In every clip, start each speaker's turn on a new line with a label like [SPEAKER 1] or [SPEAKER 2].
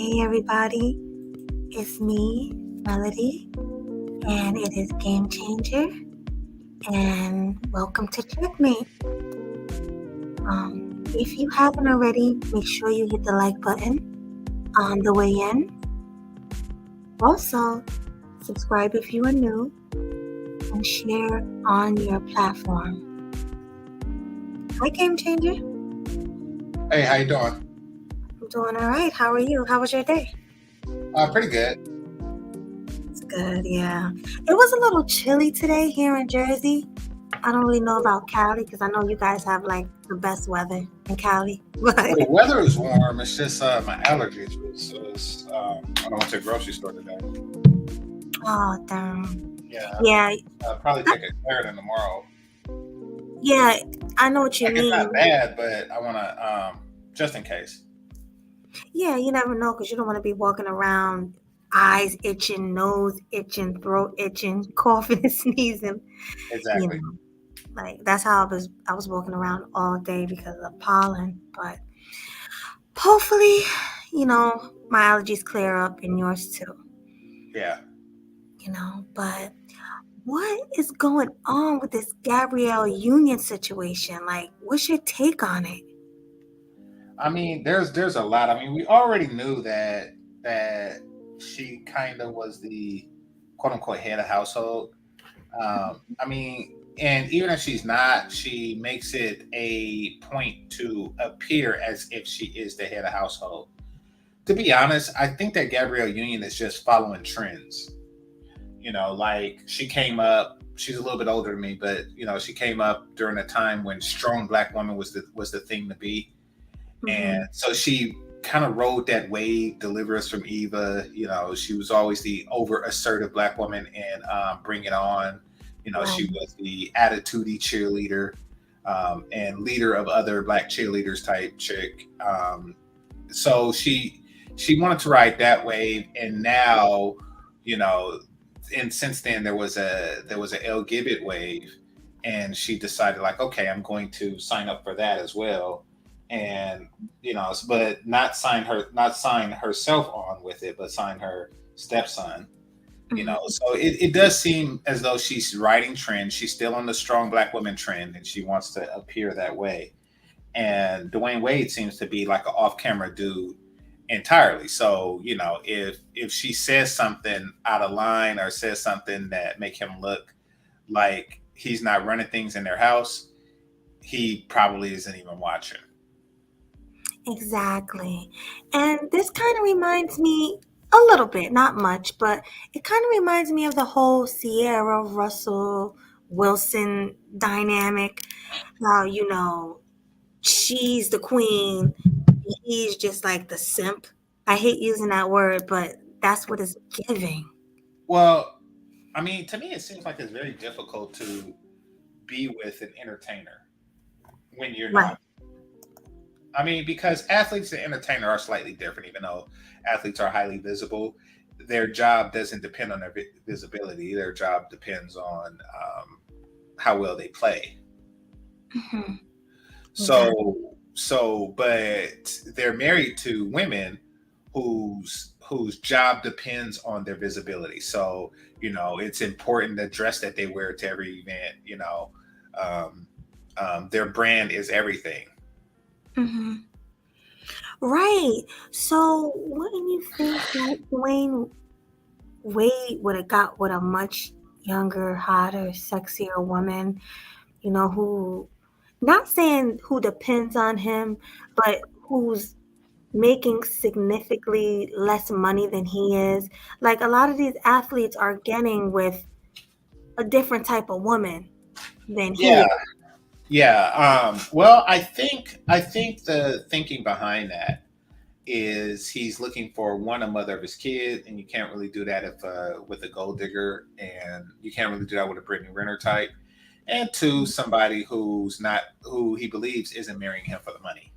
[SPEAKER 1] Hey everybody, it's me, Melody, and it is Game Changer, and welcome to Checkmate. If you haven't already, make sure you hit the like button on the way in. Also, subscribe if you are new, and share on your platform. Hi Game Changer.
[SPEAKER 2] Hey, how you doing?
[SPEAKER 1] I'm doing all right. How are you? How was your day?
[SPEAKER 2] Pretty good.
[SPEAKER 1] It's good, yeah. It was a little chilly today here in Jersey. I don't really know about Cali because I know you guys have like the best weather in Cali.
[SPEAKER 2] Well,
[SPEAKER 1] But
[SPEAKER 2] the weather is warm. It's just my allergies. I went to the grocery store today.
[SPEAKER 1] oh damn.
[SPEAKER 2] Yeah,
[SPEAKER 1] Yeah,
[SPEAKER 2] I'll probably take a Claritin tomorrow.
[SPEAKER 1] yeah, I know what you
[SPEAKER 2] Like it's not
[SPEAKER 1] mean.
[SPEAKER 2] bad, but I want to just in case.
[SPEAKER 1] Yeah, you never know because you don't want to be walking around eyes itching, nose itching, throat itching, coughing and sneezing. You
[SPEAKER 2] Exactly.
[SPEAKER 1] know, like that's how I was walking around all day because of pollen. But hopefully, my allergies clear up and yours too.
[SPEAKER 2] Yeah.
[SPEAKER 1] But what is going on with this Gabrielle Union situation? Like, what's your take on it?
[SPEAKER 2] I mean, there's a lot. I mean, we already knew that she kind of was the quote unquote head of household. I mean, and even if she's not, she makes it a point to appear as if she is the head of household. To be honest, I think that Gabrielle Union is just following trends. Like she came up. She's a little bit older than me, but she came up during a time when strong black woman was the thing to be, and
[SPEAKER 1] Mm-hmm.
[SPEAKER 2] so she kind of rode that wave. Deliver Us from Eva. She was always the over assertive black woman, and Bring It On. She
[SPEAKER 1] Right.
[SPEAKER 2] was the attitudey cheerleader, and leader of other black cheerleaders type chick. So she wanted to ride that wave, and now, you know, and since then there was a El Gibbet wave, and she decided like, okay, I'm going to sign up for that as well, and but not sign herself on with it, but sign her stepson.
[SPEAKER 1] Mm-hmm.
[SPEAKER 2] So it does seem as though she's riding trend. She's still on the strong black woman trend, and she wants to appear that way. And Dwayne Wade seems to be like an off-camera dude entirely. So if she says something out of line or says something that make him look like he's not running things in their house, he probably isn't even watching.
[SPEAKER 1] Exactly. And this kind of reminds me a little bit, not much, but it kind of reminds me of the whole Sierra Russell Wilson dynamic. How, she's the queen, he's just like the simp. I hate using that word, but that's what it's giving.
[SPEAKER 2] Well, I mean, to me, it seems like it's very difficult to be with an entertainer when you're
[SPEAKER 1] Right.
[SPEAKER 2] not. I mean, because athletes and entertainer are slightly different, even though athletes are highly visible. Their job doesn't depend on their visibility. Their job depends on how well they play.
[SPEAKER 1] Hmm. Exactly.
[SPEAKER 2] But they're married to women whose job depends on their visibility. So it's important the dress that they wear to every event. Um, their brand is everything.
[SPEAKER 1] Hmm. Right. So, wouldn't you think that Dwayne Wade would have got with a much younger, hotter, sexier woman, who, not saying who depends on him, but who's making significantly less money than he is? Like a lot of these athletes are getting with a different type of woman than he
[SPEAKER 2] Yeah,
[SPEAKER 1] is.
[SPEAKER 2] yeah. Well, I think the thinking behind that is he's looking for one, a mother of his kid, and you can't really do that if with a gold digger, and you can't really do that with a Brittany Renner type. And two, somebody who he believes isn't marrying him for the money.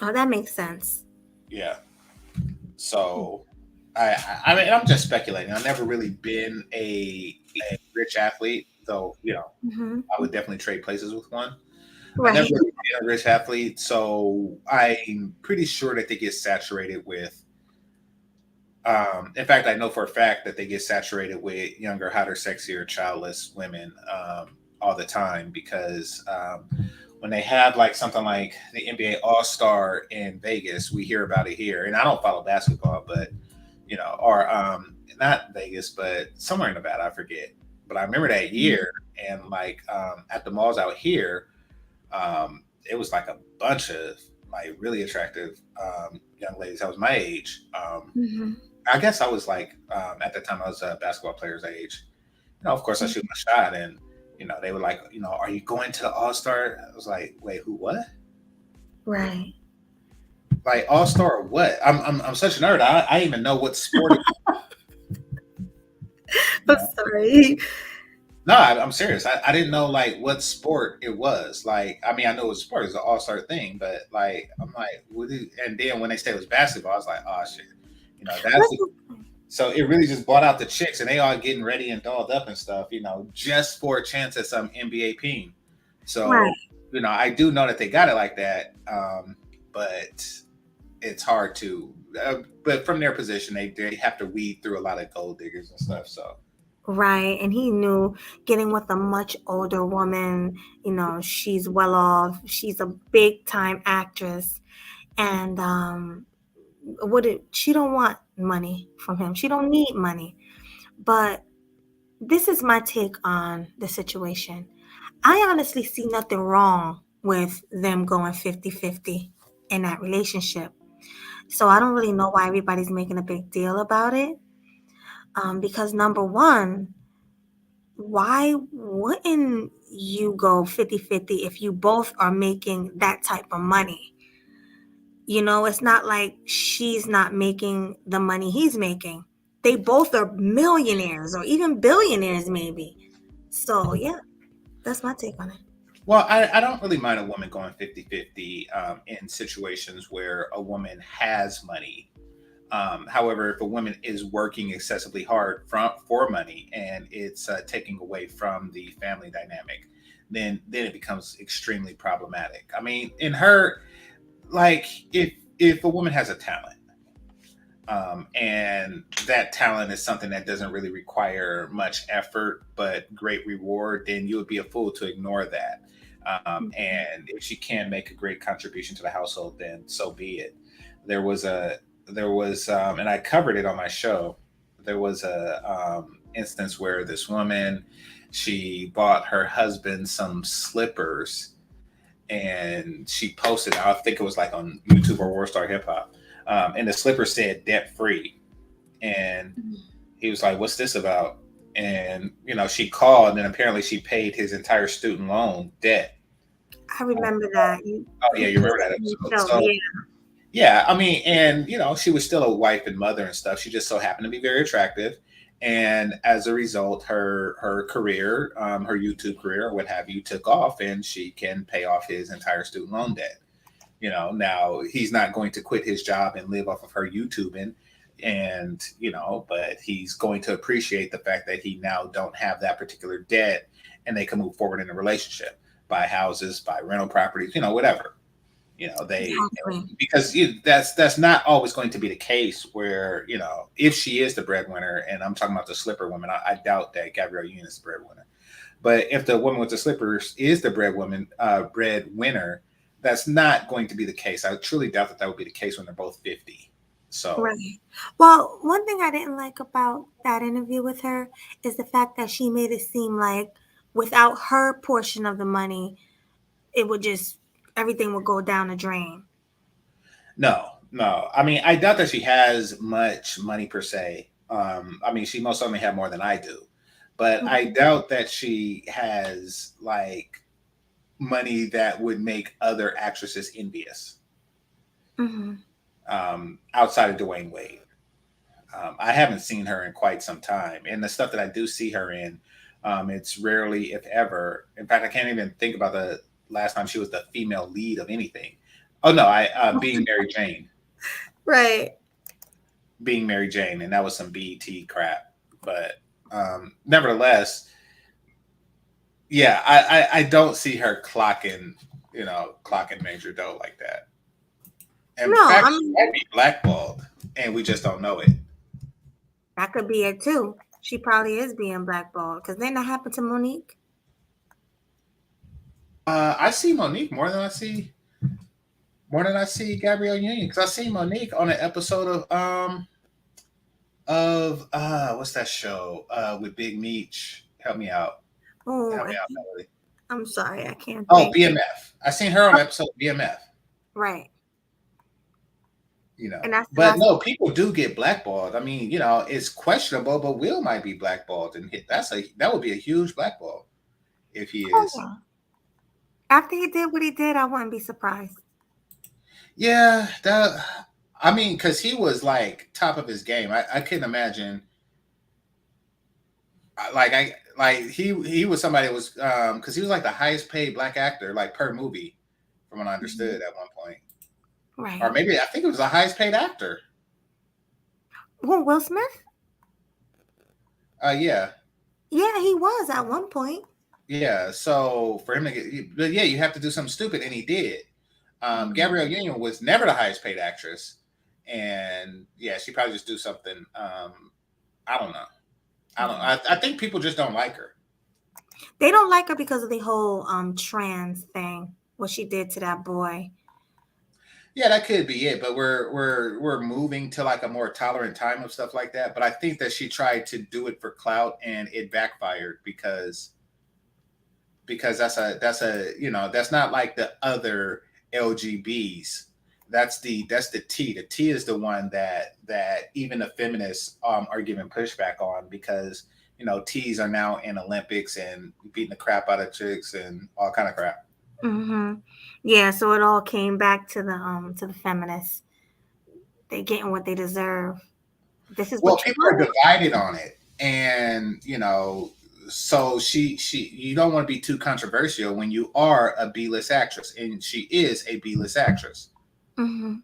[SPEAKER 1] Oh, that makes sense.
[SPEAKER 2] Yeah. So I mean, I'm just speculating. I've never really been a rich athlete, though.
[SPEAKER 1] Hmm.
[SPEAKER 2] I would definitely trade places with one. I never
[SPEAKER 1] Right.
[SPEAKER 2] really been a rich athlete, so I'm pretty sure that they get saturated with. In fact, I know for a fact that they get saturated with younger, hotter, sexier, childless women all the time because when they have like something like the NBA All Star in Vegas, we hear about it here. And I don't follow basketball, but or not Vegas, but somewhere in Nevada, I forget. But I remember that
[SPEAKER 1] Mhm.
[SPEAKER 2] year, and like at the malls out here, it was like a bunch of like really attractive young ladies that was my age.
[SPEAKER 1] Mhm.
[SPEAKER 2] I guess I was like at the time I was a basketball player's age. Of course I shoot
[SPEAKER 1] Mhm.
[SPEAKER 2] my shot, and they were like, are you going to the All Star? I was like, wait, who? What?
[SPEAKER 1] Right.
[SPEAKER 2] Like All Star? Or what? I'm such a nerd. I didn't even know what sport.
[SPEAKER 1] I'm sorry.
[SPEAKER 2] No, I'm serious. I didn't know like what sport it was. Like, I mean, I know it was sport, it's an all star thing, but like, I'm like, and then when they said it was basketball, I was like, oh shit, that's
[SPEAKER 1] That's
[SPEAKER 2] so it really just brought out the chicks, and they all getting ready and dolled up and stuff, just for a chance at some NBA team.
[SPEAKER 1] right.
[SPEAKER 2] So, I do know that they got it like that, but it's hard to. But from their position, they have to weed through a lot of gold diggers and stuff. So.
[SPEAKER 1] Right. And he knew getting with a much older woman, she's well off. She's a big time actress. And she don't want money from him. She don't need money. But this is my take on the situation. I honestly see nothing wrong with them going 50-50 in that relationship. So I don't really know why everybody's making a big deal about it. Because number one, why wouldn't you go 50-50 if you both are making that type of money? It's not like she's not making the money he's making. They both are millionaires or even billionaires, maybe. So, yeah, that's my take on it.
[SPEAKER 2] Well, I don't really mind a woman going 50-50 in situations where a woman has money. However, if a woman is working excessively hard for money and it's taking away from the family dynamic, then it becomes extremely problematic. I mean, in her, like, if a woman has a talent, and that talent is something that doesn't really require much effort but great reward, then you would be a fool to ignore that.
[SPEAKER 1] Mhm.
[SPEAKER 2] And if she can make a great contribution to the household, then so be it. There was a and I covered it on my show. There was a instance where this woman, she bought her husband some slippers, and she posted. I think it was like on YouTube or Warstar Hip Hop, and the slipper said debt free, and he was like, "What's this about?" And she called, and then apparently she paid his entire student loan debt.
[SPEAKER 1] I
[SPEAKER 2] Uh,
[SPEAKER 1] remember that.
[SPEAKER 2] oh yeah,
[SPEAKER 1] You
[SPEAKER 2] you remember that
[SPEAKER 1] posted on the
[SPEAKER 2] episode?
[SPEAKER 1] show.
[SPEAKER 2] So
[SPEAKER 1] Yeah.
[SPEAKER 2] yeah, I mean, and she was still a wife and mother and stuff. She just so happened to be very attractive, and as a result, her career, her YouTube career, or what have you, took off, and she can pay off his entire student loan debt. Now he's not going to quit his job and live off of her YouTubing, and but he's going to appreciate the fact that he now don't have that particular debt, and they can move forward in a relationship, buy houses, buy rental properties, whatever. They
[SPEAKER 1] Exactly.
[SPEAKER 2] because that's not always going to be the case where if she is the breadwinner, and I'm talking about the slipper woman. I doubt that Gabrielle Union is the breadwinner. But if the woman with the slippers is the breadwinner, that's not going to be the case. I truly doubt that would be the case when they're both 50. So
[SPEAKER 1] Right. Well, one thing I didn't like about that interview with her is the fact that she made it seem like without her portion of the money, it would just everything would go down the drain.
[SPEAKER 2] no, no. I mean, I doubt that she has much money per se. I mean, she most certainly have more than I do, but I
[SPEAKER 1] Mhm.
[SPEAKER 2] doubt that she has like money that would make other actresses envious.
[SPEAKER 1] Mhm.
[SPEAKER 2] Outside of Dwayne Wade, I haven't seen her in quite some time, and the stuff that I do see her in, it's rarely, if ever. In fact, I can't even think about the last time she was the female lead of anything. Oh no, I
[SPEAKER 1] Right.
[SPEAKER 2] being Mary Jane, and that was some BET crap. But nevertheless, yeah, I don't see her clocking major dough like that. In
[SPEAKER 1] No,
[SPEAKER 2] fact,
[SPEAKER 1] I
[SPEAKER 2] she
[SPEAKER 1] mean,
[SPEAKER 2] might be blackballed, and we just don't know it.
[SPEAKER 1] That could be it too. She probably is being blackballed. Because then that happened to Monique.
[SPEAKER 2] I see Monique more than I see Gabrielle Union because I see Monique on an episode of what's that show with Big Meech?
[SPEAKER 1] Oh,
[SPEAKER 2] Help me out, Melody.
[SPEAKER 1] I'm sorry, I can't
[SPEAKER 2] Oh,
[SPEAKER 1] think.
[SPEAKER 2] BMF. I seen her on an episode of BMF.
[SPEAKER 1] Right.
[SPEAKER 2] You
[SPEAKER 1] And
[SPEAKER 2] know,
[SPEAKER 1] that's the
[SPEAKER 2] but
[SPEAKER 1] last.
[SPEAKER 2] no, people do get blackballed. I mean, it's questionable, but Will might be blackballed, and that would be a huge blackball if he
[SPEAKER 1] Oh,
[SPEAKER 2] is.
[SPEAKER 1] yeah. After he did what he did, I wouldn't be surprised.
[SPEAKER 2] Yeah, that. I mean, because he was like top of his game. I couldn't imagine. He was somebody that was because he was like the highest paid black actor like per movie, from what I
[SPEAKER 1] Mhm.
[SPEAKER 2] understood at one point, or
[SPEAKER 1] Right.
[SPEAKER 2] maybe I think it was the highest paid actor.
[SPEAKER 1] Well, Will Smith?
[SPEAKER 2] Yeah,
[SPEAKER 1] Yeah, he was at one point.
[SPEAKER 2] yeah. So for him to get, but yeah, you have to do something stupid, and he did.
[SPEAKER 1] Mhm.
[SPEAKER 2] Gabrielle Union was never the highest paid actress, and yeah, she probably just do something. I don't know. I don't.
[SPEAKER 1] Yeah.
[SPEAKER 2] I think people just don't like her.
[SPEAKER 1] They don't like her because of the whole trans thing, what she did to that boy.
[SPEAKER 2] Yeah, that could be it, but we're moving to like a more tolerant time of stuff like that. But I think that she tried to do it for clout and it backfired because that's a that's not like the other LGBs. That's the T. The T is the one that even the feminists are giving pushback on because T's are now in Olympics and beating the crap out of chicks and all kind of crap.
[SPEAKER 1] Hmm. Yeah, so it all came back to the feminists. They getting what they deserve. This is
[SPEAKER 2] Well,
[SPEAKER 1] what you
[SPEAKER 2] people are
[SPEAKER 1] wanted.
[SPEAKER 2] divided on it, and so she you don't want to be too controversial when you are a B-list actress, and she is a B-list actress.
[SPEAKER 1] Hmm.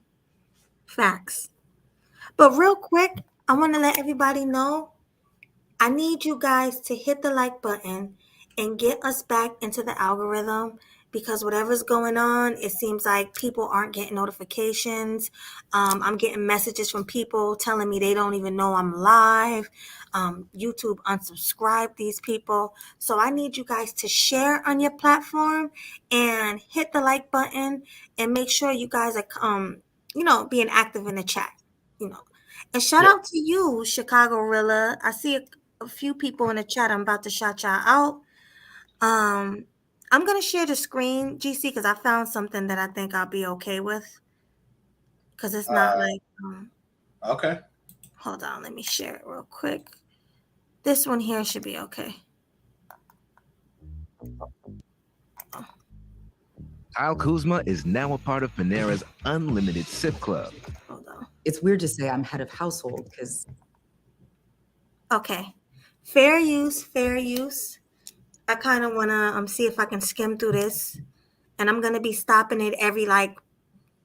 [SPEAKER 1] Facts. But real quick, I want to let everybody know I need you guys to hit the like button and get us back into the algorithm because whatever's going on, it seems like people aren't getting notifications. I'm getting messages from people telling me they don't even know I'm live. YouTube unsubscribed these people. So I need you guys to share on your platform and hit the like button and make sure you guys are, being active in the chat. You know, and shout
[SPEAKER 2] Yeah.
[SPEAKER 1] out to you, Chicago Rilla. I see a few people in the chat. I'm about to shout y'all out. Um, I'm gonna share the screen, GC, because I found something that I think I'll be okay with. Because it's not
[SPEAKER 2] Uh,
[SPEAKER 1] like,
[SPEAKER 2] okay.
[SPEAKER 1] hold on, let me share it real quick. This one here should be okay. Oh,
[SPEAKER 3] Kyle Kuzma is now a part of Panera's Unlimited Sip Club.
[SPEAKER 1] hold on.
[SPEAKER 4] It's weird to say I'm head of household because
[SPEAKER 1] Okay, fair use, fair use. I kind of wanna see if I can skim through this, and I'm gonna be stopping it every like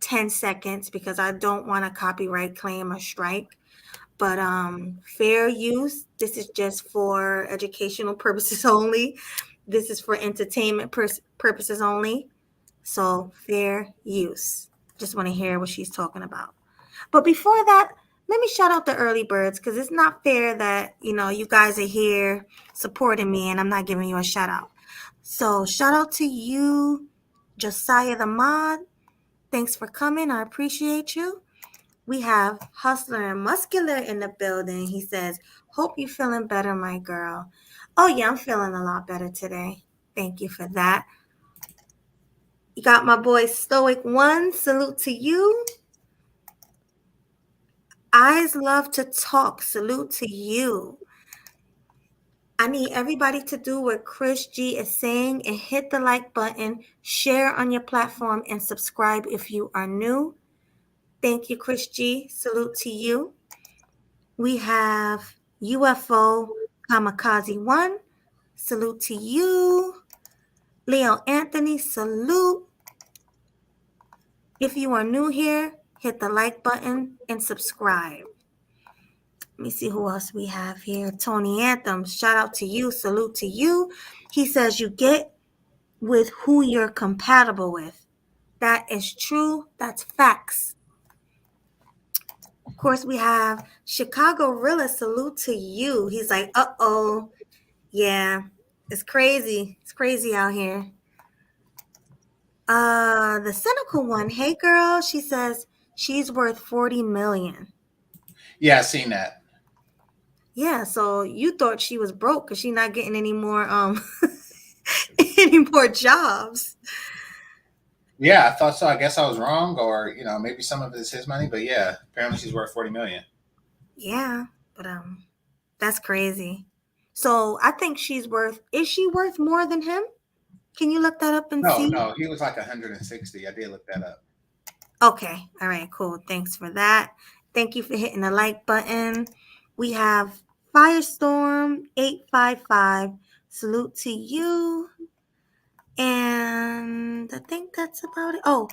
[SPEAKER 1] 10 seconds because I don't want a copyright claim or strike. But fair use, this is just for educational purposes only. This is for entertainment purposes only. So fair use. Just want to hear what she's talking about. But before that, let me shout out the early birds because it's not fair that you guys are here supporting me and I'm not giving you a shout out. So shout out to you, Josiah the Mod. Thanks for coming. I appreciate you. We have Hustler and Muscular in the building. He says, hope you're feeling better, my girl. Oh, yeah, I'm feeling a lot better today. Thank you for that. You got my boy Stoic One. Salute to you. Eyes love to talk. Salute to you. I need everybody to do what Chris G is saying and hit the like button, share on your platform, and subscribe if you are new. Thank you, Chris G. Salute to you. We have UFO Kamikaze One. Salute to you. Leo Anthony, salute. If you are new here, hit the like button and subscribe. Let me see who else we have here. Tony Anthem, shout out to you. Salute to you. He says you get with who you're compatible with. That is true. That's facts. course, we have Chicago Rilla. Salute to you. He's like, yeah, it's crazy. It's crazy out here. The cynical one. Hey, girl. She says she's worth 40 million.
[SPEAKER 2] Yeah, I seen that.
[SPEAKER 1] Yeah, so you thought she was broke because she's not getting any more any more jobs.
[SPEAKER 2] Yeah, I thought so. I guess I was wrong, or maybe some of it is his money. But yeah, apparently she's worth 40 million.
[SPEAKER 1] Yeah, but that's crazy. So I think is she worth more than him? Can you look that up and see?
[SPEAKER 2] No, he was like 160. I did look that up.
[SPEAKER 1] Okay. All right, cool. Thanks for that. Thank you for hitting the like button. We have Firestorm 855. Salute to you. And I think that's about it. Oh,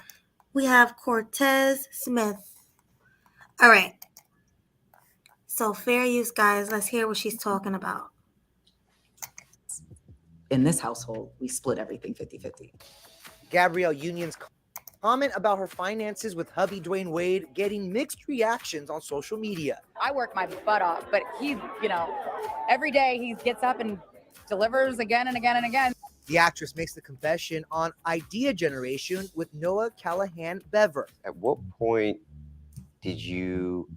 [SPEAKER 1] we have Cortez Smith. All right. So fair use, guys. Let's hear what she's talking about.
[SPEAKER 4] In this household, we split everything 50-50.
[SPEAKER 5] Gabrielle Union's comment about her finances with hubby Dwayne Wade getting mixed reactions on social media.
[SPEAKER 6] I work my butt off, but he, every day he gets up and delivers again and again and again.
[SPEAKER 5] The actress makes the confession on Idea Generation with Noah Callahan Bever.
[SPEAKER 7] At what point did you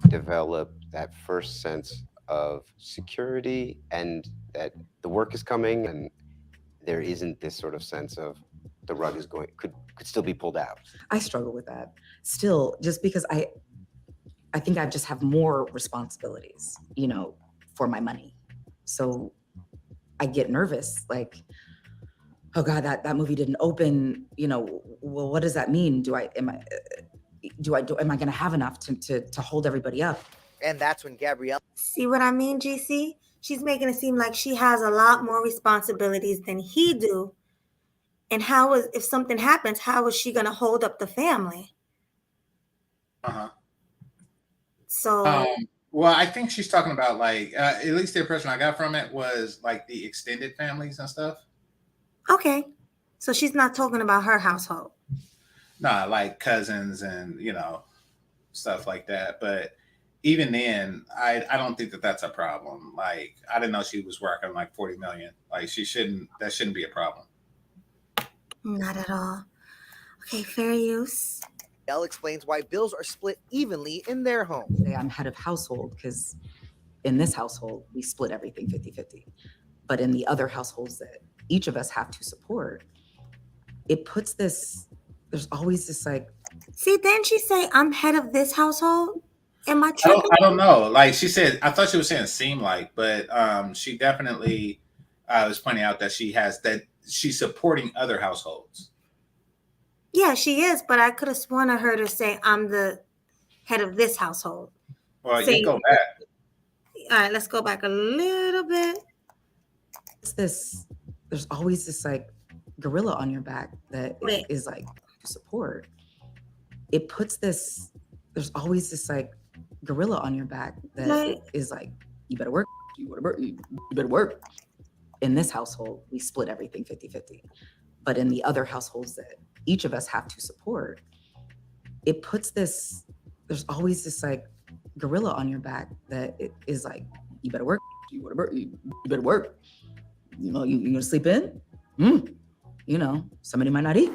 [SPEAKER 7] develop that first sense of security and that the work is coming and there isn't this sort of sense of the rug is could still be pulled out?
[SPEAKER 4] I struggle with that still, just because I think I just have more responsibilities, for my money. So I get nervous, like, oh God, that movie didn't open, well, what does that mean? Am I going to have enough to hold everybody up?
[SPEAKER 5] And that's when Gabrielle.
[SPEAKER 1] See what I mean, GC? She's making it seem like she has a lot more responsibilities than he do. And if something happens, how is she going to hold up the family?
[SPEAKER 2] Uh-huh.
[SPEAKER 1] So,
[SPEAKER 2] well, I think she's talking about at least the impression I got from it was like the extended families and stuff.
[SPEAKER 1] okay. So she's not talking about her household.
[SPEAKER 2] Nah, like cousins and, stuff like that. But even then, I don't think that's a problem. Like, I didn't know she was working like 40 million. Like, that shouldn't be a problem.
[SPEAKER 1] Not at all. Okay, fair use.
[SPEAKER 5] Elle explains why bills are split evenly in their home.
[SPEAKER 4] I'm head of household because in this household, we split everything 50-50. But in the other households that each of us have to support, it puts there's always this like.
[SPEAKER 1] See, didn't she say I'm head of this household? Am I tripping?
[SPEAKER 2] I don't know. Like she said, I thought she was saying seem like, but she definitely was pointing out that she's supporting other households.
[SPEAKER 1] Yeah, she is, but I could have sworn I heard her say I'm the head of this household.
[SPEAKER 2] Well, you go back.
[SPEAKER 1] All right, let's go back a little bit.
[SPEAKER 4] There's always this like gorilla on your back that is like to support. It puts there's always this like gorilla on your back that is like, you better work, you better work. In this household, we split everything 50-50. But in the other households that each of us have to support, it puts there's always this like gorilla on your back that is like, you better work, you better work. You gonna sleep in? Somebody might not eat.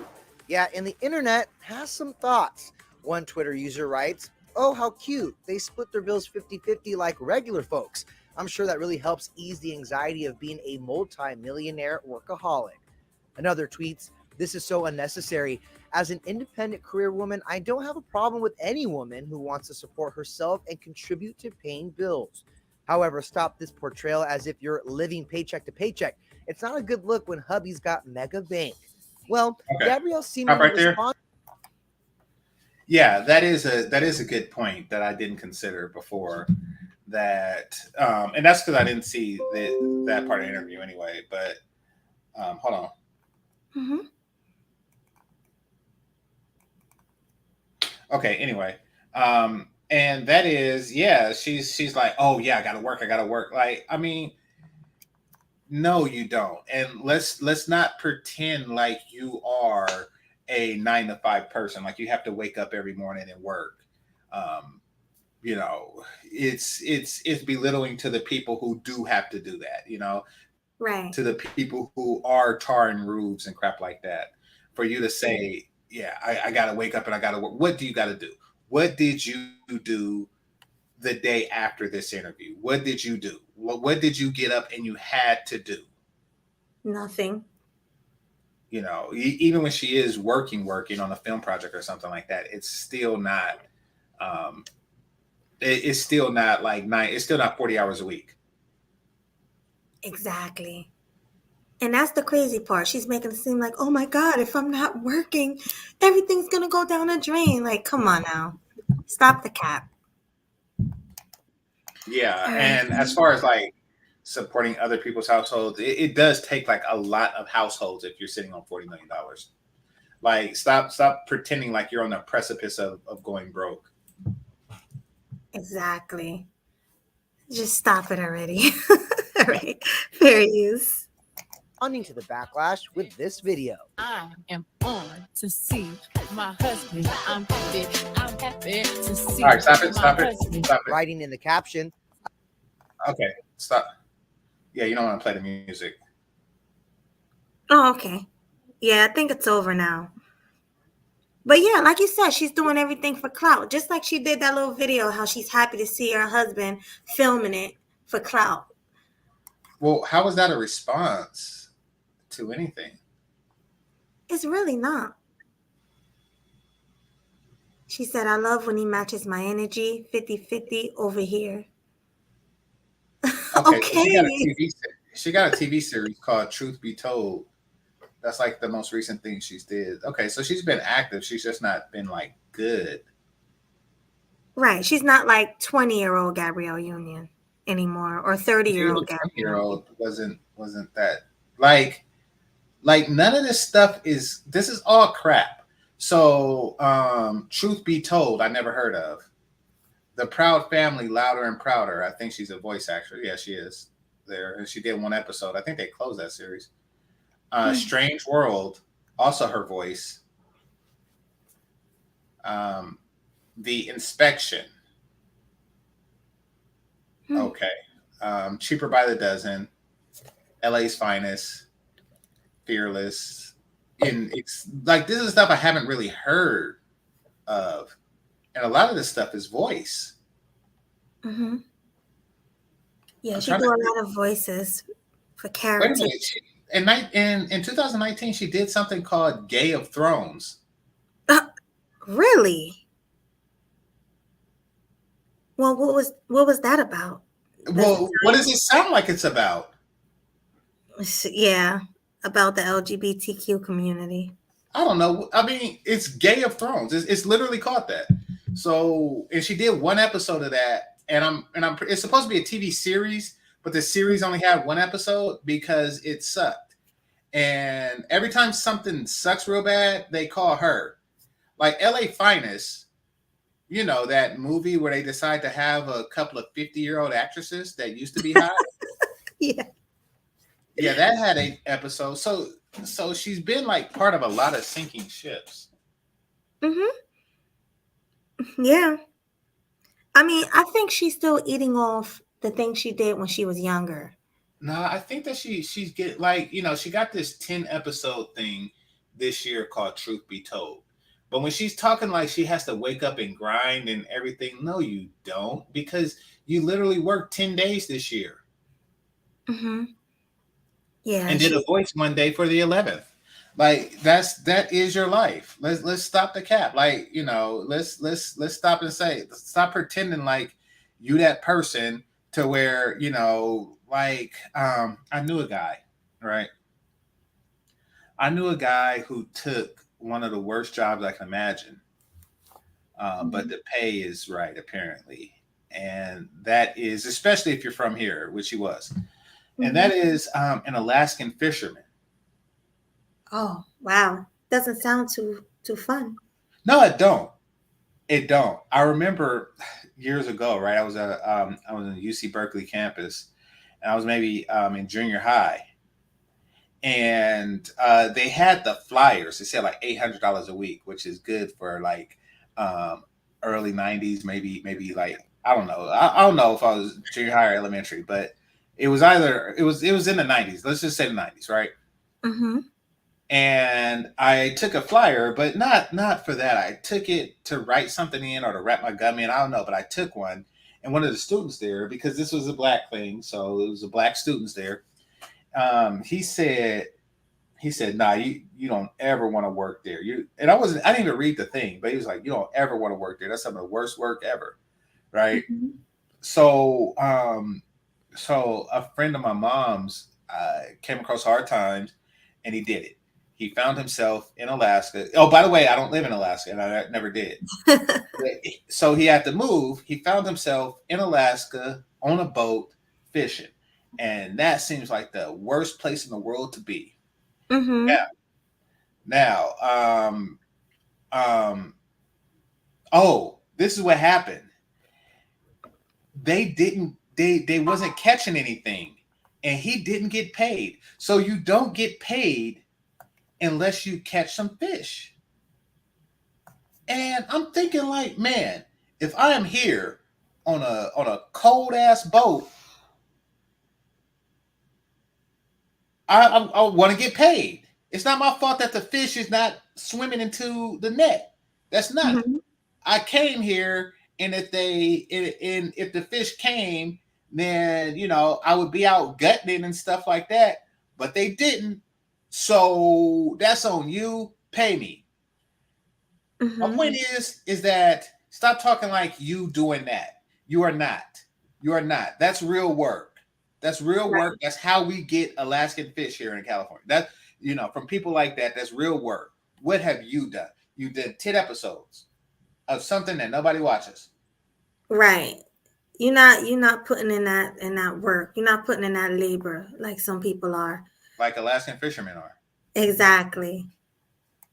[SPEAKER 5] Yeah, and the internet has some thoughts. One Twitter user writes, "Oh, how cute. They split their bills 50-50 like regular folks. I'm sure that really helps ease the anxiety of being a multi-millionaire workaholic." Another tweets, "This is so unnecessary. As an independent career woman, I don't have a problem with any woman who wants to support herself and contribute to paying bills. However, stop this portrayal as if you're living paycheck to paycheck. It's not a good look when hubby's got mega bank." Well, okay. Gabrielle seemingly responds.
[SPEAKER 2] Yeah, that is a good point that I didn't consider before. That and that's because I didn't see that part of the interview anyway. But hold on.
[SPEAKER 1] Mm-hmm.
[SPEAKER 2] Okay. Anyway, and that is she's like, oh yeah, I gotta work. Like, I mean, no, you don't. And let's not pretend like you are a 9-to-5 person. Like you have to wake up every morning and work. you know, it's belittling to the people who do have to do that, you know,
[SPEAKER 1] Right.
[SPEAKER 2] to the people who are tarring roofs and crap like that. For you to say, yeah, I gotta wake up and I gotta work. What do you gotta do? What did you do the day after this interview? What did you do? What did you get up and you had to do?
[SPEAKER 1] Nothing.
[SPEAKER 2] You know, even when she is working on a film project or something like that, it's still not. Um, it's still not like nine. It's still not 40 hours a week.
[SPEAKER 1] Exactly. And that's the crazy part. She's making it seem like, oh my God, if I'm not working, everything's going to go down the drain. Like, come on now. Stop the cap.
[SPEAKER 2] Yeah,
[SPEAKER 1] All right.
[SPEAKER 2] and as far as like supporting other people's households, it does take like a lot of households if you're sitting on $40 million. Like, stop pretending like you're on the precipice of going broke.
[SPEAKER 1] Exactly. Just stop it already. All right. Fair use.
[SPEAKER 5] Responding to the backlash with this video.
[SPEAKER 8] I am on to see my husband. I'm happy to see.
[SPEAKER 2] All right, stop
[SPEAKER 8] my
[SPEAKER 2] it,
[SPEAKER 8] husband.
[SPEAKER 2] stop it.
[SPEAKER 5] Writing in the caption,
[SPEAKER 2] Okay, stop. Yeah, you don't want to play the music.
[SPEAKER 1] Oh, okay. Yeah, I think it's over now. But yeah, like you said, she's doing everything for clout. Just like she did that little video, how she's happy to see her husband filming it for clout.
[SPEAKER 2] Well, how is that a response to anything?
[SPEAKER 1] It's really not. She said, I love when he matches my energy 50-50 over here.
[SPEAKER 2] Okay, so
[SPEAKER 1] Okay.
[SPEAKER 2] she got a TV series called Truth Be Told. That's like the most recent thing she's did. Okay, so she's been active. She's just not been like good.
[SPEAKER 1] Right. She's not like 20-year-old Gabrielle Union anymore or 30-year-old
[SPEAKER 2] Year
[SPEAKER 1] Gabrielle.
[SPEAKER 2] old wasn't that like none of this stuff is, this is all crap. So Truth Be Told, I never heard of. The Proud Family, Louder and Prouder. I think she's a voice actor. Yeah, she is there. And she did one episode. I think they closed that series. Strange World, also her voice. The Inspection. Okay. Cheaper by the Dozen. LA's Finest. Fearless. And it's like, this is stuff I haven't really heard of. And a lot of this stuff is voice.
[SPEAKER 1] Mm-hmm. Yeah,
[SPEAKER 2] I'm
[SPEAKER 1] she
[SPEAKER 2] trying
[SPEAKER 1] do
[SPEAKER 2] to-
[SPEAKER 1] a lot of voices for
[SPEAKER 2] Wait a
[SPEAKER 1] characters.
[SPEAKER 2] minute. In 2019, she did something called Gay of Thrones.
[SPEAKER 1] Really? Well, what was that about?
[SPEAKER 2] Well, what does it sound like it's about?
[SPEAKER 1] Yeah, about the LGBTQ community.
[SPEAKER 2] I don't know. I mean, it's Gay of Thrones. It's literally called that. So, and she did one episode of that, and it's supposed to be a TV series, but the series only had one episode because it sucked. And every time something sucks real bad, they call her. Like LA Finest, you know, that movie where they decide to have a couple of 50-year-old actresses that used to be hot.
[SPEAKER 1] Yeah.
[SPEAKER 2] Yeah, that had an episode. So she's been like part of a lot of sinking ships.
[SPEAKER 1] Mm-hmm. Yeah. I mean, I think she's still eating off the things she did when she was younger.
[SPEAKER 2] No, I think that she's get like, you know, she got this 10 episode thing this year called Truth Be Told. But when she's talking like she has to wake up and grind and everything, no, you don't, because you literally worked 10 days this year.
[SPEAKER 1] Mm-hmm. Yeah.
[SPEAKER 2] And did a voice one day for the 11th. Like that is your life. Let's stop the cap. Like, you know, let's stop and stop pretending like you that person to where, you know, like I knew a guy, right? I knew a guy who took one of the worst jobs I can imagine. But the pay is right, apparently. And that is, especially if you're from here, which he was. And that is an Alaskan fisherman.
[SPEAKER 1] Oh, wow. Doesn't sound too fun.
[SPEAKER 2] No, it don't. It don't. I remember years ago, right? I was in the UC Berkeley campus, and I was maybe in junior high, and they had the flyers. They said like $800 a week, which is good for like early '90s, maybe like I don't know. I don't know if I was junior high or elementary, but it was in the 90s. Let's just say the 90s, right?
[SPEAKER 1] Mm-hmm.
[SPEAKER 2] And I took a flyer, but not for that. I took it to write something in or to wrap my gum in. I don't know, but I took one, and one of the students there, because this was a black thing, so it was a black students there. He said, "Nah, you don't ever want to work there." I didn't even read the thing, but he was like, "You don't ever want to work there. That's some of the worst work ever." Right?
[SPEAKER 1] Mm-hmm.
[SPEAKER 2] So, so a friend of my mom's came across hard times, and he did it. He found himself in Alaska. Oh, by the way, I don't live in Alaska, and I never did. So he had to move. He found himself in Alaska on a boat fishing, and that seems like the worst place in the world to be.
[SPEAKER 1] Mm-hmm.
[SPEAKER 2] Yeah. Now, um, oh, this is what happened. They wasn't catching anything, and he didn't get paid. So you don't get paid unless you catch some fish. And I'm thinking like, man, if I am here on a cold ass boat, I want to get paid. It's not my fault that the fish is not swimming into the net. That's not.
[SPEAKER 1] Mm-hmm.
[SPEAKER 2] I came here, and if the fish came, then I would be out gutting it and stuff like that. But they didn't, so that's on you. Pay me. My
[SPEAKER 1] Mm-hmm.
[SPEAKER 2] point is that stop talking like you doing that. You are not. You are not. That's real work. That's real
[SPEAKER 1] Right.
[SPEAKER 2] work. That's how we get Alaskan fish here in California. That from people like that. That's real work. What have you done? You did 10 episodes of something that nobody watches.
[SPEAKER 1] Right. You're not putting in that work. You're not putting in that labor like some people are.
[SPEAKER 2] Like Alaskan fishermen are.
[SPEAKER 1] Exactly.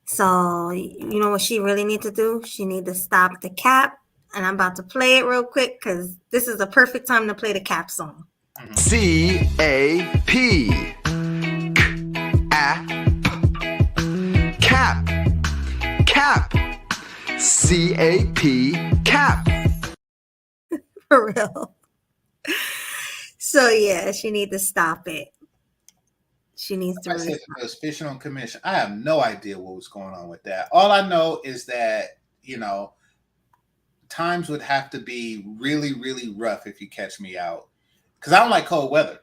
[SPEAKER 1] So you know what she really need to do? She need to stop the cap. And I'm about to play it real quick because this is the perfect time to play the cap song.
[SPEAKER 9] CAP. Cap. Cap. CAP. Cap.
[SPEAKER 1] For real. So yeah, she need to stop it. She needs to
[SPEAKER 2] I
[SPEAKER 1] really
[SPEAKER 2] said it was fishing on commission. I have no idea what was going on with that. All I know is that times would have to be really, really rough if you catch me out, because I don't like cold weather.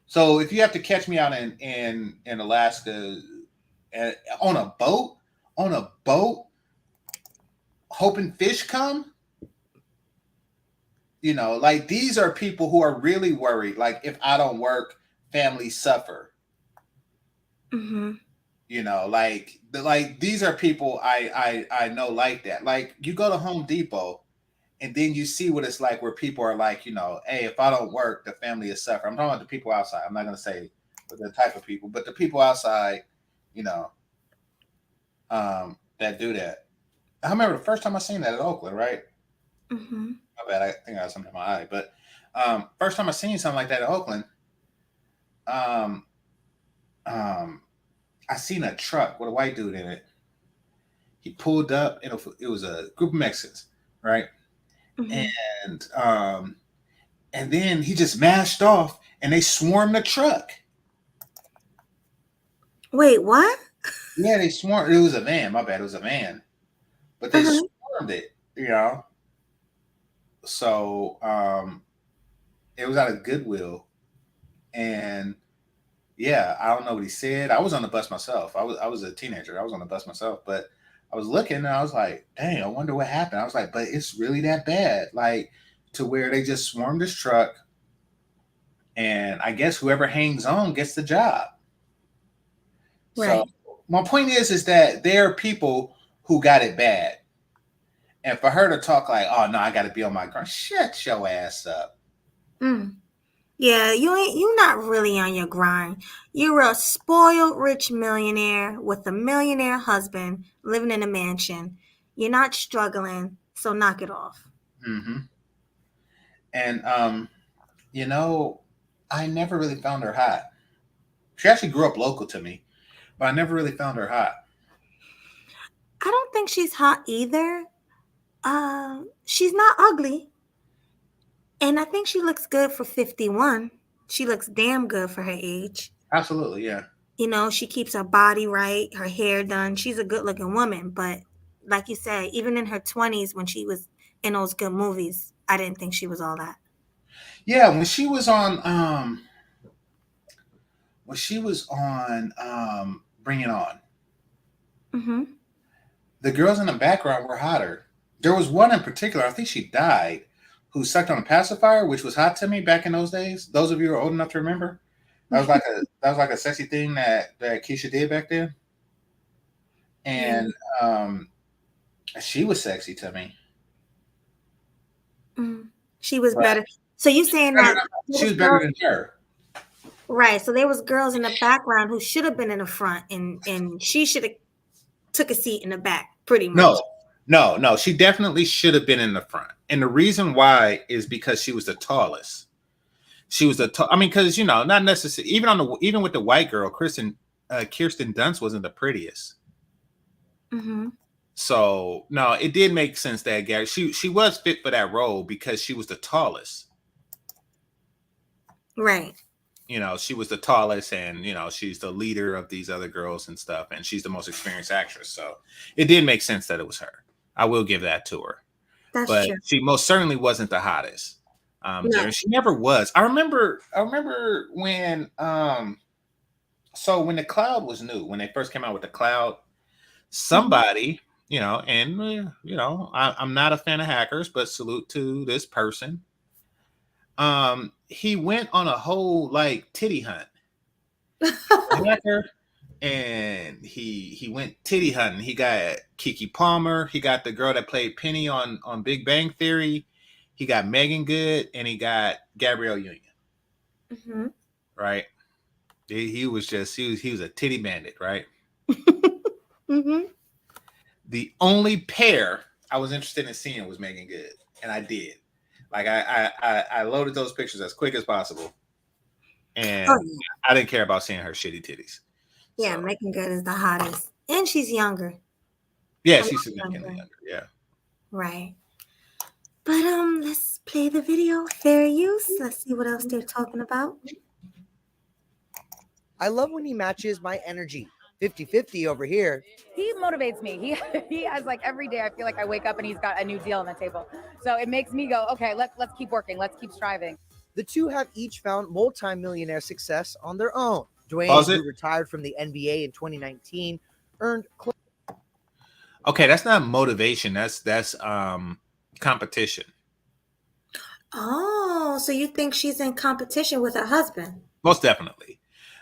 [SPEAKER 2] So if you have to catch me out in Alaska on a boat, hoping fish come, like these are people who are really worried. Like if I don't work, families suffer.
[SPEAKER 1] Mm-hmm.
[SPEAKER 2] Like these are people I know like that. Like you go to Home Depot, and then you see what it's like where people are like, hey, if I don't work, the family is suffer. I'm talking about the people outside. I'm not going to say the type of people, but the people outside, you know, that do that. I remember the first time I seen that at Oakland, right?
[SPEAKER 1] Mm-hmm.
[SPEAKER 2] My bad. I think I had something in my eye, but first time I seen something like that at Oakland, um, um, I seen a truck with a white dude in it. He pulled up, and it was a group of Mexicans, right?
[SPEAKER 1] Mm-hmm.
[SPEAKER 2] And then he just mashed off, and they swarmed the truck.
[SPEAKER 1] Wait, what?
[SPEAKER 2] Yeah, they swarmed. It was a van. My bad. It was a van, but they swarmed it. So it was out of Goodwill, and yeah, I don't know what he said. I was on the bus myself. I was a teenager. I was on the bus myself, but I was looking and I was like, dang, I wonder what happened. I was like, but it's really that bad, like to where they just swarmed this truck, and I guess whoever hangs on gets the job.
[SPEAKER 1] Right.
[SPEAKER 2] So my point is that there are people who got it bad. And for her to talk like, oh no, I gotta be on my grind. Shut your ass up.
[SPEAKER 1] Mm. Yeah, you're not really on your grind. You're a spoiled rich millionaire with a millionaire husband living in a mansion. You're not struggling, so knock it off.
[SPEAKER 2] Mm-hmm. And I never really found her hot. She actually grew up local to me, but I never really found her hot.
[SPEAKER 1] I don't think she's hot either. She's not ugly. And I think she looks good for 51. She looks damn good for her age.
[SPEAKER 2] Absolutely, yeah.
[SPEAKER 1] You know, she keeps her body right, her hair done. She's a good looking woman. But like you said, even in her 20s when she was in those good movies, I didn't think she was all that.
[SPEAKER 2] Yeah, when she was on Bring It On,
[SPEAKER 1] Mm-hmm.
[SPEAKER 2] the girls in the background were hotter. There was one in particular, I think she died, who sucked on a pacifier, which was hot to me back in those days. Those of you who are old enough to remember, that was like a sexy thing that Keisha did back then, and she was sexy to me.
[SPEAKER 1] Mm. She was
[SPEAKER 2] But
[SPEAKER 1] better. So you saying
[SPEAKER 2] better
[SPEAKER 1] that
[SPEAKER 2] than-
[SPEAKER 1] there
[SPEAKER 2] she
[SPEAKER 1] was
[SPEAKER 2] was better
[SPEAKER 1] girls,
[SPEAKER 2] than her.
[SPEAKER 1] right? So there was girls in the background who should have been in the front, and she should have took a seat in the back, pretty much.
[SPEAKER 2] No, no. She definitely should have been in the front, and the reason why is because she was the tallest. She was I mean, because not necessarily even with the white girl, Kirsten Dunst wasn't the prettiest.
[SPEAKER 1] Mm-hmm.
[SPEAKER 2] So no, it did make sense that Gary she was fit for that role because she was the tallest.
[SPEAKER 1] Right.
[SPEAKER 2] She was the tallest, and she's the leader of these other girls and stuff, and she's the most experienced actress. So it did make sense that it was her. I will give that to her.
[SPEAKER 1] That's
[SPEAKER 2] But
[SPEAKER 1] true.
[SPEAKER 2] she most certainly wasn't the hottest.
[SPEAKER 1] No.
[SPEAKER 2] She never was. I remember when so when the Cloud was new, when they first came out with the Cloud, somebody, and I'm not a fan of hackers, but salute to this person. He went on a whole like titty hunt. Hacker, and he went titty hunting. He got Kiki Palmer. He got the girl that played Penny on Big Bang Theory. He got Megan Good, and he got Gabrielle Union.
[SPEAKER 1] Mm-hmm.
[SPEAKER 2] Right? He was a titty bandit, right?
[SPEAKER 1] Mm-hmm.
[SPEAKER 2] The only pair I was interested in seeing was Megan Good, and I did. Like I loaded those pictures as quick as possible, and I didn't care about seeing her shitty titties.
[SPEAKER 1] Yeah,
[SPEAKER 2] So,
[SPEAKER 1] Megan Good is the hottest, and she's younger.
[SPEAKER 2] yeah, she's significantly younger. Yeah.
[SPEAKER 1] Right. But let's play the video. Fair use. Let's see what else they're talking about.
[SPEAKER 5] I love when he matches my energy. 50-50 over here.
[SPEAKER 6] He motivates me. He has like every day I feel like I wake up and he's got a new deal on the table. So it makes me go, okay, let's keep working. Let's keep striving.
[SPEAKER 5] The two have each found multi-millionaire success on their own. Dwayne, who retired from the NBA in 2019, earned
[SPEAKER 2] Okay, that's not motivation. That's competition.
[SPEAKER 1] Oh, so you think she's in competition with her husband?
[SPEAKER 2] Most definitely.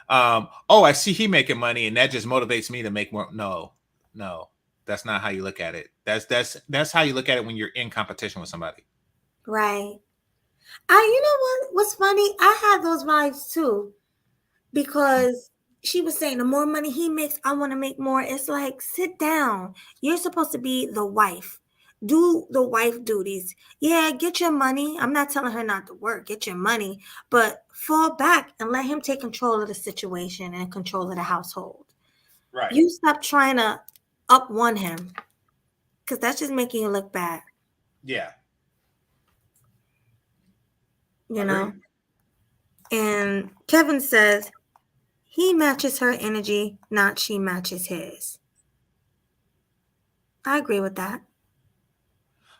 [SPEAKER 2] I see he making money, and that just motivates me to make more. No, that's not how you look at it. That's how you look at it when you're in competition with somebody.
[SPEAKER 1] Right. You know what's funny? I had those vibes too, because she was saying the more money he makes, I want to make more. It's like, sit down. You're supposed to be the wife. Do the wife duties. Yeah, get your money. I'm not telling her not to work. Get your money, but fall back and let him take control of the situation and control of the household.
[SPEAKER 2] Right.
[SPEAKER 1] You stop trying to up one him, because that's just making you look bad.
[SPEAKER 2] Yeah.
[SPEAKER 1] You know? And Kevin says he matches her energy, not she matches his. I agree with that.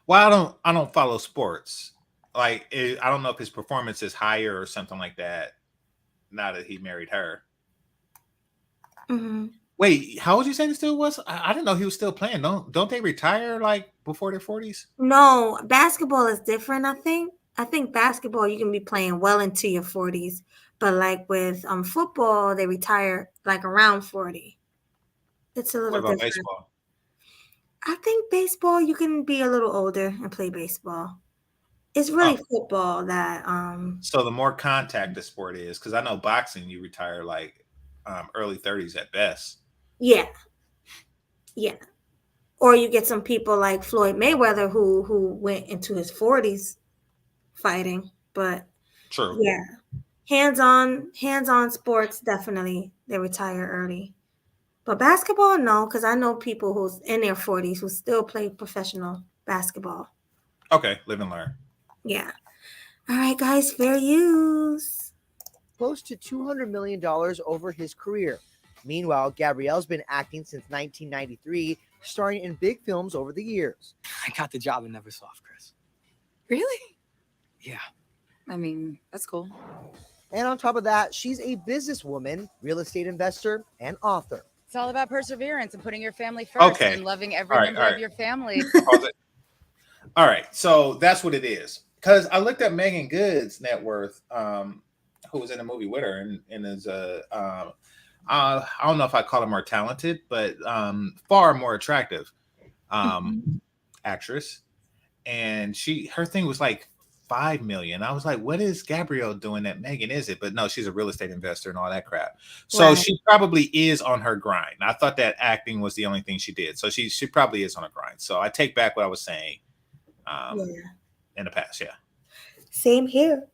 [SPEAKER 2] Well, I don't follow sports. Like, I don't know if his performance is higher or something like that. Now that he married her.
[SPEAKER 1] Mm-hmm.
[SPEAKER 2] Wait, how old you say he still was? I didn't know he was still playing. Don't they retire like before their 40s?
[SPEAKER 1] No, basketball is different. I think basketball you can be playing well into your 40s, but like with football, they retire like around 40. It's a little
[SPEAKER 2] What about
[SPEAKER 1] different.
[SPEAKER 2] baseball?
[SPEAKER 1] I think baseball you can be a little older and play baseball. It's really football that
[SPEAKER 2] So the more contact the sport is, because I know boxing you retire like early 30s at best.
[SPEAKER 1] Yeah. Or you get some people like Floyd Mayweather who went into his 40s fighting. But
[SPEAKER 2] True.
[SPEAKER 1] Yeah. Hands-on sports, definitely they retire early. But basketball, no, because I know people who's in their 40s who still play professional basketball.
[SPEAKER 2] Okay, live and learn.
[SPEAKER 1] Yeah. All right, guys, fair use.
[SPEAKER 5] Close to $200 million over his career. Meanwhile, Gabrielle's been acting since 1993, starring in big films over the years.
[SPEAKER 9] I got the job in Neversoft, Chris.
[SPEAKER 4] Really?
[SPEAKER 9] Yeah.
[SPEAKER 4] I mean, that's cool.
[SPEAKER 5] And on top of that, she's a businesswoman, real estate investor, and author.
[SPEAKER 6] It's all about perseverance and putting your family first
[SPEAKER 2] Okay.
[SPEAKER 6] and loving every
[SPEAKER 2] All right,
[SPEAKER 6] member
[SPEAKER 2] all
[SPEAKER 6] of
[SPEAKER 2] right.
[SPEAKER 6] your family.
[SPEAKER 2] Pause it. All right, so that's what it is. Because I looked at Megan Good's net worth, who was in the movie with her, and is I don't know if I call her more talented, but far more attractive actress. And her thing was like 5 million. I was like, what is Gabrielle doing that Megan is it? But no, she's a real estate investor and all that crap. So
[SPEAKER 1] Right.
[SPEAKER 2] she probably is on her grind. I thought that acting was the only thing she did. So she probably is on a grind. So I take back what I was saying
[SPEAKER 1] Yeah.
[SPEAKER 2] in the past. Yeah.
[SPEAKER 1] Same here.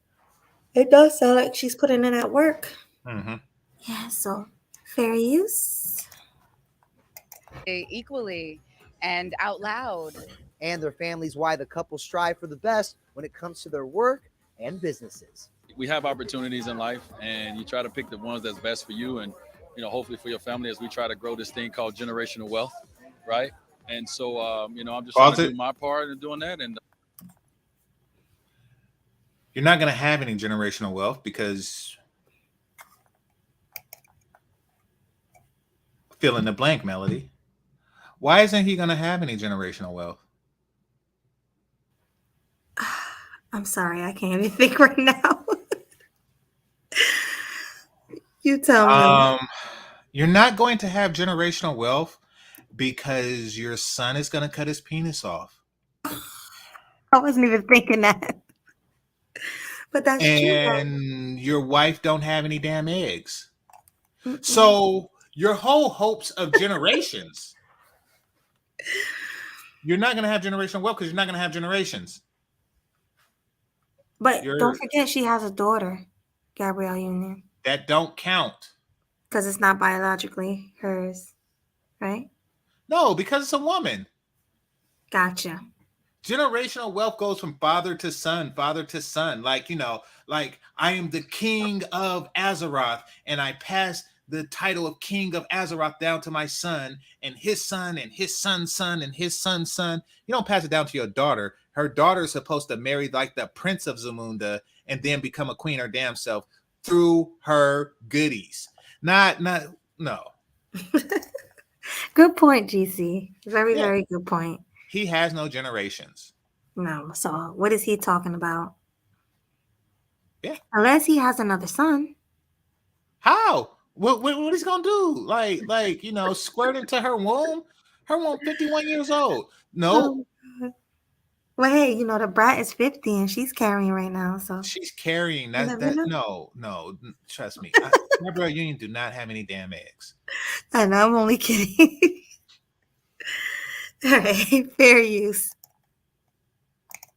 [SPEAKER 1] It does sound like she's putting in at work.
[SPEAKER 2] Mm-hmm.
[SPEAKER 1] Yeah, so fair use.
[SPEAKER 6] Equally and out loud.
[SPEAKER 5] And their families why the couple strive for the best when it comes to their work and businesses.
[SPEAKER 10] We have opportunities in life, and you try to pick the ones that's best for you and, hopefully for your family, as we try to grow this thing called generational wealth, right? And so, I'm just trying to do my part in doing that. And
[SPEAKER 2] you're not going to have any generational wealth because fill in the blank, Melody. Why isn't he going to have any generational wealth?
[SPEAKER 1] I'm sorry, I can't even think right now. You tell me.
[SPEAKER 2] You're not going to have generational wealth because your son is going to cut his penis off.
[SPEAKER 1] I wasn't even thinking that. But that's true.
[SPEAKER 2] And your wife don't have any damn eggs. Mm-mm. So your whole hopes of generations, you're not going to have generational wealth because you're not going to have generations.
[SPEAKER 1] But don't forget she has a daughter, Gabrielle Union.
[SPEAKER 2] That don't count.
[SPEAKER 1] Because it's not biologically hers, right?
[SPEAKER 2] No, because it's a woman.
[SPEAKER 1] Gotcha.
[SPEAKER 2] Generational wealth goes from father to son. Like, like I am the king of Azeroth, and I pass the title of king of Azeroth down to my son and his son and his son's son and his son's son. You don't pass it down to your daughter. Her daughter is supposed to marry like the prince of Zamunda and then become a queen her damn self through her goodies. No.
[SPEAKER 1] Good point, GC. Very good point.
[SPEAKER 2] He has no generations.
[SPEAKER 1] No. So what is he talking about?
[SPEAKER 2] Yeah.
[SPEAKER 1] Unless he has another son.
[SPEAKER 2] How? What he's gonna do? Like squirt into her womb? Her womb 51 years old. No.
[SPEAKER 1] Well, hey, the brat is 50 and she's carrying right now. So
[SPEAKER 2] she's carrying that. No. Trust me. Gabrielle Union do not have any damn eggs.
[SPEAKER 1] I know, I'm only kidding. All right, fair use.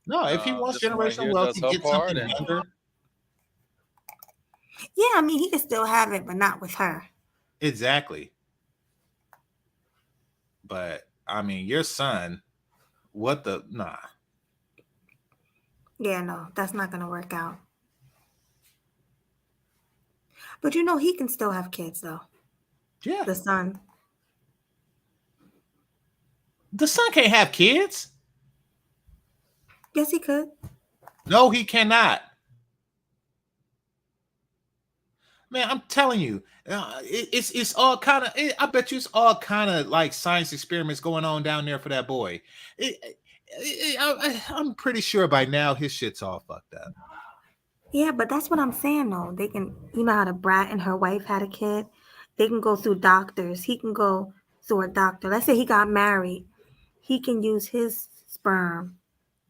[SPEAKER 2] No, if he wants generational wealth, he gets something younger.
[SPEAKER 1] Yeah, I mean, he can still have it, but not with her.
[SPEAKER 2] Exactly. But, I mean, your son, nah.
[SPEAKER 1] Yeah, no, that's not going to work out. But he can still have kids, though.
[SPEAKER 2] Yeah.
[SPEAKER 1] The son.
[SPEAKER 2] The son can't have kids.
[SPEAKER 1] Yes, he could.
[SPEAKER 2] No, he cannot. Man, I'm telling you, it's all kind of. I bet you it's all kind of like science experiments going on down there for that boy. I'm pretty sure by now his shit's all fucked up.
[SPEAKER 1] Yeah, but that's what I'm saying, though. They can, how the brat and her wife had a kid. They can go through doctors. He can go through a doctor. Let's say he got married. He can use his sperm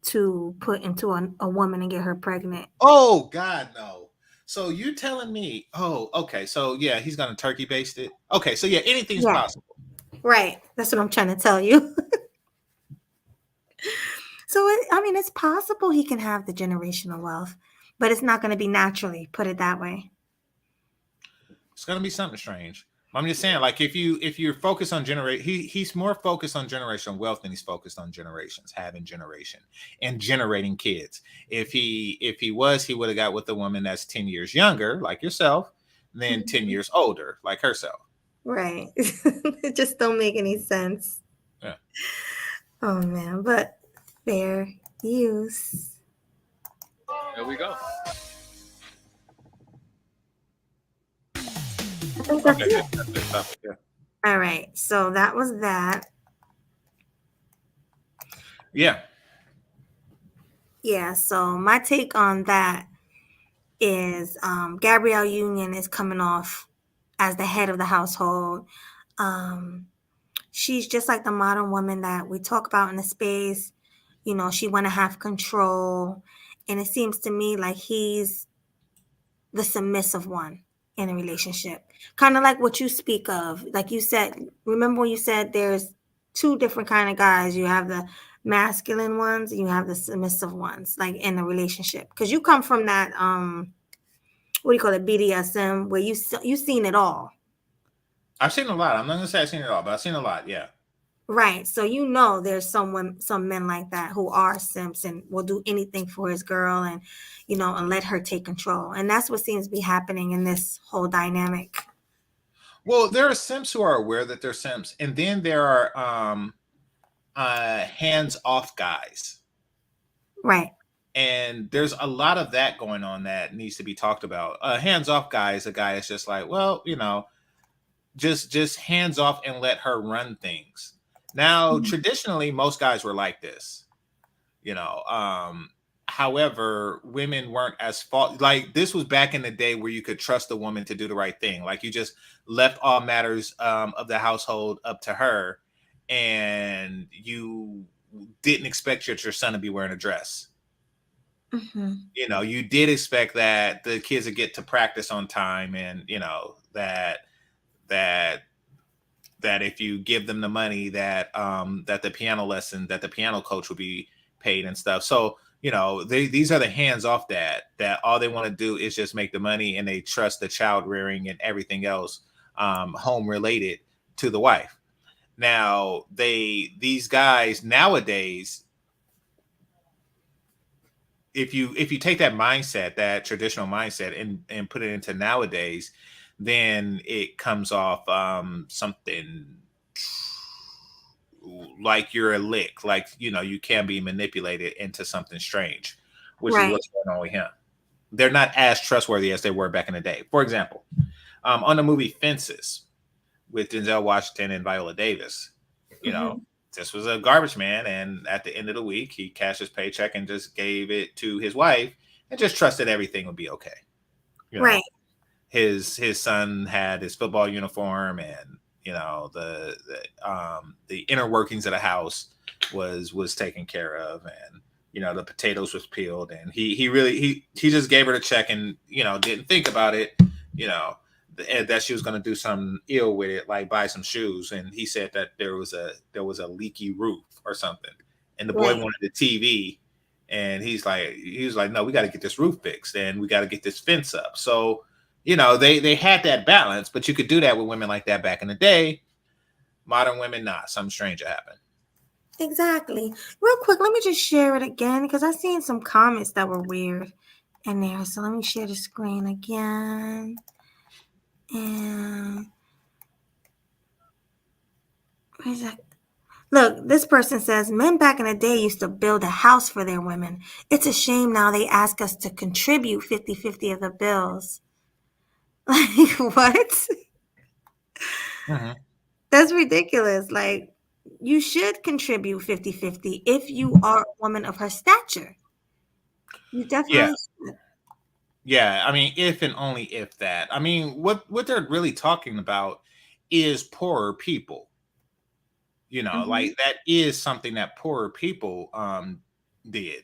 [SPEAKER 1] to put into a woman and get her pregnant.
[SPEAKER 2] Oh, God, no. So you're telling me, okay. So, yeah, he's going to turkey baste it. Okay, so, yeah, anything's possible.
[SPEAKER 1] Right. That's what I'm trying to tell you. So, it's possible he can have the generational wealth, but it's not going to be naturally, put it that way.
[SPEAKER 2] It's going to be something strange. I'm just saying, like, if you're focused on he's more focused on generational wealth than he's focused on generations, having generation and generating kids. If he would have got with a woman that's 10 years younger, like yourself, than 10 years older, like herself.
[SPEAKER 1] Right. It just don't make any sense.
[SPEAKER 2] Yeah.
[SPEAKER 1] Oh man, but fair use.
[SPEAKER 10] There we go.
[SPEAKER 1] I think that's it.
[SPEAKER 2] Yeah.
[SPEAKER 1] All right, so that was that.
[SPEAKER 2] Yeah.
[SPEAKER 1] Yeah, so my take on that is Gabrielle Union is coming off as the head of the household. She's just like the modern woman that we talk about in the space. You know, she want to have control. And it seems to me like he's the submissive one in a relationship. Kind of like what you speak of. Like you said, remember when you said there's two different kind of guys. You have the masculine ones and you have the submissive ones, like in a relationship. Because you come from that, what do you call it, BDSM, where you seen it all.
[SPEAKER 2] I've seen a lot. I'm not gonna say I've seen it all, but I've seen a lot. Yeah.
[SPEAKER 1] Right. So you know there's some men like that who are simps and will do anything for his girl and and let her take control. And that's what seems to be happening in this whole dynamic.
[SPEAKER 2] Well, there are simps who are aware that they're simps, and then there are hands-off guys.
[SPEAKER 1] Right.
[SPEAKER 2] And there's a lot of that going on that needs to be talked about. Hands-off guy is a guy that's just like, well, just hands off and let her run things. Now, traditionally, most guys were like this, however, women weren't as fault. Like, this was back in the day where you could trust a woman to do the right thing. Like, you just left all matters of the household up to her, and you didn't expect your son to be wearing a dress.
[SPEAKER 1] Mm-hmm.
[SPEAKER 2] You did expect that the kids would get to practice on time, and that if you give them the money that the piano coach will be paid and stuff. So these are the hands off that all they want to do is just make the money, and they trust the child rearing and everything else home related to the wife. Now these guys nowadays, if you take that mindset, that traditional mindset, and put it into nowadays, then it comes off something like you're a lick, like you can be manipulated into something strange, which is what's going on with him. They're not as trustworthy as they were back in the day. For example, on the movie Fences with Denzel Washington and Viola Davis, this was a garbage man, and at the end of the week he cashed his paycheck and just gave it to his wife and just trusted everything would be okay.
[SPEAKER 1] Right.
[SPEAKER 2] His son had his football uniform, and the inner workings of the house was taken care of, and the potatoes was peeled, and he just gave her the check and didn't think about it, that she was going to do something ill with it, like buy some shoes, and he said that there was a leaky roof or something, and the boy wanted the TV, and he was like, no, we got to get this roof fixed, and we got to get this fence up. So they had that balance, but you could do that with women like that back in the day. Modern women, not. Something strange happened.
[SPEAKER 1] Exactly. Real quick, let me just share it again because I seen some comments that were weird in there. So let me share the screen again. And where's that? Look, this person says men back in the day used to build a house for their women. It's a shame now they ask us to contribute 50-50 of the bills. Like, what?
[SPEAKER 2] Mm-hmm.
[SPEAKER 1] That's ridiculous. Like, you should contribute 50-50 if you are a woman of her stature. You definitely should.
[SPEAKER 2] Yeah, I mean, if and only if that. I mean, what they're really talking about is poorer people. Like, that is something that poorer people did,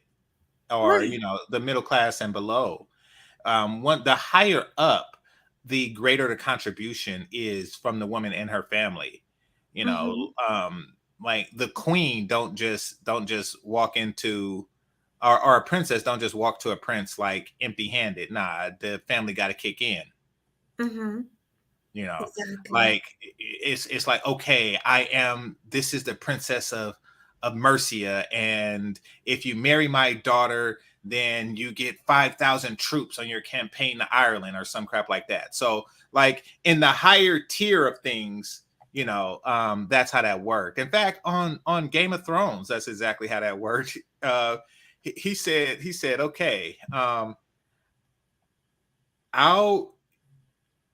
[SPEAKER 2] or the middle class and below. The higher up, the greater the contribution is from the woman and her family. Like the queen don't just walk into, or a princess don't just walk to a prince like empty handed. Nah, the family got to kick in. You know,
[SPEAKER 1] Exactly.
[SPEAKER 2] like it's like, okay, this is the princess of Mercia, and if you marry my daughter, then you get 5,000 troops on your campaign to Ireland or some crap like that. So like in the higher tier of things, that's how that worked. In fact, on Game of Thrones, that's exactly how that worked. He said, okay, I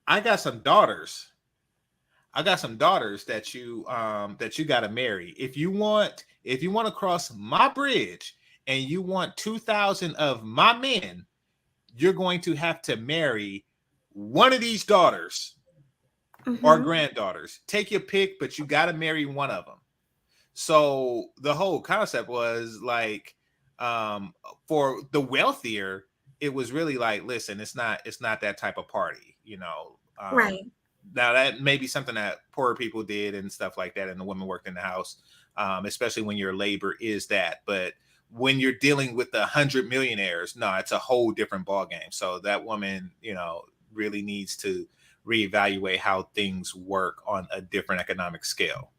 [SPEAKER 2] got some daughters. I got some daughters that you got to marry. If you want to cross my bridge and you want 2,000 of my men, you're going to have to marry one of these daughters or granddaughters. Take your pick, but you got to marry one of them. So the whole concept was like, for the wealthier, it was really like, listen, it's not that type of party,
[SPEAKER 1] Right.
[SPEAKER 2] Now that may be something that poorer people did and stuff like that, and the women worked in the house, especially when your labor is that. But when you're dealing with the 100 millionaires, no, it's a whole different ball game. So that woman, really needs to reevaluate how things work on a different economic scale.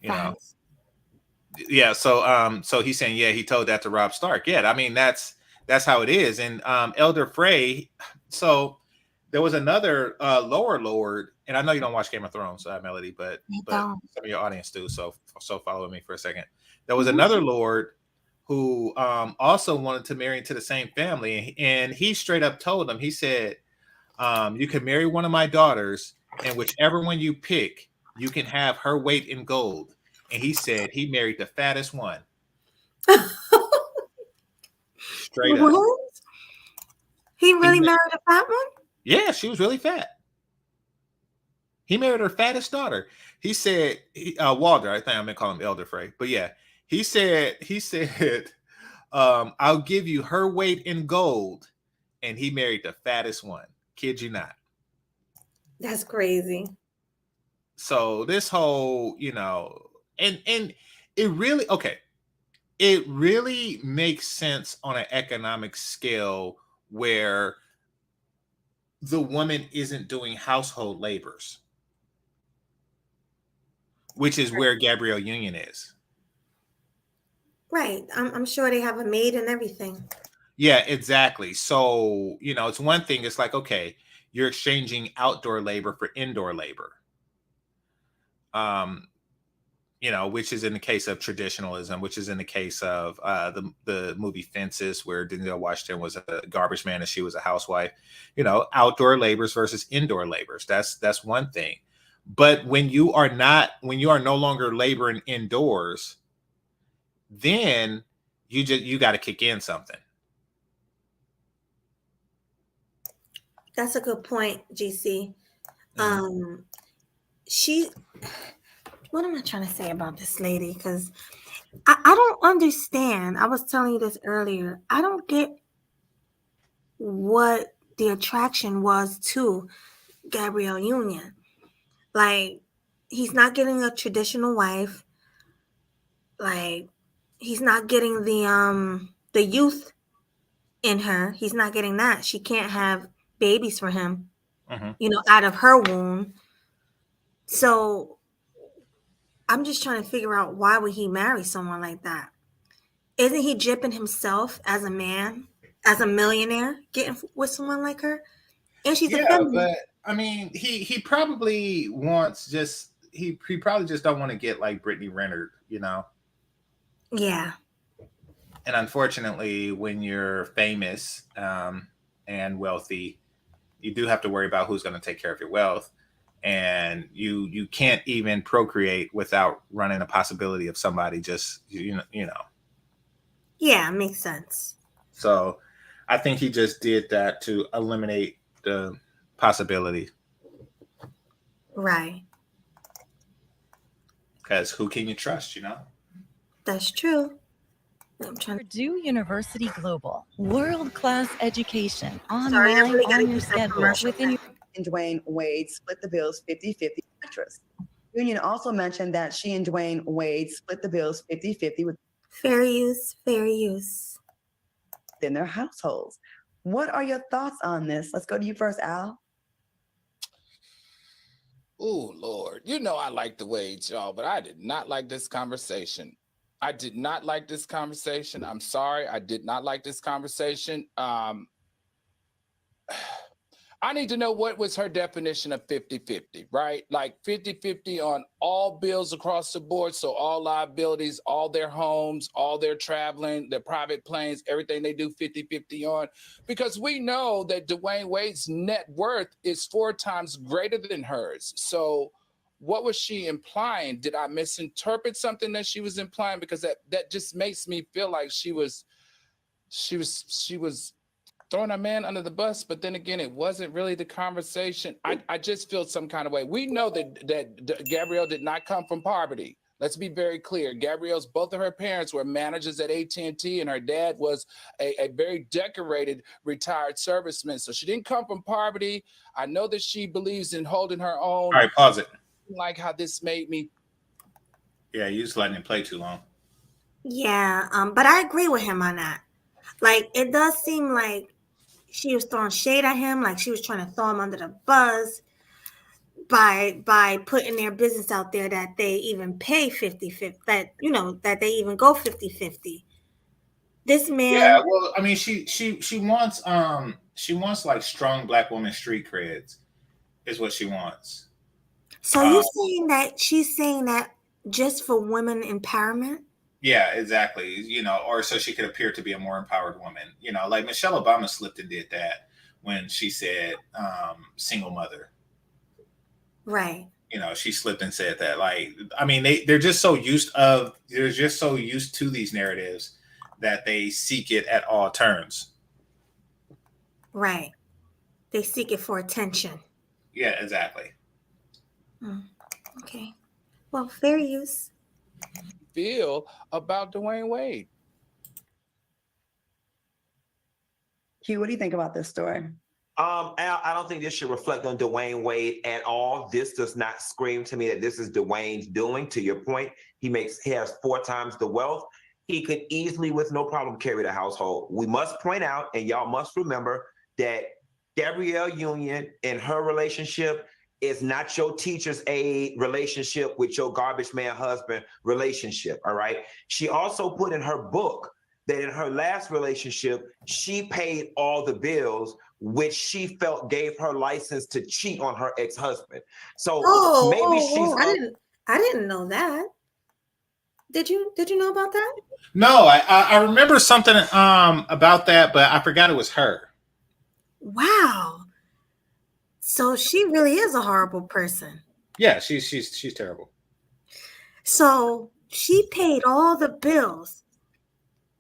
[SPEAKER 1] Facts.
[SPEAKER 2] Yeah. So he's saying, yeah, he told that to Rob Stark. Yeah, I mean that's how it is. And Elder Frey. So there was another lower lord, and I know you don't watch Game of Thrones, Melody, but some of your audience do. So follow me for a second. There was another lord who also wanted to marry into the same family, and he straight up told him. He said, "You can marry one of my daughters, and whichever one you pick, you can have her weight in gold." And he said he married the fattest one. Straight up.
[SPEAKER 1] What? He really married a fat one?
[SPEAKER 2] Yeah, she was really fat. He married her fattest daughter. He said, Walter, I think I'm going to call him Elder Frey. But yeah, he said, I'll give you her weight in gold. And he married the fattest one. Kid you not.
[SPEAKER 1] That's crazy.
[SPEAKER 2] So this whole, and it really, okay, it really makes sense on an economic scale where the woman isn't doing household labors, which is where Gabrielle Union is.
[SPEAKER 1] Right. I'm sure they have a maid and everything.
[SPEAKER 2] Yeah, exactly. So, it's one thing. It's like, okay, you're exchanging outdoor labor for indoor labor. Which is in the case of traditionalism, which is in the case of the movie Fences, where Denzel Washington was a garbage man and she was a housewife. Outdoor labors versus indoor labors. That's one thing. But when you are no longer laboring indoors, then you got to kick in something.
[SPEAKER 1] That's a good point, GC. What am I trying to say about this lady? Because I don't understand. I was telling you this earlier. I don't get what the attraction was to Gabrielle Union. Like, he's not getting a traditional wife. Like, he's not getting the youth in her. He's not getting that. She can't have babies for him, out of her womb. So I'm just trying to figure out, why would he marry someone like that? Isn't he jipping himself as a man, as a millionaire, getting with someone like her? And she's a feminist.
[SPEAKER 2] But I mean, he probably wants he probably just don't want to get like Brittany Renner,
[SPEAKER 1] Yeah.
[SPEAKER 2] And unfortunately, when you're famous and wealthy, you do have to worry about who's going to take care of your wealth. And you can't even procreate without running a possibility of somebody just, Yeah,
[SPEAKER 1] it makes sense.
[SPEAKER 2] So I think he just did that to eliminate the possibility.
[SPEAKER 1] Right.
[SPEAKER 2] Because who can you trust,
[SPEAKER 1] That's true.
[SPEAKER 11] Purdue University Global, world-class education, online, on your schedule, within your...
[SPEAKER 4] And Dwayne Wade split the bills 50-50 actress. Union also mentioned that she and Dwayne Wade split the bills 50-50 with
[SPEAKER 1] fair use
[SPEAKER 4] in their households. What are your thoughts on this? Let's go to you first, Al.
[SPEAKER 12] Oh, Lord. You know I like the Wades, y'all, but I did not like this conversation. I did not like this conversation. I'm sorry. I did not like this conversation. I need to know what was her definition of 50-50, right? Like 50-50 on all bills across the board. So all liabilities, all their homes, all their traveling, their private planes, everything they do 50-50 on. Because we know that Dwayne Wade's net worth is 4 times greater than hers. So what was she implying? Did I misinterpret something that she was implying? Because that just makes me feel like she was throwing a man under the bus, but then again, it wasn't really the conversation. I just feel some kind of way. We know that Gabrielle did not come from poverty. Let's be very clear. Both of her parents were managers at AT&T, and her dad was a very decorated retired serviceman. So she didn't come from poverty. I know that she believes in holding her own.
[SPEAKER 2] All right, pause it.
[SPEAKER 12] Like how this made me.
[SPEAKER 2] Yeah, you just letting it play too long.
[SPEAKER 1] Yeah, but I agree with him on that. Like, it does seem like she was throwing shade at him, like she was trying to throw him under the bus by putting their business out there that they even pay 50-50, that they even go 50-50. This man.
[SPEAKER 2] Yeah, well, I mean, she wants like strong black woman street creds, is what she wants.
[SPEAKER 1] So you saying that she's saying that just for women empowerment?
[SPEAKER 2] Yeah, exactly. Or so she could appear to be a more empowered woman. Like Michelle Obama slipped and did that when she said single mother.
[SPEAKER 1] Right.
[SPEAKER 2] She slipped and said that. Like, I mean, they're just so used to these narratives that they seek it at all turns.
[SPEAKER 1] Right. They seek it for attention.
[SPEAKER 2] Yeah, exactly.
[SPEAKER 1] Okay. Well, fair use.
[SPEAKER 12] Feel about Dwayne Wade.
[SPEAKER 13] Q, what do you think about this story?
[SPEAKER 14] I don't think this should reflect on Dwayne Wade at all. This does not scream to me that this is Dwayne's doing. To your point, he has 4 times the wealth. He could easily, with no problem, carry the household. We must point out, and y'all must remember, that Gabrielle Union in her relationship is not your teacher's aide relationship with your garbage man husband relationship, all right? She also put in her book that in her last relationship, she paid all the bills, which she felt gave her license to cheat on her ex-husband. So
[SPEAKER 1] I didn't know that. Did you know about that?
[SPEAKER 2] No, I remember something about that, but I forgot it was her.
[SPEAKER 1] Wow. So she really is a horrible person.
[SPEAKER 2] Yeah, she's terrible.
[SPEAKER 1] So she paid all the bills.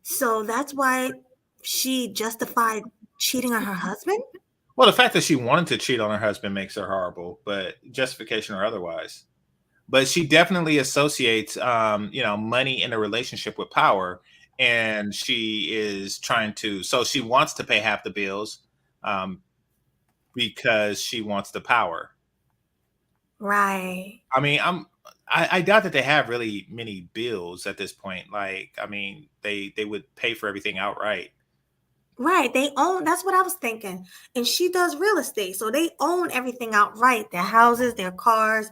[SPEAKER 1] So that's why she justified cheating on her husband?
[SPEAKER 2] Well, the fact that she wanted to cheat on her husband makes her horrible, but justification or otherwise. But she definitely associates, money in a relationship with power, and she is trying to. So she wants to pay half the bills, because she wants the power.
[SPEAKER 1] Right.
[SPEAKER 2] I mean, I doubt that they have really many bills at this point. Like, I mean, they would pay for everything outright.
[SPEAKER 1] Right. They own, that's what I was thinking. And she does real estate. So they own everything outright, their houses, their cars.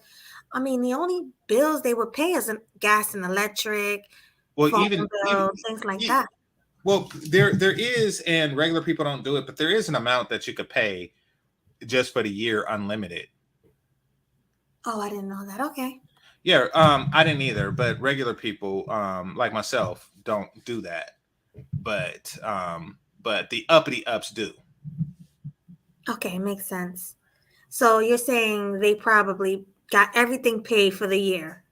[SPEAKER 1] I mean, the only bills they would pay is gas and electric, phone bills, things like that.
[SPEAKER 2] Well, there is, and regular people don't do it, but there is an amount that you could pay just for the year, unlimited.
[SPEAKER 1] Oh, I didn't know that. Okay.
[SPEAKER 2] Yeah, I didn't either, but regular people, like myself, don't do that. But the uppity ups do.
[SPEAKER 1] Okay, makes sense. So you're saying they probably got everything paid for the year.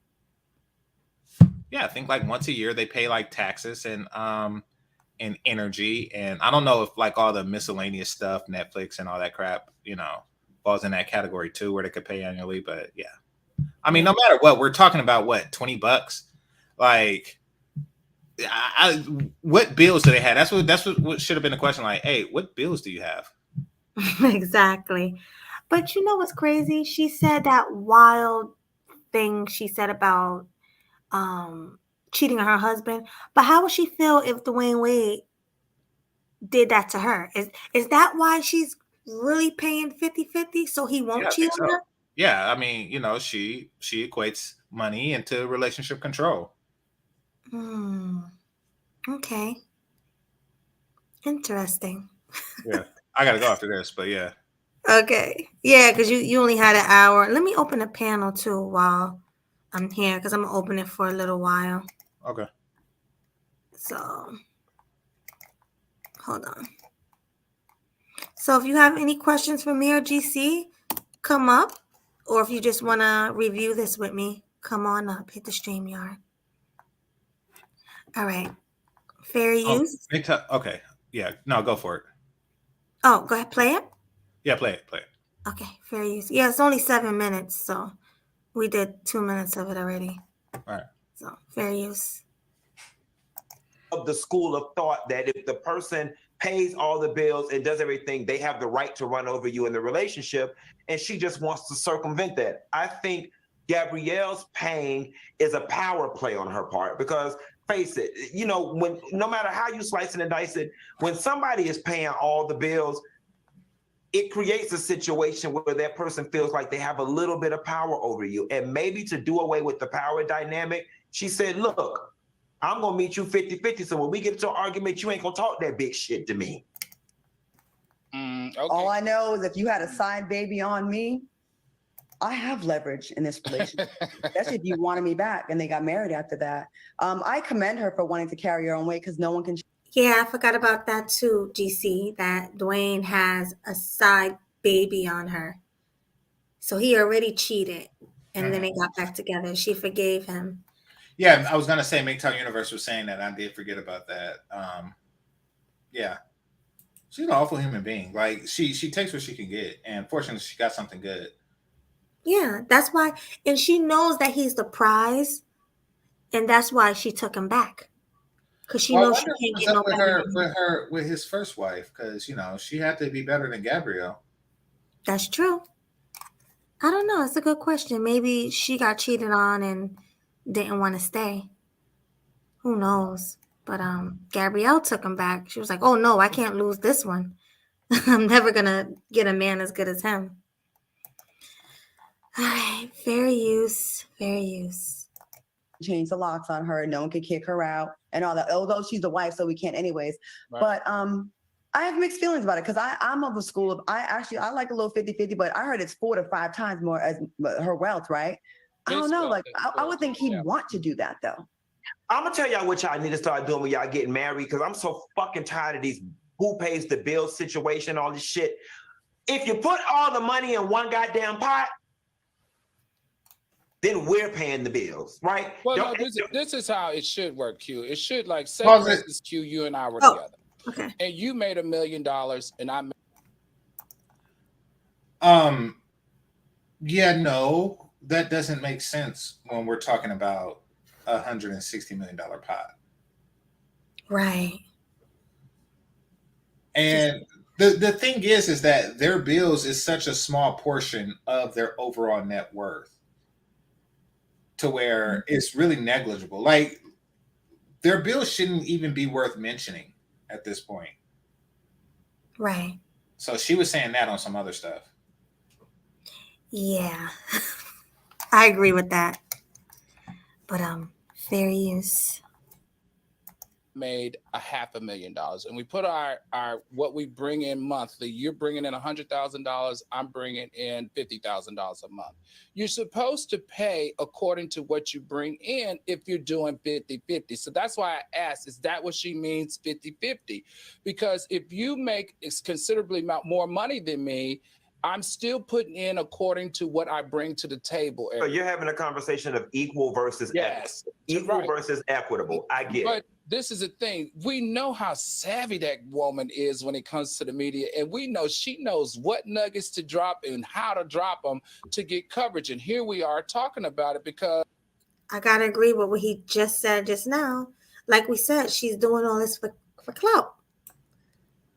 [SPEAKER 2] Yeah, I think like once a year they pay like taxes and energy, and I don't know if like all the miscellaneous stuff, Netflix and all that crap, falls in that category too, where they could pay annually. But yeah, I mean, no matter what, we're talking about what, $20? Like, what bills do they have? That's what should have been the question. Like, hey, what bills do you have?
[SPEAKER 1] Exactly. But you know what's crazy? She said that wild thing she said about cheating on her husband. But how would she feel if Dwayne Wade did that to her? Is that why she's really paying 50-50 so he won't cheat on her?
[SPEAKER 2] yeah, I mean, she equates money into relationship control.
[SPEAKER 1] Okay. Interesting.
[SPEAKER 2] Yeah, I gotta go after this, but yeah.
[SPEAKER 1] Okay. Yeah, because you only had an hour. Let me open a panel too while I'm here, because I'm gonna open it for a little while.
[SPEAKER 2] Okay.
[SPEAKER 1] So hold on. So if you have any questions for me or GC, come up. Or if you just want to review this with me, come on up. Hit the StreamYard. All right. Fair use.
[SPEAKER 2] Okay. Yeah. No, go for it.
[SPEAKER 1] Oh, go ahead. Play it.
[SPEAKER 2] Yeah, play it.
[SPEAKER 1] Okay. Fair use. Yeah, it's only 7 minutes, so we did 2 minutes of it already.
[SPEAKER 2] All right.
[SPEAKER 1] So fair use.
[SPEAKER 14] Of the school of thought that if the person pays all the bills and does everything, they have the right to run over you in the relationship, and she just wants to circumvent that. I think Gabrielle's paying is a power play on her part, because face it, when no matter how you slice it and dice it, when somebody is paying all the bills, it creates a situation where that person feels like they have a little bit of power over you. And maybe to do away with the power dynamic, she said, look, I'm going to meet you 50-50. So when we get into an argument, you ain't going to talk that big shit to me.
[SPEAKER 13] Okay. All I know is if you had a side baby on me, I have leverage in this relationship, especially if you wanted me back and they got married after that. I commend her for wanting to carry her own weight, because no one can.
[SPEAKER 1] Yeah, I forgot about that too, GC, that Dwayne has a side baby on her. So he already cheated, and then they got back together. She forgave him.
[SPEAKER 2] Yeah, I was gonna say MGTOW Universe was saying that. I did forget about that. Yeah, she's an awful human being. Like she takes what she can get, and fortunately, she got something good.
[SPEAKER 1] Yeah, that's why, and she knows that he's the prize, and that's why she took him back. Because she knows she can't get no better
[SPEAKER 2] with his first wife, because she had to be better than Gabrielle.
[SPEAKER 1] That's true. I don't know. It's a good question. Maybe she got cheated on and didn't want to stay. Who knows? But Gabrielle took him back. She was like, "Oh no, I can't lose this one. I'm never gonna get a man as good as him." All right, fair use.
[SPEAKER 13] Change the locks on her. No one can kick her out and all that. Although she's the wife, so we can't anyways. Right. But I have mixed feelings about it, because I'm of the school of, I like a little 50-50, but I heard it's 4 to 5 times more as her wealth, right? I don't know. Like I would think he'd want to do that though.
[SPEAKER 14] I'm gonna tell y'all what y'all need to start doing when y'all getting married, because I'm so fucking tired of these who pays the bill situation, all this shit. If you put all the money in one goddamn pot, then we're paying the bills, right?
[SPEAKER 12] Well, no, this is how it should work, Q. It should, like, say for instance, Q, you and I were together.
[SPEAKER 1] Okay.
[SPEAKER 12] And you made $1 million and I made...
[SPEAKER 2] Yeah, no, that doesn't make sense when we're talking about $160 million pot.
[SPEAKER 1] Right.
[SPEAKER 2] And the thing is that their bills is such a small portion of their overall net worth, to where it's really negligible. Like their bills shouldn't even be worth mentioning at this point.
[SPEAKER 1] Right.
[SPEAKER 2] So she was saying that on some other stuff.
[SPEAKER 1] Yeah. I agree with that. But fair use.
[SPEAKER 12] Made $500,000, and we put our what we bring in monthly. You're bringing in $100,000. I'm bringing in $50,000 a month. You're supposed to pay according to what you bring in if you're doing 50-50. So that's why I asked, is that what she means 50-50? Because if you make considerably more money than me, I'm still putting in according to what I bring to the table.
[SPEAKER 14] So you're having a conversation of equal versus equal versus equitable. I get it.
[SPEAKER 12] This is the thing. We know how savvy that woman is when it comes to the media, and we know she knows what nuggets to drop and how to drop them to get coverage. And here we are talking about it because
[SPEAKER 1] I gotta agree with what he just said just now. Like we said, she's doing all this for clout.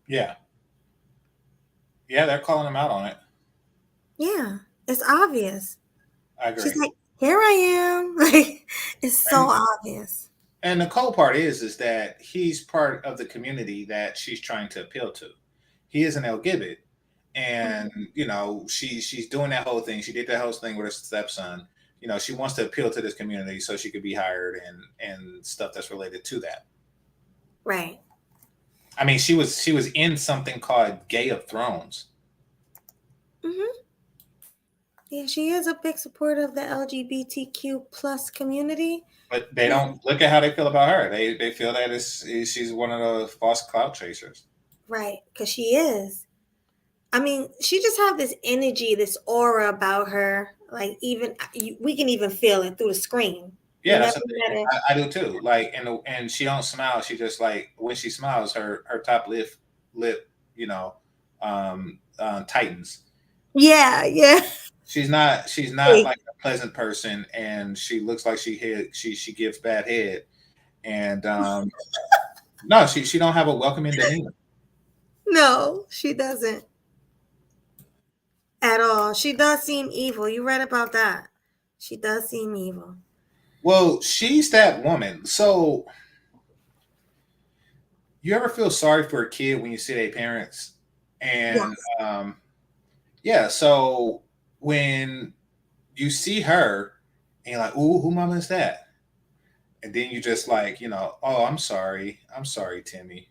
[SPEAKER 2] Yeah. Yeah, they're calling him out on it.
[SPEAKER 1] Yeah, it's obvious.
[SPEAKER 2] I agree.
[SPEAKER 1] She's like, here I am. Like, it's so obvious.
[SPEAKER 2] And the cool part is that he's part of the community that she's trying to appeal to. He is an LGBT, and she's doing that whole thing. She did that whole thing with her stepson. She wants to appeal to this community so she could be hired and stuff that's related to that.
[SPEAKER 1] Right.
[SPEAKER 2] I mean, she was in something called Gay of Thrones.
[SPEAKER 1] Yeah, she is a big supporter of the LGBTQ plus community.
[SPEAKER 2] But they don't look at how they feel about her. They feel that she's one of the false clout chasers.
[SPEAKER 1] Right, because she is. I mean, she just have this energy, this aura about her. Like we can even feel it through the screen.
[SPEAKER 2] Yeah, that's I do too. Like, and she don't smile. She just like when she smiles, her top lip, tightens.
[SPEAKER 1] Yeah, yeah.
[SPEAKER 2] She's not like a pleasant person, and she looks like she gives bad head, and no, she don't have a welcoming demeanor.
[SPEAKER 1] No, she doesn't at all. She does seem evil. You read about that? She does seem evil.
[SPEAKER 2] Well, she's that woman. So, you ever feel sorry for a kid when you see their parents? And
[SPEAKER 1] yes.
[SPEAKER 2] So when you see her and you're like, "Ooh, who mama is that?" And then you just like, "Oh, I'm sorry, Timmy."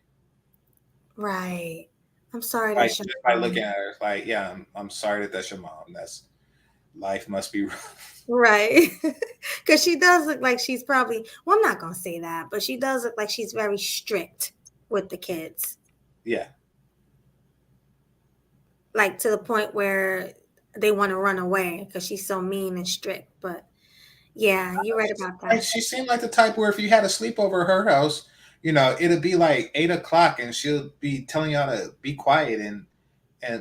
[SPEAKER 1] Right. I'm sorry
[SPEAKER 2] Like
[SPEAKER 1] that's your
[SPEAKER 2] by
[SPEAKER 1] mom.
[SPEAKER 2] looking at her, like, "Yeah, I'm sorry that's your mom. That's life must be rough."
[SPEAKER 1] Right. Because she does look like she's probably, well, I'm not going to say that, but she does look like she's very strict with the kids.
[SPEAKER 2] Yeah.
[SPEAKER 1] Like to the point where they want to run away because she's so mean and strict. But yeah, you're right about that.
[SPEAKER 2] She seemed like the type where if you had a sleepover at her house, it'd be like 8 o'clock and she'll be telling y'all to be quiet and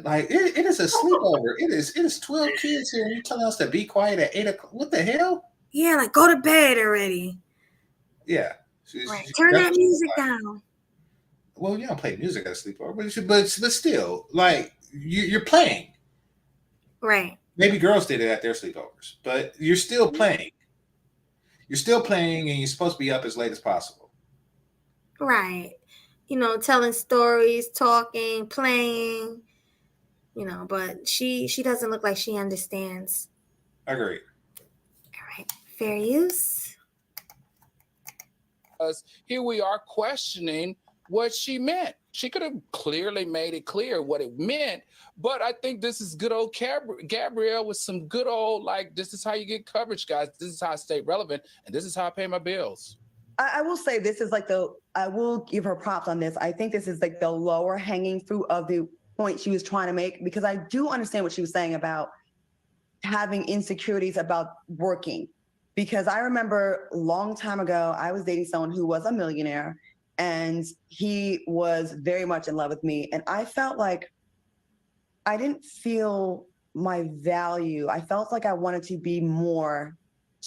[SPEAKER 2] like it is a sleepover. It is 12 kids here and you're telling us to be quiet at 8 o'clock. What the hell?
[SPEAKER 1] Yeah, like go to bed already.
[SPEAKER 2] Yeah.
[SPEAKER 1] Right. Turn that music down.
[SPEAKER 2] Well, you don't play music at a sleepover, but still, like you're playing.
[SPEAKER 1] Right.
[SPEAKER 2] Maybe girls did it at their sleepovers, but you're still playing. You're still playing, and you're supposed to be up as late as possible.
[SPEAKER 1] Right. Telling stories, talking, playing. But she doesn't look like she understands.
[SPEAKER 2] Agreed.
[SPEAKER 1] All right. Fair use.
[SPEAKER 12] Here we are questioning what she meant. She could have clearly made it clear what it meant, but I think this is good old Gabrielle with some good old, like, this is how you get coverage, guys. This is how I stay relevant, and this is how I pay my bills.
[SPEAKER 13] I will say this is like I will give her props on this. I think this is like the lower hanging fruit of the point she was trying to make, because I do understand what she was saying about having insecurities about working. Because I remember a long time ago, I was dating someone who was a millionaire and he was very much in love with me. And I felt like I didn't feel my value. I felt like I wanted to be more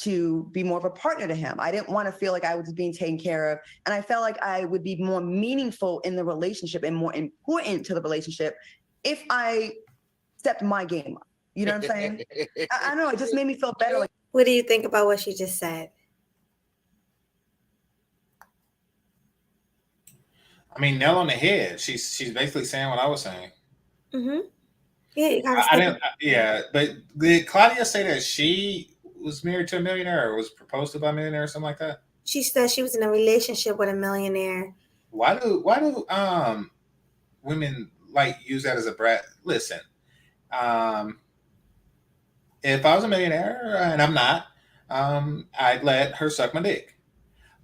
[SPEAKER 13] of a partner to him. I didn't want to feel like I was being taken care of. And I felt like I would be more meaningful in the relationship and more important to the relationship if I stepped my game up. You know what I'm saying? I don't know. It just made me feel better. Like,
[SPEAKER 1] what do you think about what she just said?
[SPEAKER 2] I mean, nail on the head. She's basically saying what I was saying.
[SPEAKER 1] Mm-hmm. Yeah, you gotta
[SPEAKER 2] I didn't. Yeah, but did Claudia say that she was married to a millionaire or was proposed to by a millionaire or something like that?
[SPEAKER 1] She said she was in a relationship with a millionaire.
[SPEAKER 2] Why do women like use that as a brat? Listen, if I was a millionaire and I'm not, I'd let her suck my dick.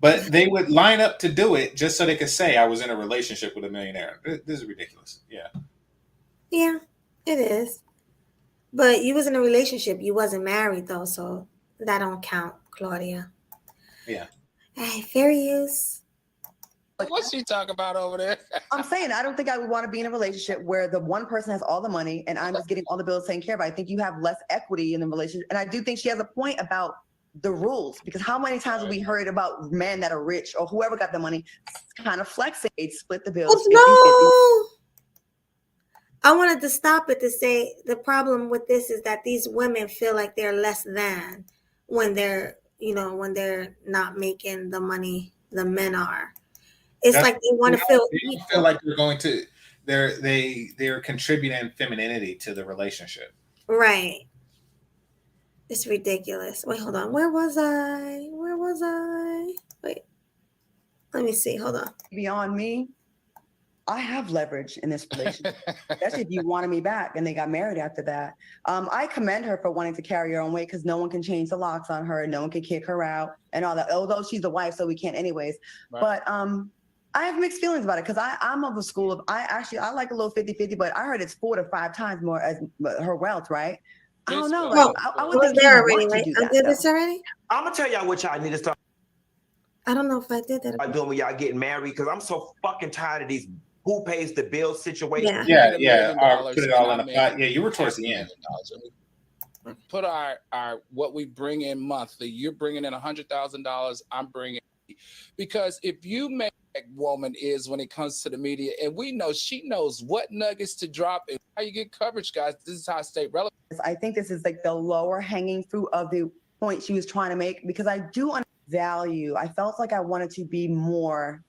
[SPEAKER 2] But they would line up to do it just so they could say I was in a relationship with a millionaire. This is ridiculous. Yeah.
[SPEAKER 1] Yeah, it is. But you was in a relationship. You wasn't married though, so that don't count, Claudia.
[SPEAKER 2] Yeah.
[SPEAKER 1] Hey, fair use.
[SPEAKER 12] What's she talking about over there?
[SPEAKER 13] I'm saying I don't think I would want to be in a relationship where the one person has all the money and I'm just getting all the bills taken care of. I think you have less equity in the relationship. And I do think she has a point about the rules, because how many times have we heard about men that are rich or whoever got the money kind of flexing, they'd split the bills.
[SPEAKER 1] Oh, no. I wanted to stop it to say the problem with this is that these women feel like they're less than when they're not making the money the men are. It's like they want to feel
[SPEAKER 2] like they're going to. they're contributing femininity to the relationship.
[SPEAKER 1] Right. It's ridiculous. Wait, hold on. Where was I? Wait. Let me see. Hold on.
[SPEAKER 13] Beyond me, I have leverage in this relationship, especially if you wanted me back and they got married after that. I commend her for wanting to carry her own weight because no one can change the locks on her. No one can kick her out and all that. Although she's the wife, so we can't anyways. Right. But I have mixed feelings about it because I'm of the school of, I like a little 50-50, but I heard it's 4 to 5 times more as her wealth, right? I don't know. Like, I would think
[SPEAKER 1] there
[SPEAKER 13] he'd
[SPEAKER 1] already,
[SPEAKER 13] want to
[SPEAKER 1] right?
[SPEAKER 13] do
[SPEAKER 1] I
[SPEAKER 13] that,
[SPEAKER 1] did
[SPEAKER 13] though.
[SPEAKER 1] this already?
[SPEAKER 14] I'm gonna tell y'all what y'all need to start
[SPEAKER 1] I don't know if I did that.
[SPEAKER 14] doing when y'all getting married because I'm so fucking tired of these who pays the bill situation.
[SPEAKER 2] Yeah. Put it all in the pot. Yeah, you were towards the end.
[SPEAKER 12] Put our what we bring in monthly. You're bringing in $100,000. I'm bringing, because if you make woman is when it comes to the media, and we know she knows what nuggets to drop and how you get coverage, guys. This is how I stay relevant.
[SPEAKER 13] I think this is like the lower hanging fruit of the point she was trying to make, because I do value. I felt like I wanted to be more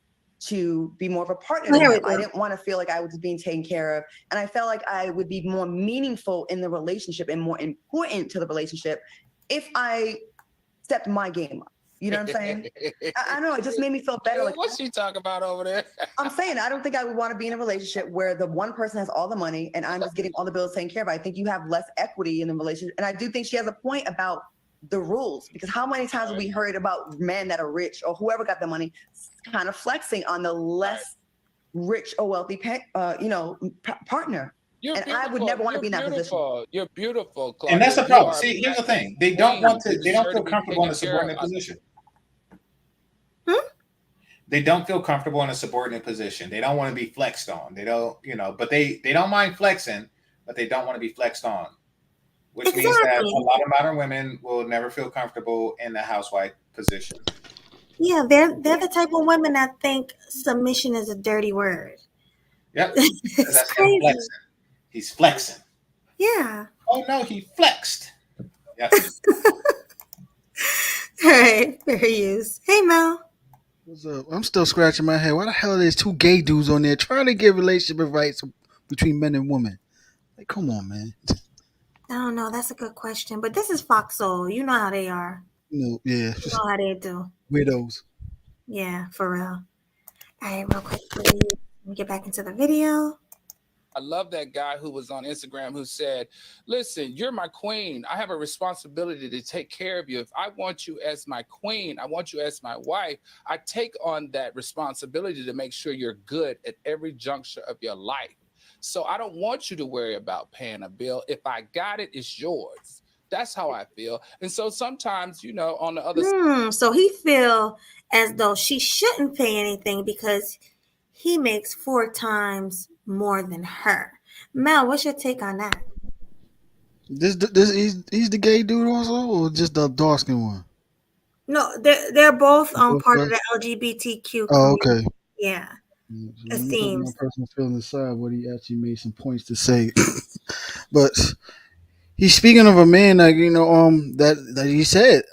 [SPEAKER 13] of a partner to him. I didn't want to feel like I was being taken care of. And I felt like I would be more meaningful in the relationship and more important to the relationship if I stepped my game up. You know what I'm saying? I know, it just made me feel better. Like,
[SPEAKER 12] what's she talking about over there?
[SPEAKER 13] I'm saying, I don't think I would want to be in a relationship where the one person has all the money and I'm just getting all the bills taken care of. I think you have less equity in the relationship. And I do think she has a point about the rules, because how many times have we heard about men that are rich or whoever got the money kind of flexing on the less rich or wealthy partner? And I would never want to be in that position.
[SPEAKER 12] You're beautiful, Claudia.
[SPEAKER 2] And that's the problem. See, here's the thing: they don't feel comfortable in a subordinate position. They don't feel comfortable in a subordinate position. They don't want to be flexed on. They don't, but they don't mind flexing, but they don't want to be flexed on. Which means that a lot of modern women will never feel comfortable in the housewife position.
[SPEAKER 1] Yeah, they're the type of women that think submission is a dirty word.
[SPEAKER 2] Yep.
[SPEAKER 1] That's crazy.
[SPEAKER 2] Flexing. He's flexing.
[SPEAKER 1] Yeah.
[SPEAKER 2] Oh no, he flexed. Yep.
[SPEAKER 1] All right, fair use. Hey Mel.
[SPEAKER 15] What's up? I'm still scratching my head. Why the hell are there 2 gay dudes on there trying to get relationship advice between men and women? Like, come on, man.
[SPEAKER 1] I don't know. That's a good question. But this is Fox Soul. You know how they are.
[SPEAKER 15] No, yeah.
[SPEAKER 1] You know how they do.
[SPEAKER 15] Widows.
[SPEAKER 1] Yeah, for real. All right, real quick, please. Let me get back into the video.
[SPEAKER 12] I love that guy who was on Instagram who said, listen, you're my queen. I have a responsibility to take care of you. If I want you as my queen, I want you as my wife, I take on that responsibility to make sure you're good at every juncture of your life. So I don't want you to worry about paying a bill. If I got it, it's yours. That's how I feel. And so sometimes, on the other
[SPEAKER 1] side. So he feel as though she shouldn't pay anything because he makes 4 times more than her. Mel, what's your take on that?
[SPEAKER 15] He's the gay dude also, or just the dark skin one?
[SPEAKER 1] No, they're both part of the LGBTQ community.
[SPEAKER 15] Oh, okay.
[SPEAKER 1] Yeah.
[SPEAKER 15] It seems. My personal feelings aside, what he actually made some points to say, but he's speaking of a man that he said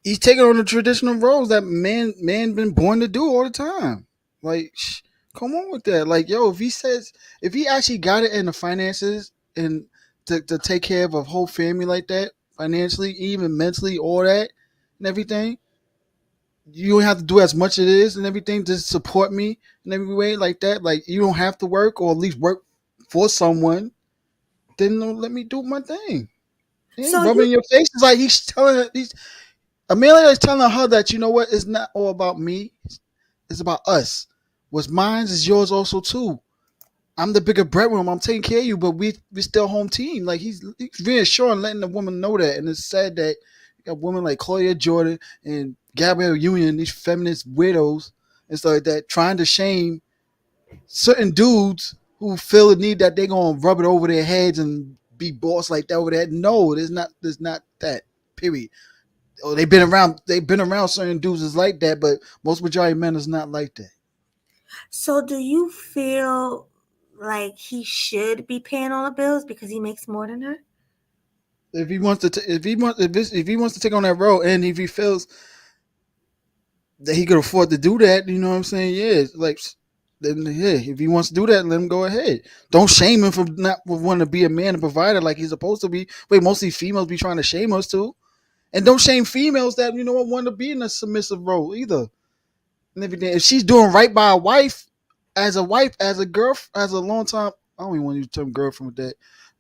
[SPEAKER 15] he's taking on the traditional roles that man been born to do all the time. Like, come on with that. Like, yo, if he actually got it in the finances and to take care of a whole family like that, financially, even mentally, all that and everything, you don't have to do as much as it is and everything to support me in every way like that. Like, you don't have to work, or at least work for someone. Then let me do my thing. So rubbing in your face is like he's Amelia is telling her that, you know what, it's not all about me. It's about us. What's mine is yours also too. I'm the bigger breadwinner. I'm taking care of you, but we still home team. Like, he's reassuring, letting the woman know that. And it's sad that you got women like Claudia Jordan and Gabrielle Union, these feminist widows and stuff like that, trying to shame certain dudes who feel the need that they're gonna rub it over their heads and be boss like that over there. No, there's not that. Period. Oh, they've been around certain dudes is like that, but most majority of men is not like that.
[SPEAKER 1] So do you feel like he should be paying all the bills because he makes more than her?
[SPEAKER 15] If he wants to take on that role, and if he feels that he could afford to do that, you know what I'm saying? Yeah, like, then yeah, if he wants to do that, let him go ahead. Don't shame him for not wanting to be a man and provider like he's supposed to be. Wait, most of these females be trying to shame us too. And don't shame females that want to be in a submissive role either. And everything. If she's doing right by a wife, as a girl, as a long time, I don't even want to use the term girlfriend with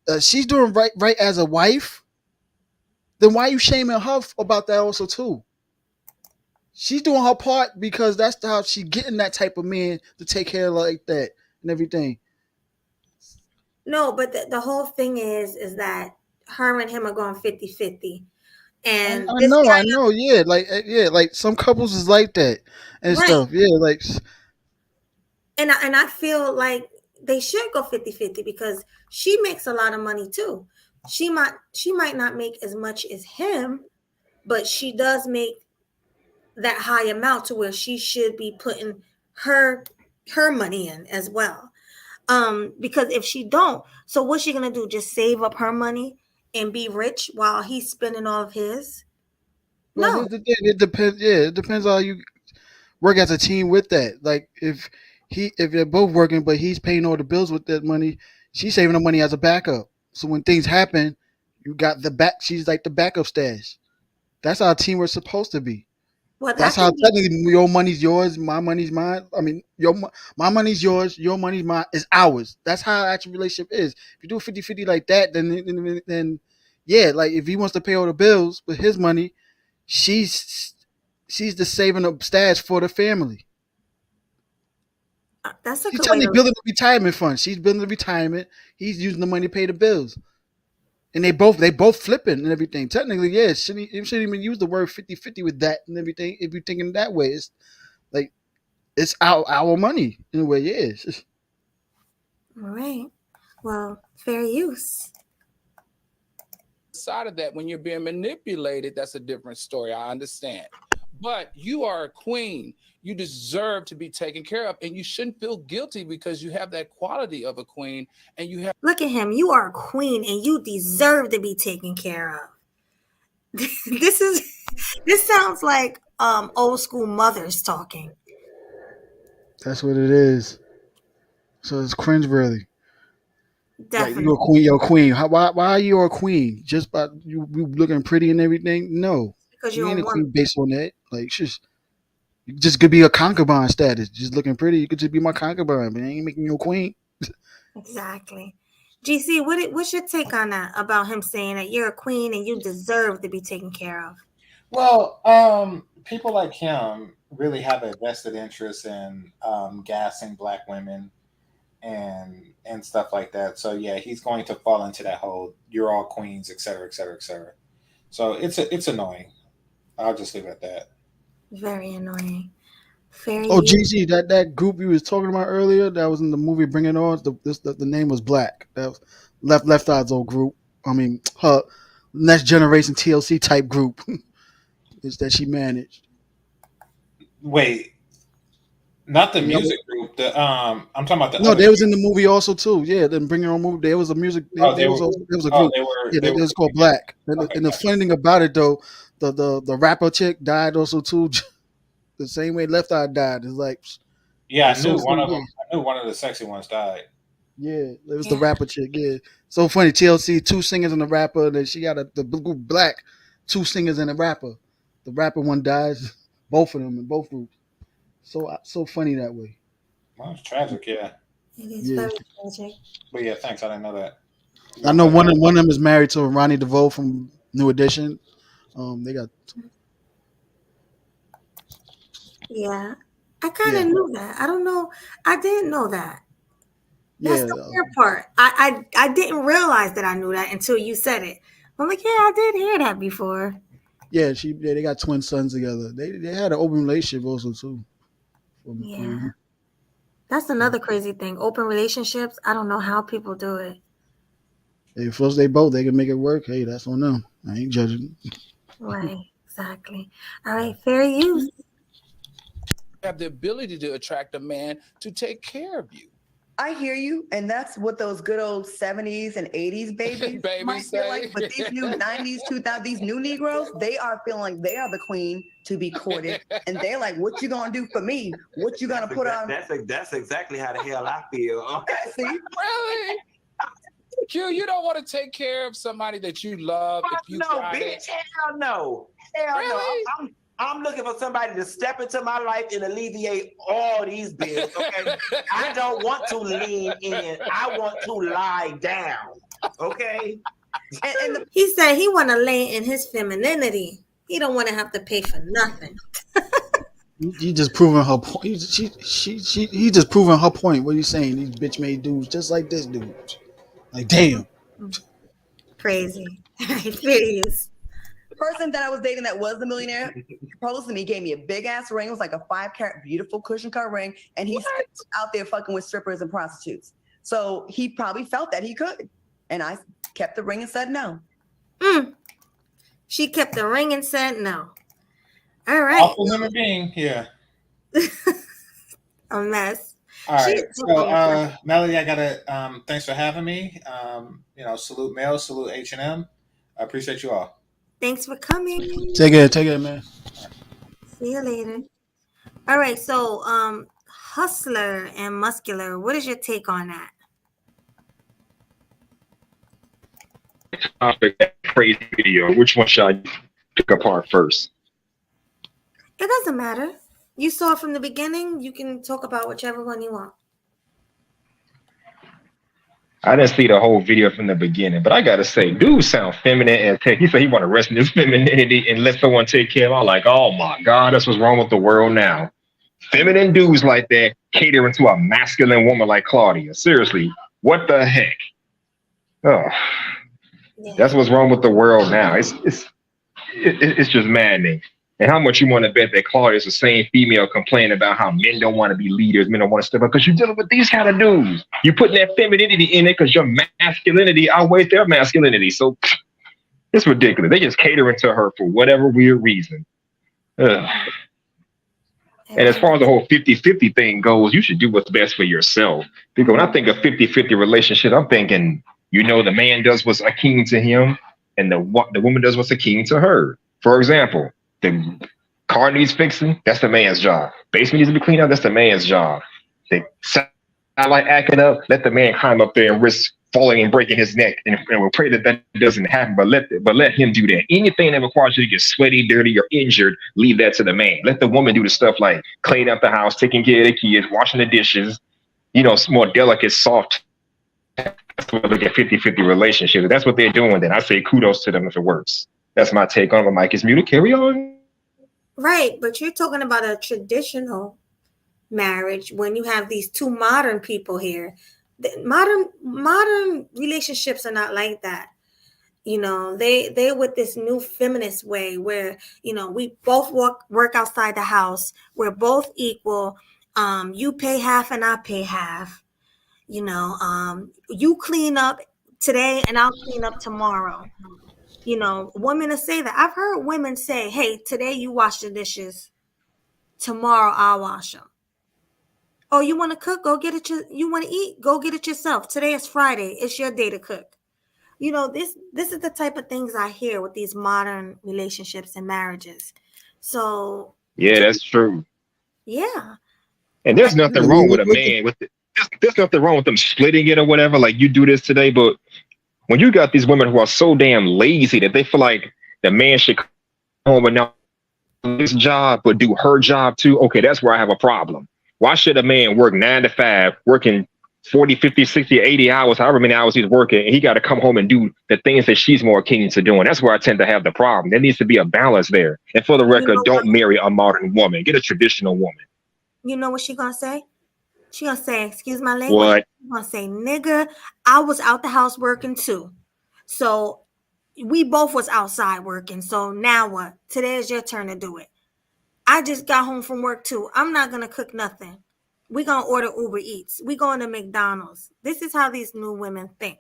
[SPEAKER 15] that. She's doing right as a wife. Then why are you shaming her about that also too? She's doing her part because that's how she getting that type of man to take care of like that and everything.
[SPEAKER 1] No, but the whole thing is that her and him are going 50-50. And
[SPEAKER 15] I
[SPEAKER 1] this
[SPEAKER 15] know,
[SPEAKER 1] guy,
[SPEAKER 15] yeah, like some couples is like that and
[SPEAKER 1] right.
[SPEAKER 15] stuff. Yeah, like
[SPEAKER 1] And I feel like they should go 50-50 because she makes a lot of money too. She might not make as much as him, but she does make that high amount to where she should be putting her money in as well. Because if she don't, so what's she gonna do? Just save up her money and be rich while he's spending all of his?
[SPEAKER 15] well,
[SPEAKER 1] No.
[SPEAKER 15] here's the thing. It depends. Yeah, it depends on how you work as a team with that. Like if they're both working, but he's paying all the bills with that money, she's saving the money as a backup. So when things happen, you got the back. She's like the backup stash. That's how teamwork's supposed to be.
[SPEAKER 1] Well,
[SPEAKER 15] That's
[SPEAKER 1] that
[SPEAKER 15] how
[SPEAKER 1] can be.
[SPEAKER 15] technically your money's yours, my money's mine. I mean, my money's yours, your money's mine, is ours. That's how actual relationship is. If you do 50-50 like that, then yeah, like if he wants to pay all the bills with his money, she's the saving up stash for the family.
[SPEAKER 1] That's a
[SPEAKER 15] She's
[SPEAKER 1] good way
[SPEAKER 15] technically
[SPEAKER 1] to.
[SPEAKER 15] building a retirement fund. She's building a retirement. He's using the money to pay the bills. And they both flipping and everything. Technically, yeah, shouldn't even use the word 50-50 with that and everything. If you're thinking that way, it's like it's our money in a way. Yeah,
[SPEAKER 1] All right. Well, fair use.
[SPEAKER 12] Side of that, when you're being manipulated, that's a different story. I understand. But you are a queen. You deserve to be taken care of, and you shouldn't feel guilty because you have that quality of a queen, and you have.
[SPEAKER 1] Look at him. You are a queen and you deserve to be taken care of. This sounds like old school mothers talking.
[SPEAKER 15] that's what it is. So it's cringeworthy. Like
[SPEAKER 1] Definitely.
[SPEAKER 15] you're a queen, you're a queen. Why are you a queen? Just by you looking pretty and everything? No,
[SPEAKER 1] Because
[SPEAKER 15] you
[SPEAKER 1] you're
[SPEAKER 15] ain't
[SPEAKER 1] a
[SPEAKER 15] a queen
[SPEAKER 1] woman.
[SPEAKER 15] based on that. Like you just could be a concubine status. Just looking pretty, you could just be my concubine, but it ain't making you a queen.
[SPEAKER 1] Exactly. GC, what's your take on that about him saying that you're a queen and you deserve to be taken care of?
[SPEAKER 2] Well, people like him really have a vested interest in gassing black women and stuff like that. So yeah, he's going to fall into that whole "you're all queens," et cetera, et cetera, et cetera. So it's annoying. I'll just leave it at that.
[SPEAKER 1] Very annoying. Fair
[SPEAKER 15] Oh,
[SPEAKER 1] use.
[SPEAKER 15] GC, that group you was talking about earlier, that was in the movie Bring It On. The name was Black. That was Left Eye's old group. I mean, her next generation TLC type group is that she managed.
[SPEAKER 2] Wait, not the
[SPEAKER 15] You know,
[SPEAKER 2] music group. I'm talking about the
[SPEAKER 15] no,
[SPEAKER 2] other.
[SPEAKER 15] they was in the movie also too. Yeah, then Bring It On movie. There was a music.
[SPEAKER 2] Oh,
[SPEAKER 15] There was a
[SPEAKER 2] Oh,
[SPEAKER 15] group. Yeah,
[SPEAKER 2] they
[SPEAKER 15] that
[SPEAKER 2] were.
[SPEAKER 15] was called Black.
[SPEAKER 2] Okay,
[SPEAKER 15] And the
[SPEAKER 2] gotcha.
[SPEAKER 15] funny thing about it though, the rapper chick died also too. The same way Left Eye died. It's like
[SPEAKER 2] Yeah, I
[SPEAKER 15] it's so
[SPEAKER 2] knew one
[SPEAKER 15] funny.
[SPEAKER 2] of them.
[SPEAKER 15] Yeah.
[SPEAKER 2] I knew one of the sexy ones died.
[SPEAKER 15] Yeah, it was the
[SPEAKER 1] Yeah.
[SPEAKER 15] rapper chick. Yeah, so funny. TLC, two singers and a rapper. And then she got the group Black, two singers and a rapper. The rapper one dies, both of them in both groups. So funny that way.
[SPEAKER 2] Well, it's tragic, yeah.
[SPEAKER 1] It is
[SPEAKER 15] Yeah,
[SPEAKER 1] very tragic.
[SPEAKER 2] But yeah, thanks. I didn't know that.
[SPEAKER 15] I know one of them is married to Ronnie DeVoe from New Edition. They got
[SPEAKER 1] Yeah. I kind
[SPEAKER 15] yeah
[SPEAKER 1] of knew that. I don't know. I didn't know that. That's
[SPEAKER 15] yeah
[SPEAKER 1] the weird part. I didn't realize that I knew that until you said it. I'm like, yeah, I did hear that before.
[SPEAKER 15] they got twin sons together. They had an open relationship also too.
[SPEAKER 1] Yeah. That's another crazy thing. Open relationships. I don't know how people do it.
[SPEAKER 15] If first they both they can make it work. Hey, that's on them. I ain't judging.
[SPEAKER 1] Right. Exactly. All right. Fair use.
[SPEAKER 12] Have the ability to attract a man to take care of you.
[SPEAKER 13] I hear you, and that's what those good old 70s and 80s babies might feel like. But these new 90s, 2000s, these new Negroes, they are feeling like they are the queen to be courted, and they're like, "What you gonna do for me? What you gonna put on?"
[SPEAKER 14] That's exactly how the hell I feel. Okay,
[SPEAKER 13] see,
[SPEAKER 12] really? Q, you don't want to take care of somebody that you love if you got
[SPEAKER 14] bitch,
[SPEAKER 12] it?
[SPEAKER 14] hell no.
[SPEAKER 12] Really?
[SPEAKER 14] No. I'm looking for somebody to step into my life and alleviate all these bills. Okay, I don't want to lean in. I want to lie down. Okay.
[SPEAKER 1] He said he want to lay in his femininity. He don't want to have to pay for nothing.
[SPEAKER 15] You just proving her point. He just proving her point. What are you saying? These bitch made dudes just like this dude. Like damn.
[SPEAKER 1] Crazy. Serious.
[SPEAKER 13] The person that I was dating that was the millionaire proposed to me, gave me a big ass ring. It was like a 5-carat beautiful cushion cut ring, and he's out there fucking with strippers and prostitutes. So he probably felt that he could, and I kept the ring and said no.
[SPEAKER 1] She kept the ring and said no. All right.
[SPEAKER 2] Awful human being, yeah.
[SPEAKER 1] A mess.
[SPEAKER 2] All right. So, Melody, I gotta. Thanks for having me. Salute Mel, salute H&M. I appreciate you all.
[SPEAKER 1] Thanks for coming.
[SPEAKER 15] Take care, man.
[SPEAKER 1] See you later. All right. So, Hustler and Muscular, what is your take on that?
[SPEAKER 16] That crazy video. Which one should I pick apart first?
[SPEAKER 1] It doesn't matter. You saw it from the beginning. You can talk about whichever one you want.
[SPEAKER 16] I didn't see the whole video from the beginning, but I gotta say, dude sound feminine as heck. He said he want to rest in his femininity and let someone take care of him. I'm like, oh my God, that's what's wrong with the world now. Feminine dudes like that catering to a masculine woman like Claudia. Seriously, what the heck? Oh, that's what's wrong with the world now. It's just maddening. And how much you want to bet that Claudia is the same female complaining about how men don't want to be leaders, men don't want to step up, because you're dealing with these kind of dudes. You're putting that femininity in it because your masculinity outweighs their masculinity. So it's ridiculous. They just catering to her for whatever weird reason. Ugh. And as far as the whole 50-50 thing goes, you should do what's best for yourself. Because when I think of 50-50 relationship, I'm thinking, the man does what's akin to him and the woman does what's akin to her. For example, the car needs fixing, that's the man's job. Basement needs to be cleaned up, that's the man's job. The satellite acting up, let the man climb up there and risk falling and breaking his neck. And we'll pray that doesn't happen, but let him do that. Anything that requires you to get sweaty, dirty, or injured, leave that to the man. Let the woman do the stuff like cleaning up the house, taking care of the kids, washing the dishes, more delicate, soft. That's what look at 50-50 relationship. That's what they're doing. Then I say kudos to them if it works. That's my take on it. My mic is muted. Carry on.
[SPEAKER 1] Right, but you're talking about a traditional marriage when you have these two modern people here. Modern relationships are not like that. They're with this new feminist way where, we both work outside the house. We're both equal. You pay half and I pay half. You clean up today and I'll clean up tomorrow. Women will say that. I've heard women say, hey, today you wash the dishes. Tomorrow I'll wash them. Oh, you want to cook? Go get it. You want to eat? Go get it yourself. Today is Friday. It's your day to cook. This is the type of things I hear with these modern relationships and marriages. So
[SPEAKER 16] yeah, that's true.
[SPEAKER 1] Yeah.
[SPEAKER 16] And there's nothing wrong with a man with it. There's nothing wrong with them splitting it or whatever. Like, you do this today, but when you got these women who are so damn lazy that they feel like the man should come home and not do his job, but do her job too. Okay, that's where I have a problem. Why should a man work 9 to 5, working 40, 50, 60, 80 hours, however many hours he's working, and he got to come home and do the things that she's more keen to doing? That's where I tend to have the problem. There needs to be a balance there. And for the record, don't marry a modern woman. Get a traditional woman.
[SPEAKER 1] You know what she gonna say? She gonna say, excuse my language.
[SPEAKER 16] What?
[SPEAKER 1] She gonna say, nigga, I was out the house working too. So we both was outside working. So now what? Today is your turn to do it. I just got home from work too. I'm not gonna cook nothing. We gonna order Uber Eats. We going to McDonald's. This is how these new women think.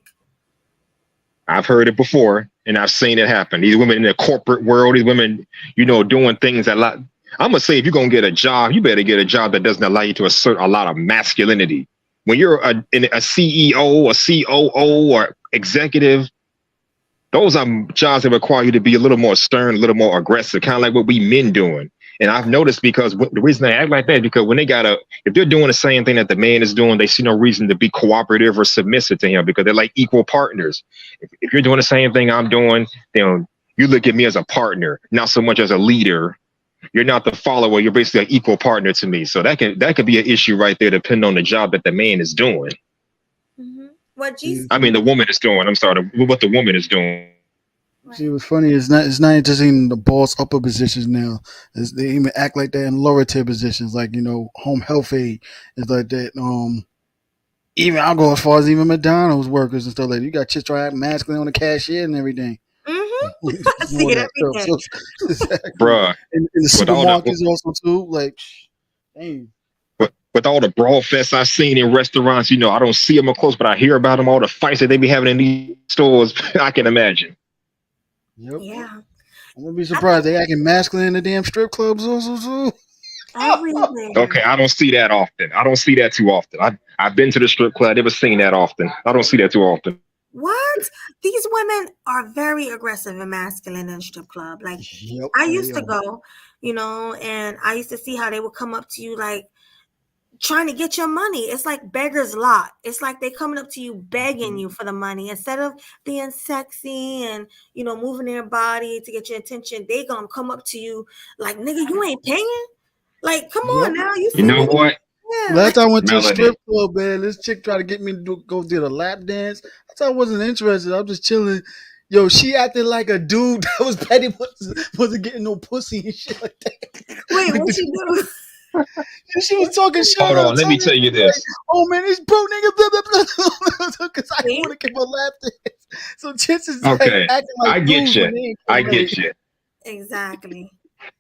[SPEAKER 16] I've heard it before, and I've seen it happen. These women in the corporate world, these women, doing things a lot. I'm gonna say, if you're gonna get a job, you better get a job that doesn't allow you to assert a lot of masculinity. when you're a CEO, a COO, or executive, those are jobs that require you to be a little more stern, a little more aggressive, kind of like what we men doing. And I've noticed because the reason they act like that is because when if they're doing the same thing that the man is doing, they see no reason to be cooperative or submissive to him because they're like equal partners. If you're doing the same thing I'm doing, then you look at me as a partner, not so much as a leader. You're not the follower. You're basically an equal partner to me. So that could be an issue right there, depending on the job that the man is doing.
[SPEAKER 1] Mm-hmm.
[SPEAKER 16] I mean, the woman is doing. I'm sorry, what the woman is doing.
[SPEAKER 15] See, what's funny is it's not just in the boss upper positions now. They even act like that in lower tier positions, like home health aid is like that. Even I'll go as far as even McDonald's workers and stuff like that. You got chicks trying to act masculine on the cashier and everything.
[SPEAKER 1] Mm-hmm. I see it every day.
[SPEAKER 15] Exactly.
[SPEAKER 16] Bruh.
[SPEAKER 15] In the supermarkets also too. Like, dang.
[SPEAKER 16] With all the brawl fests I've seen in restaurants, I don't see them up close, but I hear about them, all the fights that they be having in these stores. I can imagine.
[SPEAKER 15] Yep.
[SPEAKER 1] Yeah.
[SPEAKER 15] I'm gonna be surprised they acting masculine in the damn strip clubs also too.
[SPEAKER 1] Everywhere.
[SPEAKER 16] Okay, I don't see that often. I don't see that too often. I've been to the strip club. I've never seen that often. I don't see that too often.
[SPEAKER 1] What? These women are very aggressive and masculine in the strip club. Like, I used to go, and I used to see how they would come up to you like trying to get your money. It's like beggars lot. It's like they coming up to you begging you for the money instead of being sexy and moving their body to get your attention. They gonna come up to you like, nigga, you ain't paying. Like, come on now, you see
[SPEAKER 16] know what?
[SPEAKER 1] Yeah.
[SPEAKER 15] Last time I went to a
[SPEAKER 16] Melody.
[SPEAKER 15] strip club, man, this chick tried to get me to go do the lap dance. I thought I wasn't interested. I'm just chilling. Yo, she acted like a dude that was petty, wasn't getting no pussy and shit like that.
[SPEAKER 1] Wait, what she do?
[SPEAKER 15] She was talking shit.
[SPEAKER 16] Hold on, let me tell you this.
[SPEAKER 15] Like, oh man, this broke nigga, blah blah blah. Because I didn't want to give a lap dance. So chicks is
[SPEAKER 16] Okay,
[SPEAKER 15] like acting like
[SPEAKER 16] I get
[SPEAKER 15] dudes
[SPEAKER 16] you.
[SPEAKER 15] when they ain't
[SPEAKER 16] I
[SPEAKER 15] really-
[SPEAKER 16] get you.
[SPEAKER 1] Exactly.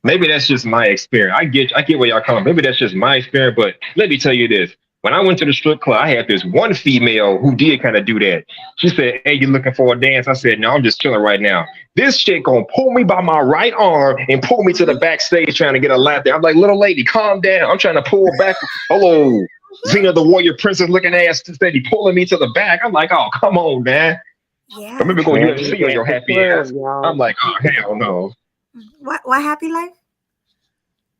[SPEAKER 16] Maybe that's just my experience. I get where y'all come. Maybe that's just my experience. But let me tell you this: when I went to the strip club, I had this one female who did kind of do that. She said, "Hey, you looking for a dance?" I said, "No, I'm just chilling right now." This chick gonna pull me by my right arm and pull me to the backstage trying to get a lap dance. I'm like, "Little lady, calm down." I'm trying to pull back. Hello, Xena the Warrior Princess looking ass steady pulling me to the back. I'm like, "Oh, come on, man."
[SPEAKER 1] Yeah.
[SPEAKER 16] I remember going UFC on your happy ass. I'm like, "Oh, hell no."
[SPEAKER 1] What happy life?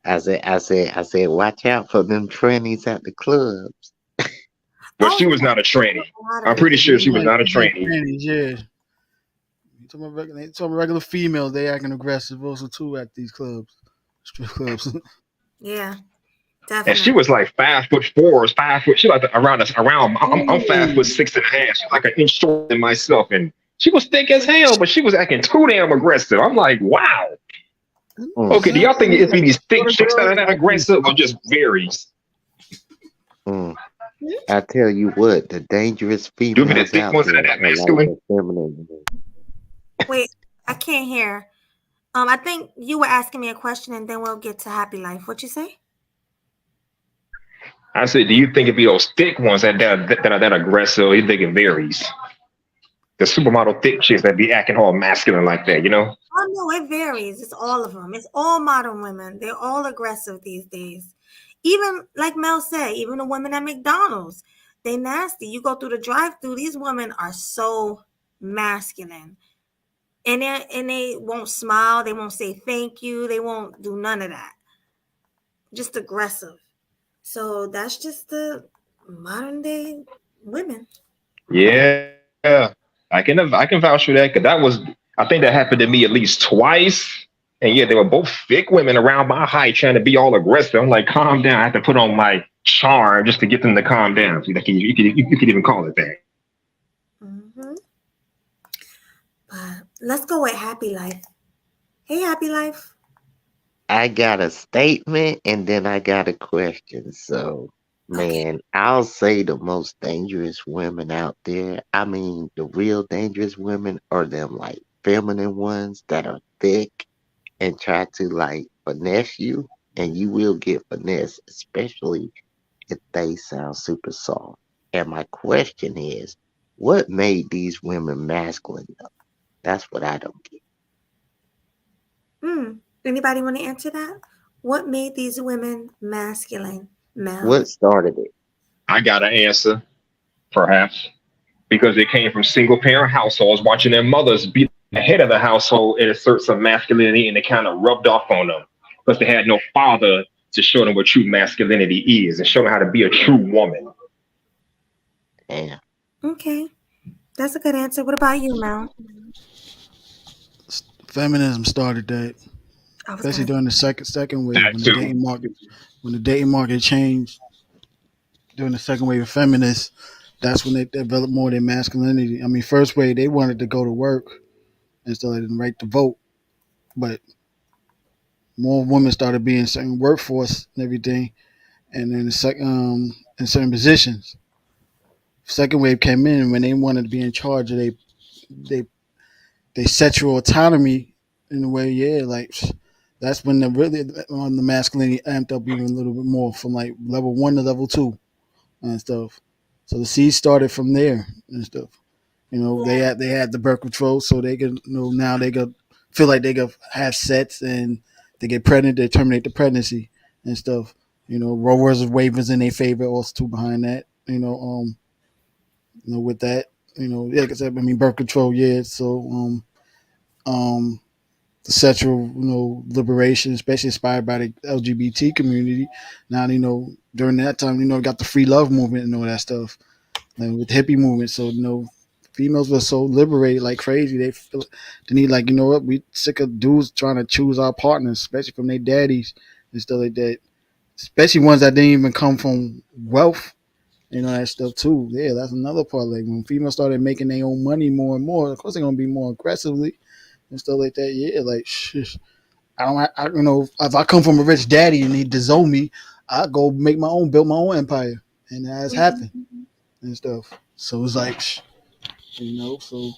[SPEAKER 17] I said, watch out for them trannies at the clubs.
[SPEAKER 16] But she was not a tranny. I'm pretty sure she was not a tranny.
[SPEAKER 15] Yeah. You talking about regular females, they acting aggressive also too at these clubs, strip clubs.
[SPEAKER 1] Yeah,
[SPEAKER 16] And she was like 5'4", 5 foot. She like around. I'm 5'6.5". She's like an inch shorter than myself, and she was thick as hell, but she was acting too damn aggressive. I'm like, wow. Okay, do y'all think it's these thick chicks that are that aggressive, or just varies?
[SPEAKER 17] I tell you what, the dangerous
[SPEAKER 16] Do
[SPEAKER 17] females
[SPEAKER 16] the thick
[SPEAKER 17] out
[SPEAKER 16] ones that
[SPEAKER 17] there
[SPEAKER 16] are that
[SPEAKER 17] are like
[SPEAKER 16] masculine?
[SPEAKER 17] the feminine.
[SPEAKER 1] Wait, I can't hear. I think you were asking me a question, and then we'll get to happy life. What you say?
[SPEAKER 16] I said, do you think it'd be those thick ones that are that aggressive, or you think it varies? The supermodel thick chicks that be acting all masculine like that,
[SPEAKER 1] Oh no, it varies. It's all of them. It's all modern women. They're all aggressive these days. Even like Mel said, even the women at McDonald's, they nasty. You go through the drive-through, these women are so masculine. And they won't smile, they won't say thank you, they won't do none of that. Just aggressive. So that's just the modern day women.
[SPEAKER 16] Yeah, I can vouch for that because I think that happened to me at least twice. And yeah, they were both thick women around my height trying to be all aggressive. I'm like, calm down. I have to put on my charm just to get them to calm down. So you could even call it that.
[SPEAKER 1] Mm-hmm. But let's go with happy life. Hey, happy life.
[SPEAKER 17] I got a statement and then I got a question. So, man, I'll say the most dangerous women out there. I mean, the real dangerous women are them like feminine ones that are thick and try to like finesse you, and you will get finesse, especially if they sound super soft. And my question is, what made these women masculine though? That's what I don't get.
[SPEAKER 1] Anybody want to answer that? What made these women masculine? Mel?
[SPEAKER 17] What started it?
[SPEAKER 16] I got an answer, perhaps, because they came from single parent households, watching their mothers be the head of the household and assert some masculinity, and it kind of rubbed off on them because they had no father to show them what true masculinity is and show them how to be a true woman.
[SPEAKER 17] Yeah.
[SPEAKER 1] Okay, that's a good answer. What about you, Mel?
[SPEAKER 15] Feminism started that,
[SPEAKER 1] I was
[SPEAKER 15] especially
[SPEAKER 1] gonna.
[SPEAKER 15] during the second wave
[SPEAKER 16] That too.
[SPEAKER 15] when the dating market changed during the second wave of feminists. That's when they developed more of their masculinity. I mean, first wave they wanted to go to work instead of right to vote, but more women started being in certain workforce and everything, and then in certain positions. Second wave came in when they wanted to be in charge of they they sexual autonomy in a way. Yeah, like that's when the masculinity amped up even a little bit more from like level 1 to level 2 and stuff. So the seed started from there and stuff. You know, they had the birth control, so they can now they could feel like they could have sex and they get pregnant, they terminate the pregnancy and stuff. You know, Roe versus Wade was in their favor also too behind that. With that, yeah, because I mean birth control, yeah. So um, the sexual, liberation, especially inspired by the LGBT community. Now, during that time, got the free love movement and all that stuff, and with the hippie movement. So, females were so liberated like crazy. They need like, what, we sick of dudes trying to choose our partners, especially from their daddies and stuff like that. Especially ones that didn't even come from wealth, that stuff too. Yeah, that's another part. Like when females started making their own money more and more, of course they're gonna be more aggressively and stuff like that. Yeah, like I don't, if I come from a rich daddy and he disown me, I go build my own empire, and that has happened and stuff. So it's like, so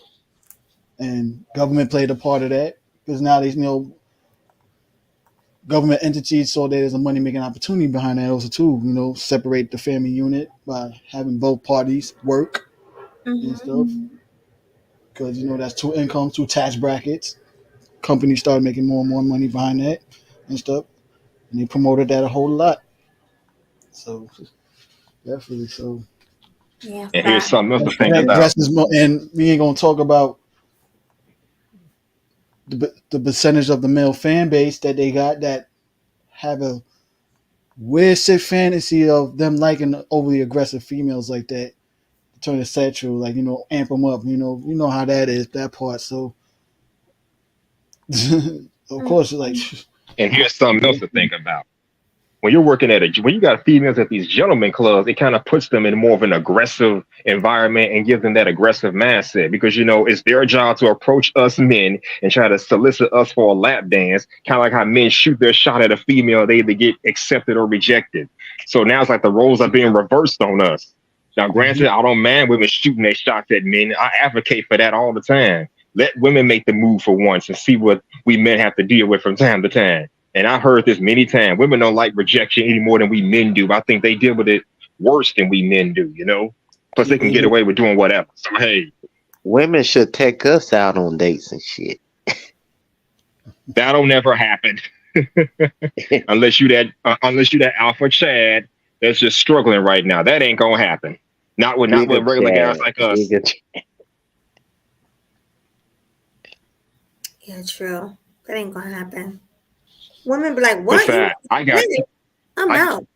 [SPEAKER 15] and government played a part of that because now these, government entities saw that there's a money making opportunity behind that also too. Separate the family unit by having both parties work and stuff because that's two incomes, two tax brackets. Companies started making more and more money behind that and stuff, and they promoted that a whole lot. So definitely, so
[SPEAKER 1] Yeah,
[SPEAKER 16] And here's
[SPEAKER 1] fact.
[SPEAKER 16] something else to think
[SPEAKER 15] that
[SPEAKER 16] about.
[SPEAKER 15] addresses more, and we ain't gonna talk about the percentage of the male fan base that they got that have a weird sick fantasy of them liking overly aggressive females like that, turn it sexual, like amp them up. How that is that part. So of course, like
[SPEAKER 16] And here's something else to think about. When you're working when you got females at these gentlemen clubs, it kind of puts them in more of an aggressive environment and gives them that aggressive mindset because it's their job to approach us men and try to solicit us for a lap dance, kind of like how men shoot their shot at a female, they either get accepted or rejected. So now it's like the roles are being reversed on us. Now, granted, I don't mind women shooting their shots at men. I advocate for that all the time. Let women make the move for once and see what we men have to deal with from time to time. And I heard this many times. Women don't like rejection any more than we men do. I think they deal with it worse than we men do, Plus, they can get away with doing whatever. So, hey.
[SPEAKER 17] Women should take us out on dates and shit.
[SPEAKER 16] That'll never happen. unless you that alpha Chad that's just struggling right now. That ain't gonna happen. Not with regular guys like us.
[SPEAKER 1] Yeah, true. That ain't gonna happen. Women be like, "What? I'm out."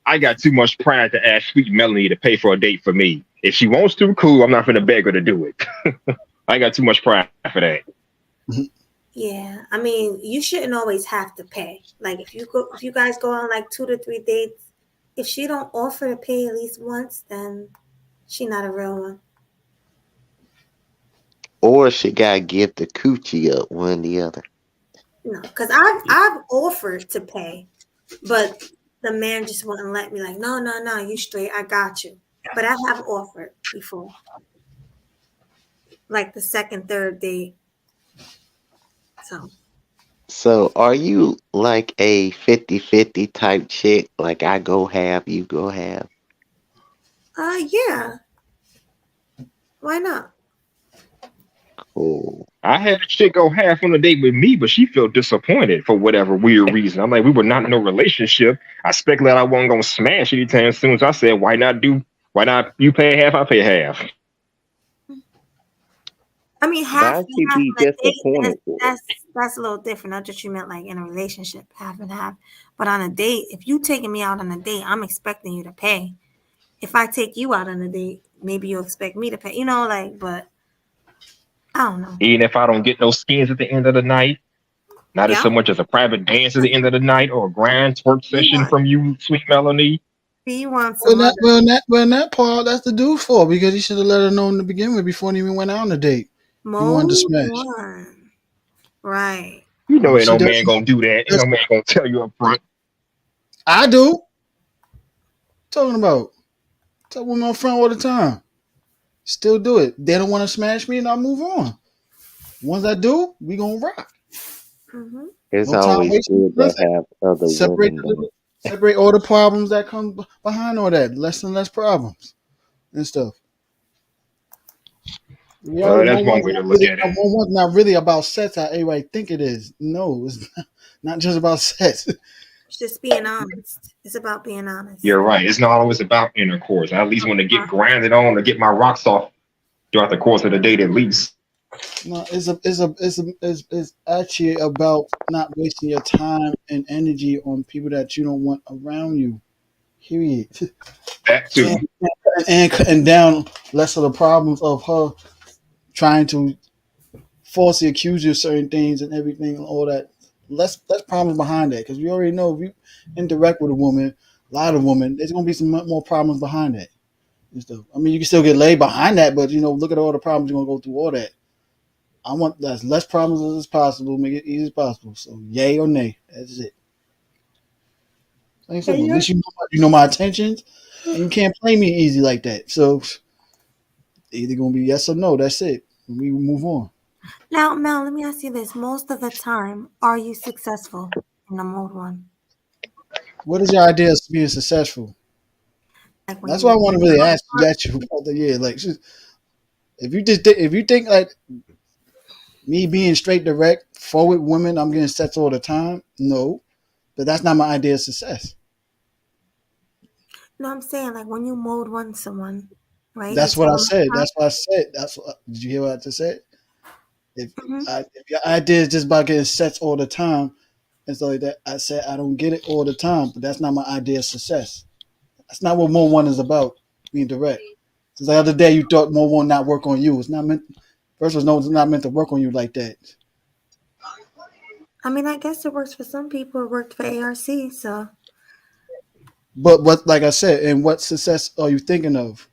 [SPEAKER 16] I got too much pride to ask Sweet Melanie to pay for a date for me. If she wants to, cool. I'm not gonna beg her to do it. I got too much pride for that.
[SPEAKER 1] Yeah, I mean, you shouldn't always have to pay. Like if you guys go on like 2 to 3 dates, if she don't offer to pay at least once, then she not a real one.
[SPEAKER 17] Or she gotta give the coochie up, one or the other.
[SPEAKER 1] No, because I've offered to pay, but the man just wouldn't let me. Like, no, you straight. I got you. But I have offered before, like the second, third date.
[SPEAKER 17] So are you like a 50-50 type chick? Like I go half, you go half?
[SPEAKER 1] Yeah. Why not?
[SPEAKER 17] Cool.
[SPEAKER 16] I had a chick go half on a date with me, but she felt disappointed for whatever weird reason. I'm like, we were not in a relationship. I speculated I wasn't gonna smash anytime soon. So I said, why not you pay half, I pay half.
[SPEAKER 1] I mean, half
[SPEAKER 17] Why
[SPEAKER 1] and
[SPEAKER 17] she
[SPEAKER 1] half
[SPEAKER 17] be
[SPEAKER 1] on a date.
[SPEAKER 17] disappointed for?
[SPEAKER 1] That's a little different. Not just you meant like in a relationship, half and half. But on a date, if you taking me out on a date, I'm expecting you to pay. If I take you out on a date, maybe you'll expect me to pay. You know, like, but I don't know.
[SPEAKER 16] Even if I don't get no skins at the end of the night, not as
[SPEAKER 1] Yeah.
[SPEAKER 16] so much as a private dance at the end of the night or a grand twerk
[SPEAKER 1] You
[SPEAKER 16] session
[SPEAKER 1] want
[SPEAKER 16] from you, sweet Melanie.
[SPEAKER 1] you want
[SPEAKER 15] Well,
[SPEAKER 1] some other
[SPEAKER 15] that part, that's the dude for because he should have let her know in the beginning before he even went out on the date. He wanted to
[SPEAKER 1] mode
[SPEAKER 15] smash.
[SPEAKER 1] one. Right.
[SPEAKER 16] You know ain't
[SPEAKER 15] She
[SPEAKER 16] no
[SPEAKER 15] does.
[SPEAKER 16] man gonna do that. Ain't no man gonna tell you up front.
[SPEAKER 15] I do. Talking about. Tell women up front all the time. Still do it. They don't want to smash me, and I move on. Once I do, we gonna rock.
[SPEAKER 1] Mm-hmm.
[SPEAKER 17] It's
[SPEAKER 15] No time
[SPEAKER 17] always
[SPEAKER 15] wasting.
[SPEAKER 17] good to have other
[SPEAKER 15] Separate
[SPEAKER 17] women though.
[SPEAKER 15] separate all the problems that come behind all that. Less and less problems and stuff. Reality,
[SPEAKER 16] That's one way to look at it.
[SPEAKER 15] one's not really about sex how everybody think it is. No, it's not just about sex.
[SPEAKER 1] It's just being honest. It's about being honest.
[SPEAKER 16] You're right. It's not always about intercourse. I at least want to get grinded on or get my rocks off throughout the course of the date at least.
[SPEAKER 15] No, it's actually about not wasting your time and energy on people that you don't want around you. Period.
[SPEAKER 16] That too.
[SPEAKER 15] And cutting down less of the problems of her trying to falsely accuse you of certain things and everything and all that. Less problems behind that because we already know if you interact with a woman, a lot of women, there's gonna be some more problems behind that and stuff. I mean, you can still get laid behind that, but look at all the problems you're gonna go through all that. I want as less problems as possible, make it easy as possible. So, yay or nay, that's it. Like I said, at least you know my intentions, and you can't play me easy like that. So, either gonna be yes or no. That's it. We move on.
[SPEAKER 1] Now, Mel, let me ask you this: most of the time, are you successful in the mode one?
[SPEAKER 15] What is your idea of being successful?
[SPEAKER 1] Like when
[SPEAKER 15] That's
[SPEAKER 1] you
[SPEAKER 15] why I want to really ask you that. Yeah, like if you think like me being straight, direct, forward women, I'm getting sex all the time. No, but that's not my idea of success.
[SPEAKER 1] No, I'm saying like when you mode one someone, right?
[SPEAKER 15] That's what I said. That's what I said. Did you hear what I just said? If your idea is just about getting sex all the time and stuff like that, I said I don't get it all the time, but that's not my idea of success. That's not what Mode One is about. Being direct. Since the other day you thought Mode One not work on you. It's not meant. First was no, it's not meant to work on you like that.
[SPEAKER 1] I mean, I guess it works for some people. It worked for ARC, so.
[SPEAKER 15] But like I said, and what success are you thinking of?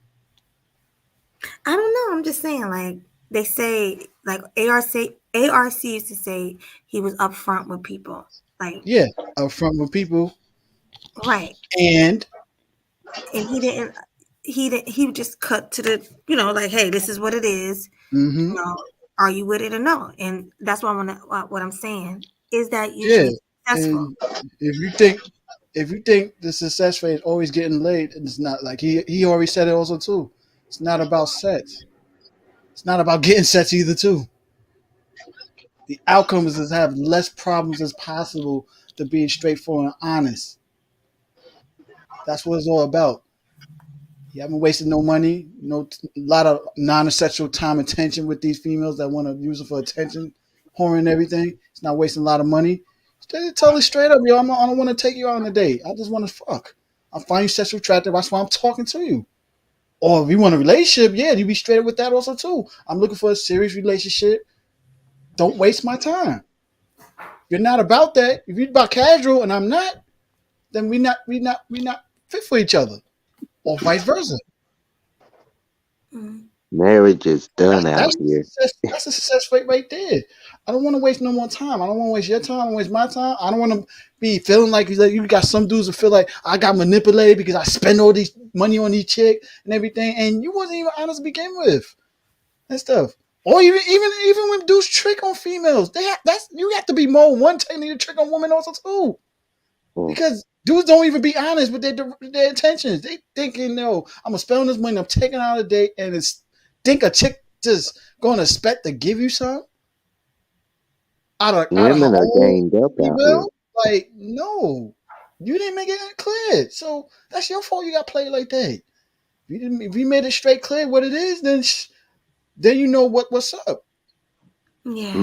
[SPEAKER 1] I don't know. I'm just saying, like they say, like ARC used to say he was upfront with people, like
[SPEAKER 15] upfront with people,
[SPEAKER 1] right?
[SPEAKER 15] And
[SPEAKER 1] he didn't. He would just cut to the, like, hey, this is what it is.
[SPEAKER 15] Mm-hmm.
[SPEAKER 1] Are you with it or no? And that's what what I'm saying is that usually successful.
[SPEAKER 15] And if you think the success rate is always getting laid, it's not. Like he already said it also too. It's not about sex. It's not about getting sex either too. The outcome is to have less problems as possible to being straightforward and honest. That's what it's all about. You haven't wasted no money, a lot of non-sexual time and attention with these females that want to use it for attention, whoring and everything. It's not wasting a lot of money. Totally straight up, yo. I don't want to take you out on a date. I just want to fuck. I find you sexually attractive. That's why I'm talking to you. Or if you want a relationship, yeah, you be straight up with that also too. I'm looking for a serious relationship. Don't waste my time. If you're not about that, if you're about casual and I'm not, then we not fit for each other. Or vice versa.
[SPEAKER 17] Marriage is done out here.
[SPEAKER 15] That's a success rate right there. I don't want to waste no more time. I don't want to waste your time. I don't waste my time. I don't want to be feeling like you got some dudes that feel like I got manipulated because I spend all these money on these chick and everything, and you wasn't even honest to begin with and stuff. Or even when dudes trick on females, you have to be more one taking to trick on women also too, because dudes don't even be honest with their intentions. They thinking, no, I'm gonna spend this money, I'm taking out a date, and think a chick just gonna expect to give you some out of her
[SPEAKER 17] Women are
[SPEAKER 15] own
[SPEAKER 17] ganged up
[SPEAKER 15] free
[SPEAKER 17] out here.
[SPEAKER 15] will? Like, no, you didn't make it clear. So that's your fault. You got played like that. If you made it straight clear what it is, then you know what's up.
[SPEAKER 1] Yeah.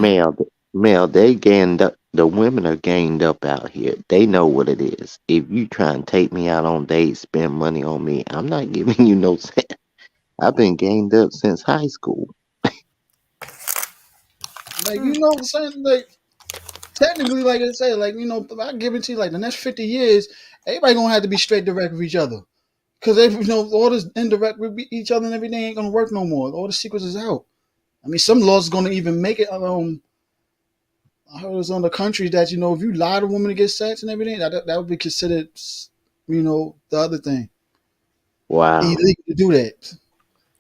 [SPEAKER 17] Mel, they ganged up. The women are ganged up out here. They know what it is. If you try and take me out on dates, spend money on me, I'm not giving you no cent. I've been ganged up since high school.
[SPEAKER 15] Like, you know, saying, like, technically, like I say, like, you know, I give it to you, like, the next 50 years, everybody gonna have to be straight direct with each other. Because, you know, all this indirect with each other and everything ain't gonna work no more. All the secrets is out. I mean, some laws gonna even make it. I heard it was on the country that, you know, if you lie to a woman to get sex and everything, that would be considered, you know, the other thing.
[SPEAKER 17] Wow.
[SPEAKER 15] Illegal to do that.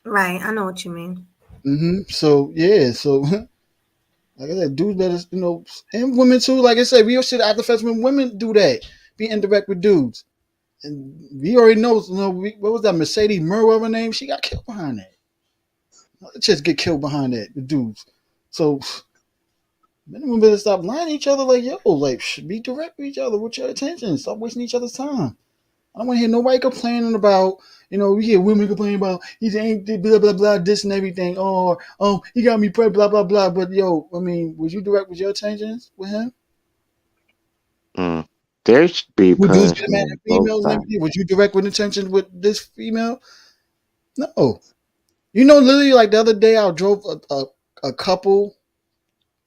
[SPEAKER 1] Right. I know what you mean.
[SPEAKER 15] So, yeah. So, like I said, dudes better, you know, and women too. Like I said, we should after fest when women do that, be indirect with dudes. And we already know, you know, what was that Mercedes Merwell her name? She got killed behind that. Let's just get killed behind that, the dudes. So, men and women better stop lying to each other. Like, yo, like, be direct with each other with your attention. Stop wasting each other's time. I don't want to hear nobody complaining about, you know, we hear women complaining about he ain't blah blah blah this and everything. Or he got me pregnant, blah blah blah. But yo, I mean, was you direct with your intentions with him?
[SPEAKER 17] There should be
[SPEAKER 15] Would dudes get mad
[SPEAKER 17] punishment
[SPEAKER 15] at
[SPEAKER 17] on both
[SPEAKER 15] females and
[SPEAKER 17] sides.
[SPEAKER 15] everything? Was you direct with intentions with this female? No. You know, literally, like the other day, I drove a couple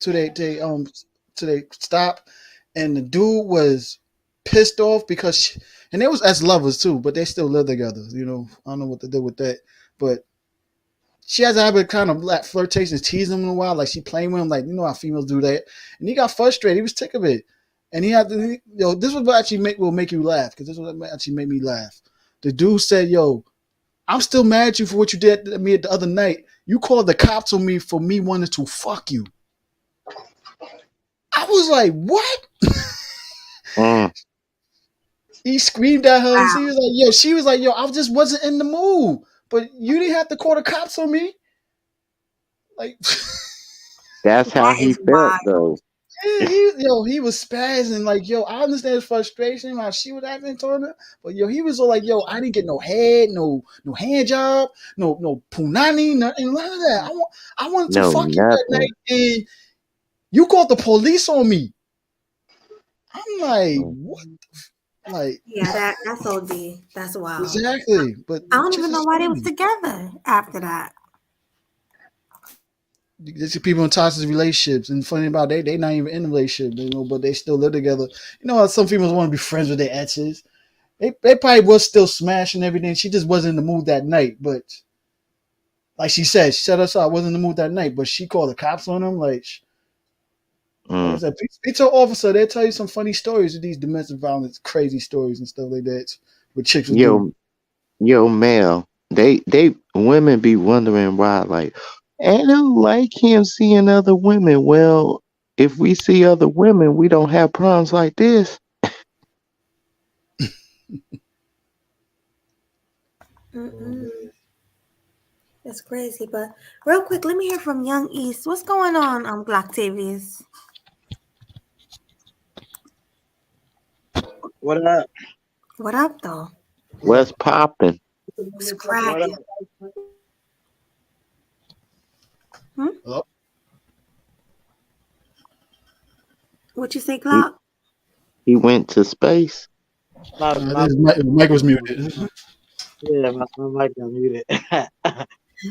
[SPEAKER 15] to they stop, and the dude was pissed off because and they was as lovers too, but they still live together. You know, I don't know what to do with that, but she has a habit of kind of like flirtations, teasing him in a while, like she playing with him, like you know how females do that. And he got frustrated. He was sick of it, and he had to. This was what actually will make you laugh because this was what actually made me laugh. The dude said, "Yo, I'm still mad at you for what you did to me the other night. You called the cops on me for me wanting to fuck you." I was like, "What?" He screamed at her, and she was like, "Yo, I just wasn't in the mood." But you didn't have to call the cops on me. Like,
[SPEAKER 17] That's how he felt, though.
[SPEAKER 15] yeah, he was spazzing. Like, yo, I understand his frustration how she was acting toward him, but yo, he was all like, "Yo, I didn't get no head, no hand job, no punani, nothing, none of that. I wanted to
[SPEAKER 17] No,
[SPEAKER 15] fuck you that
[SPEAKER 17] nothing.
[SPEAKER 15] night, and you called the police on me." I'm like, what? Like,
[SPEAKER 1] Yeah, that's OD. That's wild.
[SPEAKER 15] exactly. But
[SPEAKER 1] I don't
[SPEAKER 15] just
[SPEAKER 1] even know why they was together after that.
[SPEAKER 15] There's people in toxic relationships, and funny about they not even in a relationship, you know, but they still live together. You know how some females want to be friends with their exes. They probably was still smashing everything. She just wasn't in the mood that night. But like she said us out, wasn't in the mood that night. But she called the cops on him. Like I said, speak to an officer. They'll tell you some funny stories of these domestic violence, crazy stories and stuff like that. What chicks will do.
[SPEAKER 17] Yo, Mel, they women be wondering why, like, I don't like him seeing other women. Well, if we see other women, we don't have problems like this.
[SPEAKER 1] That's crazy. But real quick, let me hear from Young East. What's going on, Glocktavius?
[SPEAKER 18] What up?
[SPEAKER 1] What up, though?
[SPEAKER 17] What's popping?
[SPEAKER 1] What's cracking?
[SPEAKER 15] Hello?
[SPEAKER 1] What you say, Glock?
[SPEAKER 17] He went to space.
[SPEAKER 15] Mike was muted.
[SPEAKER 18] Yeah, my mic got muted.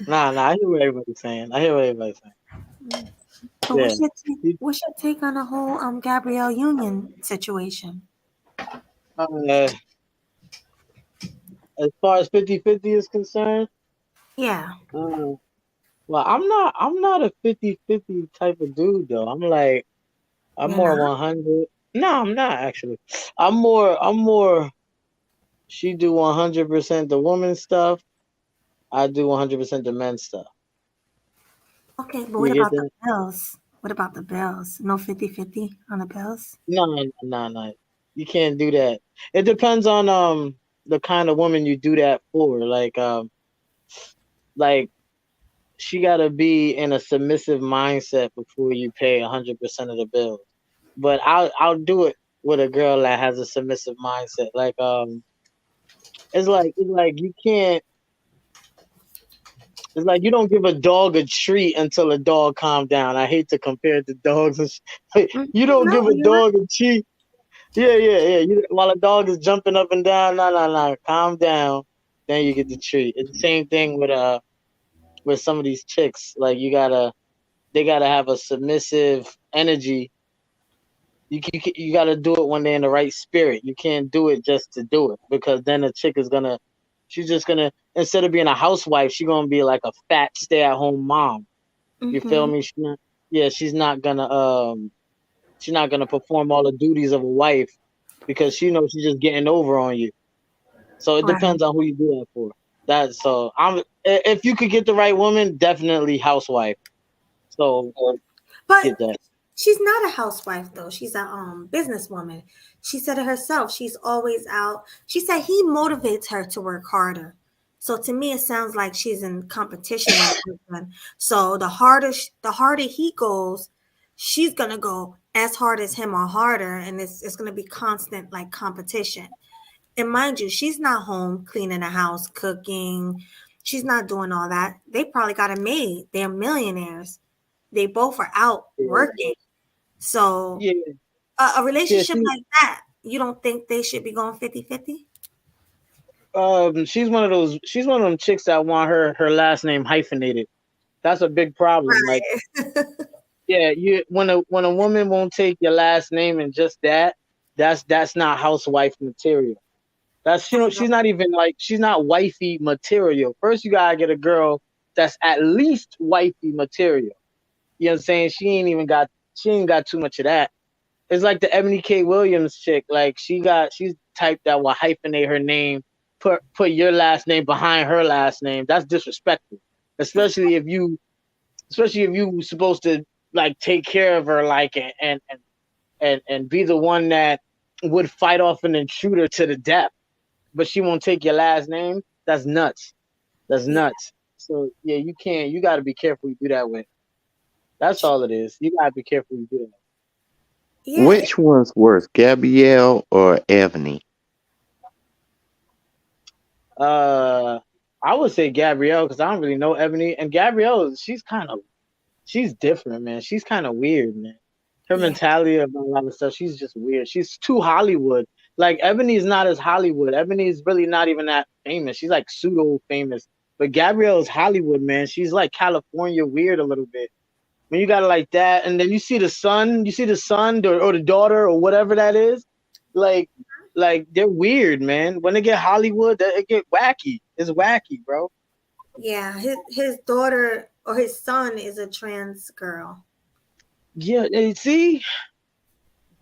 [SPEAKER 18] Nah, I hear what everybody's saying.
[SPEAKER 1] So what's your take on the whole Gabrielle Union situation?
[SPEAKER 18] As far as 50-50 is concerned,
[SPEAKER 1] yeah.
[SPEAKER 18] Well, I'm not a 50-50 type of dude though. I'm
[SPEAKER 1] You're
[SPEAKER 18] more
[SPEAKER 1] not?
[SPEAKER 18] 100. No, I'm not actually. I'm more. She do 100% the woman stuff. I do 100% the men stuff.
[SPEAKER 1] Okay, but
[SPEAKER 18] You
[SPEAKER 1] what
[SPEAKER 18] hear
[SPEAKER 1] about the
[SPEAKER 18] that?
[SPEAKER 1] bills? What about the bills? No 50-50 on the bills?
[SPEAKER 18] No. You can't do that. It depends on the kind of woman you do that for. Like she gotta be in a submissive mindset before you pay 100% of the bills. But I'll do it with a girl that has a submissive mindset. Like it's like you can't. It's like you don't give a dog a treat until a dog calm down. I hate to compare it to dogs. You don't give
[SPEAKER 1] No,
[SPEAKER 18] a
[SPEAKER 1] you're right.
[SPEAKER 18] dog a treat. Yeah. While a dog is jumping up and down, no, calm down. Then you get the treat. It's the same thing with some of these chicks. Like they gotta have a submissive energy. You gotta do it when they're in the right spirit. You can't do it just to do it, because then a chick is gonna, she's just gonna, instead of being a housewife, she's gonna be like a fat stay-at-home mom. You feel
[SPEAKER 1] Mm-hmm.
[SPEAKER 18] me? She's not gonna perform all the duties of a wife because she knows she's just getting over on you. So it
[SPEAKER 1] Right.
[SPEAKER 18] depends on who you do that for. If you could get the right woman, definitely housewife. So
[SPEAKER 1] But
[SPEAKER 18] get that.
[SPEAKER 1] she's not a housewife though. She's a businesswoman. She said it herself. She's always out. She said he motivates her to work harder. So to me, it sounds like she's in competition with her husband. So the harder he goes, she's gonna go as hard as him or harder, and it's gonna be constant like competition. And mind you, she's not home cleaning the house, cooking. She's not doing all that. They probably got a maid. They're millionaires. They both are out working. So
[SPEAKER 18] Yeah,
[SPEAKER 1] a
[SPEAKER 18] yeah.
[SPEAKER 1] relationship like that, you don't think they should be going 50-50?
[SPEAKER 18] She's one of those. She's one of them chicks that want her last name hyphenated. That's a big problem. Like,
[SPEAKER 1] Right.
[SPEAKER 18] yeah, when a woman won't take your last name and just that's not housewife material. That's she's not even like she's not wifey material. First, you gotta get a girl that's at least wifey material. You know what I'm saying? She ain't got too much of that. It's like the Ebony K. Williams chick. Like she's type that will hyphenate her name, put your last name behind her last name. That's disrespectful. Especially if you supposed to like take care of her, like and be the one that would fight off an intruder to the death, but she won't take your last name. That's nuts. That's
[SPEAKER 1] Yeah.
[SPEAKER 18] nuts. So yeah, you gotta be careful you do that with. That's all it is. You gotta be careful you do that.
[SPEAKER 1] Yeah.
[SPEAKER 17] Which one's worse, Gabrielle or Ebony?
[SPEAKER 18] I would say Gabrielle because I don't really know Ebony, and Gabrielle, she's different, man. She's kind of weird, man. Her
[SPEAKER 1] Yeah.
[SPEAKER 18] mentality about a lot of stuff, she's just weird. She's too Hollywood. Like Ebony is not as Hollywood. Ebony is really not even that famous. She's like pseudo famous. But Gabrielle is Hollywood, man. She's like California weird a little bit. When you got it like that, and then you see the son, or the daughter or whatever that is, like they're weird, man. When they get Hollywood, it get wacky. It's wacky, bro.
[SPEAKER 1] Yeah. His daughter or his son is a trans girl.
[SPEAKER 18] Yeah, and see,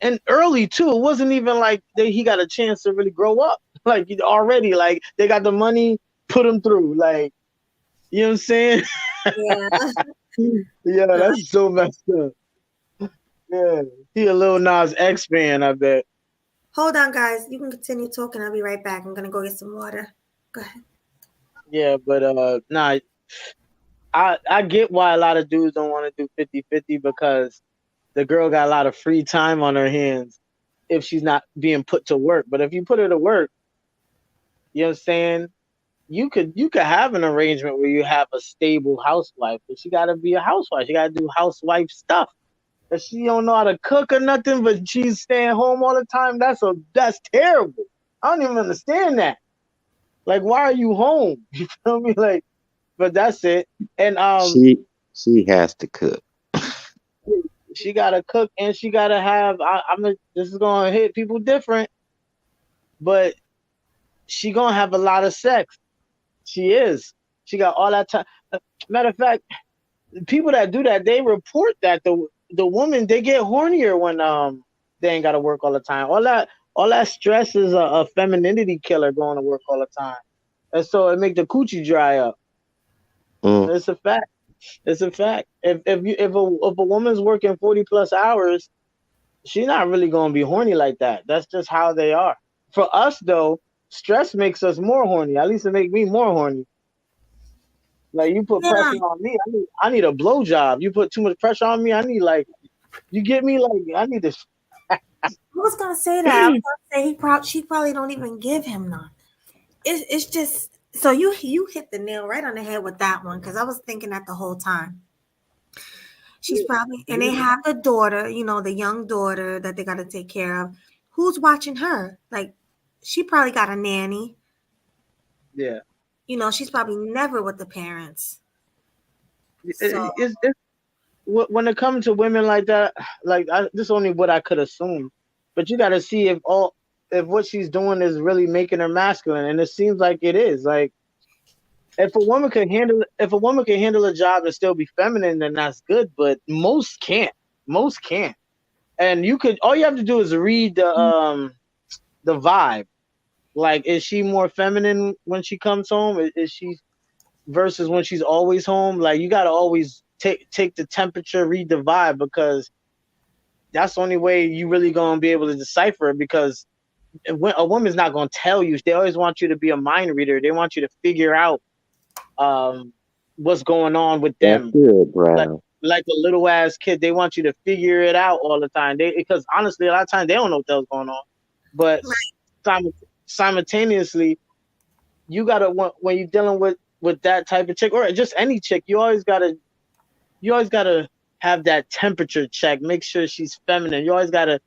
[SPEAKER 18] and early too. It wasn't even like he got a chance to really grow up. Like already, like they got the money, put him through. Like, you know what I'm saying?
[SPEAKER 1] Yeah.
[SPEAKER 18] Yeah, that's so messed up. Yeah, he a Lil Nas X fan, I bet.
[SPEAKER 1] Hold on, guys. You can continue talking. I'll be right back. I'm gonna go get some water. Go ahead.
[SPEAKER 18] Yeah, but nah, I get why a lot of dudes don't want to do 50-50 because the girl got a lot of free time on her hands if she's not being put to work. But if you put her to work, you know what I'm saying? You could have an arrangement where you have a stable housewife, but she gotta be a housewife. She gotta do housewife stuff. If she don't know how to cook or nothing, but she's staying home all the time, that's terrible. I don't even understand that. Like, why are you home? You feel me? Like, but that's it. And
[SPEAKER 17] She has to cook.
[SPEAKER 18] she gotta cook and she gotta have. This is gonna hit people different, but she gonna have a lot of sex. She is. She got all that time. Matter of fact, people that do that, they report that the woman they get hornier when they ain't gotta work all the time. All that stress is a femininity killer going to work all the time, and so it make the coochie dry up. It's a fact. It's a fact. If a woman's working 40+ hours, she's not really gonna be horny like that. That's just how they are. For us though, stress makes us more horny. At least it make me more horny. Like you put
[SPEAKER 1] Yeah.
[SPEAKER 18] pressure on me. I need a blowjob. You put too much pressure on me. I need like you get me like I need this.
[SPEAKER 1] I was gonna say that. I was gonna say she probably don't even give him none. It's just so you hit the nail right on the head with that one because I was thinking that the whole time. She's probably and they have a daughter, the young daughter that they got to take care of. Who's watching her? Like, she probably got a nanny.
[SPEAKER 18] Yeah.
[SPEAKER 1] She's probably never with the parents. So
[SPEAKER 18] It's when it comes to women like that, like this is only what I could assume. But you got to see if what she's doing is really making her masculine, and it seems like it is. Like if a woman can handle a job and still be feminine, then that's good. But most can't. Most can't. And all you have to do is read the vibe. Like, is she more feminine when she comes home? Is she versus when she's always home? Like, you gotta always take the temperature, read the vibe, because that's the only way you really gonna be able to decipher it. Because when a woman's not gonna tell you, they always want you to be a mind reader. They want you to figure out what's going on with
[SPEAKER 17] That's
[SPEAKER 18] them.
[SPEAKER 17] good, bro.
[SPEAKER 18] Like a little ass kid, they want you to figure it out all the time. Because honestly, a lot of times they don't know what the hell's going on. But simultaneously, you gotta when you're dealing with that type of chick or just any chick, you always gotta have that temperature check. Make sure she's feminine. You always gotta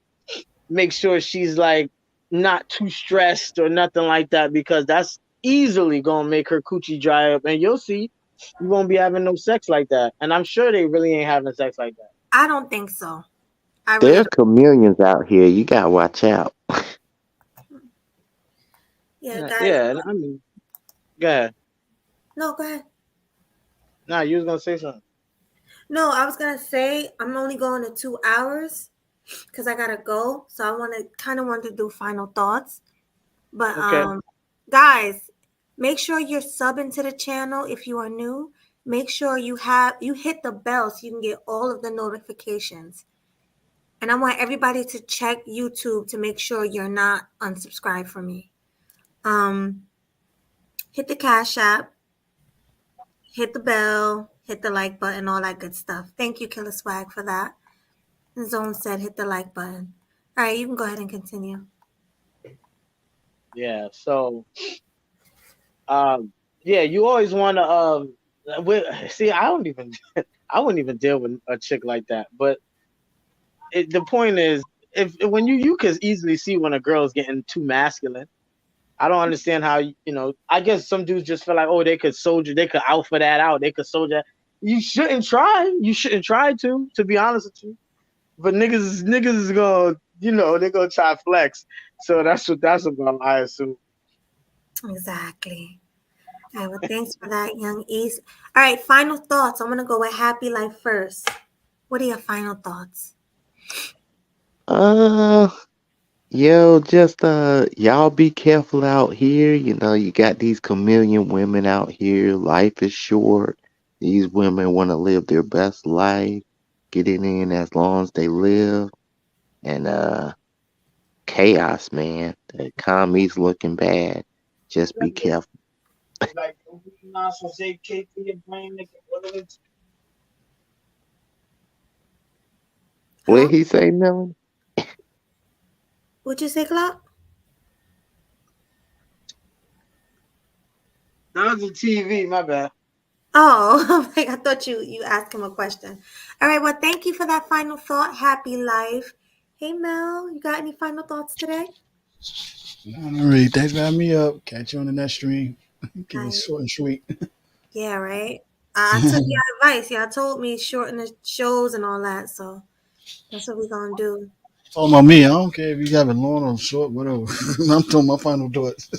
[SPEAKER 18] make sure she's like not too stressed or nothing like that, because that's easily gonna make her coochie dry up, and you'll see you won't be having no sex like that. And I'm sure they really ain't having sex like that.
[SPEAKER 1] I don't think so. I really
[SPEAKER 17] There's
[SPEAKER 1] don't.
[SPEAKER 17] chameleons out here. You gotta watch out.
[SPEAKER 1] Yeah, guys.
[SPEAKER 18] Yeah, I mean, go ahead.
[SPEAKER 1] No, go ahead.
[SPEAKER 18] Nah, you was gonna say something.
[SPEAKER 1] No, I was gonna say I'm only going to 2 hours because I gotta go. So I want to do final thoughts. But
[SPEAKER 18] Okay.
[SPEAKER 1] Guys, make sure you're subbing to the channel if you are new. Make sure you hit the bell so you can get all of the notifications. And I want everybody to check YouTube to make sure you're not unsubscribed from me. Hit the Cash App, hit the bell, hit the like button, all that good stuff. Thank you, Killer Swag, for that. And Zone said hit the like button. All right, you can go ahead and continue.
[SPEAKER 18] Yeah. So, yeah, you always want to see. I don't even I wouldn't even deal with a chick like that. But the point is, if when you could easily see when a girl's getting too masculine. I don't understand how I guess some dudes just feel like, oh, they could alpha that out, they could soldier. You shouldn't try. You shouldn't try to be honest with you. But niggas is gonna, they're gonna try flex. So that's about, I assume.
[SPEAKER 1] Exactly. All right, well, thanks for that, Young East. All right, final thoughts. I'm going to go with Happy Life first. What are your final thoughts?
[SPEAKER 17] Yo, just y'all be careful out here. You got these chameleon women out here. Life is short. These women want to live their best life, get it in as long as they live, and chaos, man. The economy's looking bad. Just be careful.
[SPEAKER 18] Like, not so say cake for your brain, nigga.
[SPEAKER 17] What he say, Melanie?
[SPEAKER 1] What'd you say, Clark?
[SPEAKER 18] That was the TV, my bad.
[SPEAKER 1] Oh, I thought you asked him a question. All right, well, thank you for that final thought. Happy Life. Hey, Mel, you got any final thoughts today?
[SPEAKER 15] All right, thanks for having me up. Catch you on the next stream. Keep it short and sweet.
[SPEAKER 1] Yeah, right. I took your advice. Y'all told me shorten the shows and all that, so that's what we're gonna do.
[SPEAKER 15] Talking about me, I don't care if you have it long or short, whatever. I'm talking my final thoughts.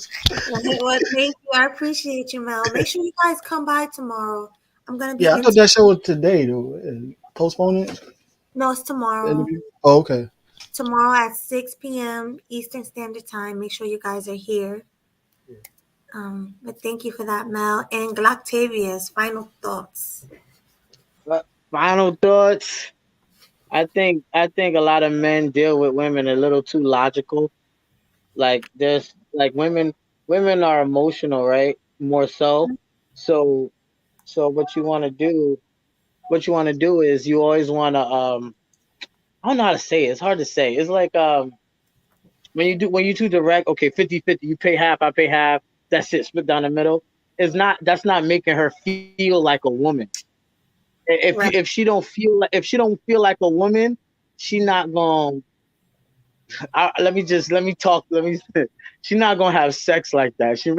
[SPEAKER 1] Well, thank you. I appreciate you, Mel. Make sure you guys come by tomorrow. I'm gonna be.
[SPEAKER 15] Yeah, I thought that show was today though. Postpone it.
[SPEAKER 1] No, it's tomorrow.
[SPEAKER 15] Oh, okay.
[SPEAKER 1] Tomorrow at 6 p.m. Eastern Standard Time. Make sure you guys are here. But thank you for that, Mel. And Gloctavia's final thoughts.
[SPEAKER 18] Final thoughts. I think a lot of men deal with women a little too logical. Like women are emotional, right? More so. So So what you want to do is you always want to I don't know how to say it. It's hard to say. It's like when you two direct, okay, 50-50, you pay half, I pay half. That's it, split down the middle. That's not making her feel like a woman. If she don't feel like a woman, she not going let me talk. She's not gonna have sex like that. She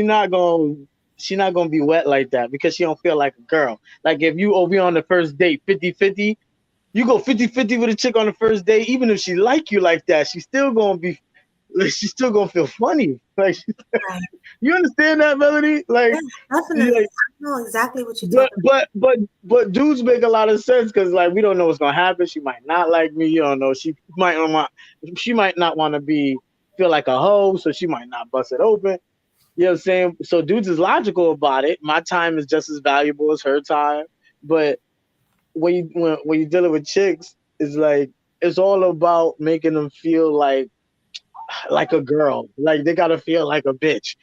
[SPEAKER 18] not gonna she not gonna be wet like that because she don't feel like a girl. Like if you we on the first date 50-50, you go 50-50 with a chick on the first date, even if she like you like that, she's still gonna feel funny. Like you understand that, Melody?
[SPEAKER 1] Yeah, definitely. I know exactly what you're talking
[SPEAKER 18] But dudes make a lot of sense because like we don't know what's gonna happen. She might not like me. You don't know. She might not want to feel like a hoe, so she might not bust it open. You know what I'm saying? So dudes is logical about it. My time is just as valuable as her time. But when you're dealing with chicks, it's like it's all about making them feel like a girl. Like they gotta feel like a bitch.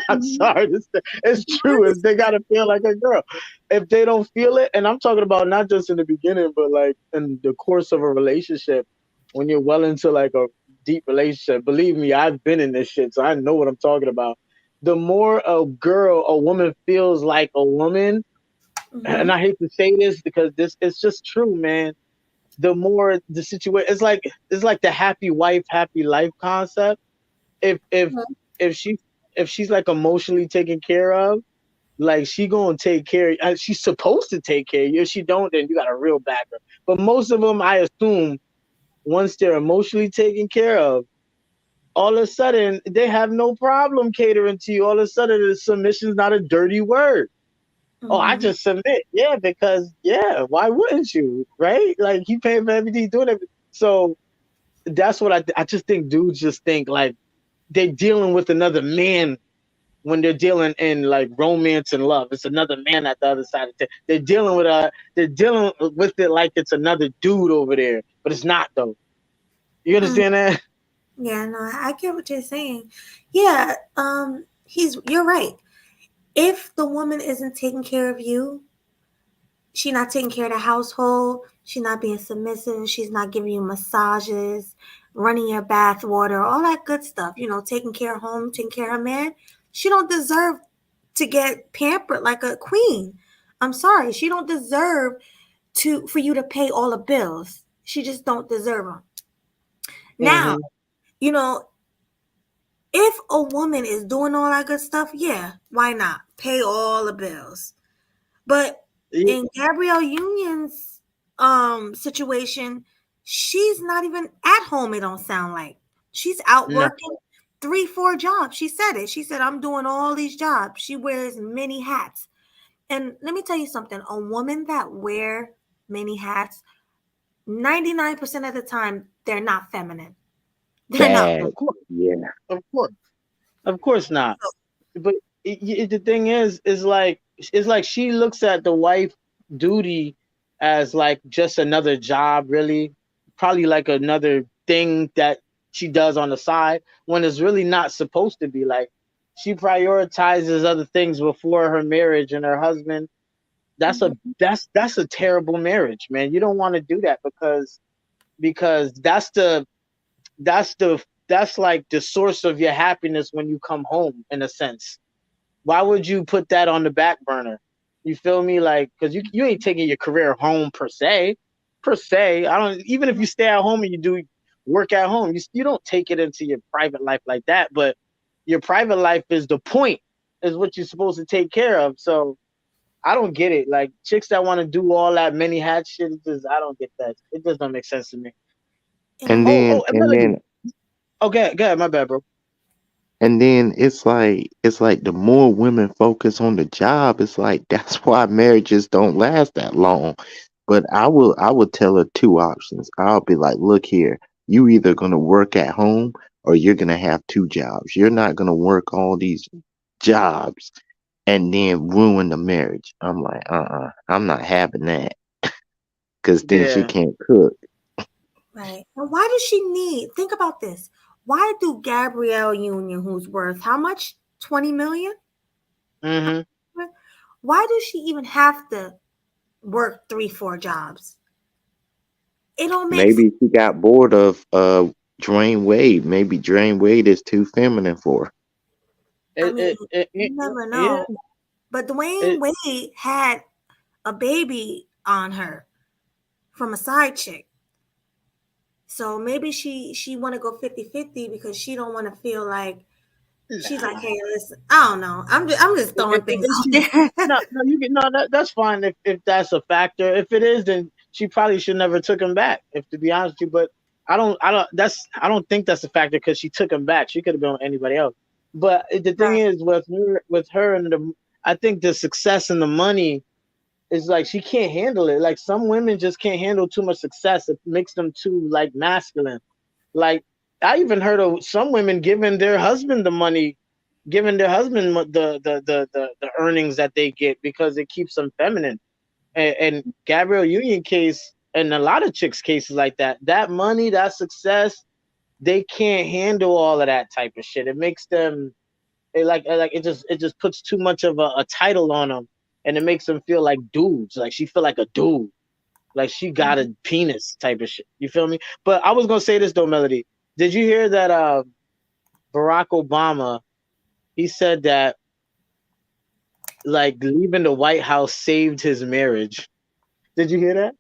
[SPEAKER 18] I'm sorry to say, it's true. They gotta feel like a girl. If they don't feel it, and I'm talking about not just in the beginning, but like in the course of a relationship, when you're well into like a deep relationship. Believe me, I've been in this shit, so I know what I'm talking about. The more a woman feels like a woman, and I hate to say this because this it's just true, man. The more the situation, it's like the happy wife, happy life concept. If if if she if she's like emotionally taken care of, like she gonna take care. She's supposed to take care of you. If she don't, then you got a real backer. But most of them, I assume, once they're emotionally taken care of, all of a sudden they have no problem catering to you. All of a sudden, the submission's not a dirty word. Oh, I just submit. Yeah, because why wouldn't you? Right? Like you pay for everything, doing it. So that's what I just think dudes just think like they're dealing with another man when they're dealing in like romance and love. It's another man at the other side of the they're dealing with it like it's another dude over there, but it's not though. You understand that?
[SPEAKER 1] Yeah, no, I get what you're saying. Yeah, you're right. If the woman isn't taking care of you, she's not taking care of the household, she's not being submissive, she's not giving you massages, running your bath water, all that good stuff, taking care of home, taking care of her man, she don't deserve to get pampered like a queen. I'm sorry, she don't deserve for you to pay all the bills. She just don't deserve them. Now, if a woman is doing all that good stuff, yeah, why not? Pay all the bills. But in Gabrielle Union's situation, she's not even at home, it don't sound like. She's out working 3-4 jobs. She said it. She said, I'm doing all these jobs. She wears many hats. And let me tell you something. A woman that wear many hats, 99% of the time, they're not feminine. They're not.
[SPEAKER 18] Of course.
[SPEAKER 17] Yeah.
[SPEAKER 18] Of course not. But the thing is it's like she looks at the wife duty as like just another job, really, probably like another thing that she does on the side when it's really not supposed to be. Like she prioritizes other things before her marriage and her husband. That's a terrible marriage, man. You don't want to do that because that's like the source of your happiness when you come home, in a sense. Why would you put that on the back burner? You feel me? Like, because you ain't taking your career home per se. I don't. Even if you stay at home and you do work at home, you don't take it into your private life like that. But your private life is the point, is what you're supposed to take care of. So I don't get it. Like chicks that want to do all that many hat shit, I don't get that. It just don't make sense to me.
[SPEAKER 17] And then
[SPEAKER 18] Melody. Okay, go ahead. My bad, bro.
[SPEAKER 17] And then it's like the more women focus on the job, it's like that's why marriages don't last that long. But I will tell her two options. I'll be like, look here, you either gonna work at home or you're gonna have two jobs. You're not gonna work all these jobs and then ruin the marriage. I'm like, I'm not having that. Cause then she can't cook.
[SPEAKER 1] Right. And why does she think about this? Why do Gabrielle Union, who's worth how much? 20 million? Why does she even have to work 3-4 jobs? It don't make sense.
[SPEAKER 17] Maybe she got bored of Dwayne Wade. Maybe Dwayne Wade is too feminine for her.
[SPEAKER 1] I mean, you never
[SPEAKER 18] yeah.
[SPEAKER 1] know. But Dwayne Wade had a baby on her from a side chick. So maybe she want to go 50-50 because she don't want to feel like she's like, hey, listen, I don't know. I'm just throwing things out there.
[SPEAKER 18] That's fine if that's a factor. If it is, then she probably should never took him back. If to be honest with you, but I don't think that's a factor because she took him back. She could have been with anybody else. But the thing is with her and I think the success and the money is like she can't handle it. Like some women just can't handle too much success. It makes them too like masculine. Like I even heard of some women giving their husband the money, giving their husband the earnings that they get because it keeps them feminine. And Gabrielle Union case and a lot of chicks cases like that, that money, that success, they can't handle all of that type of shit. It makes them it just puts too much of a title on them, and it makes them feel like dudes. Like she feel like a dude, like she got a penis type of shit. You feel me? But I was gonna say this though, Melody. Did you hear that Barack Obama? He said that like leaving the White House saved his marriage. Did you hear that?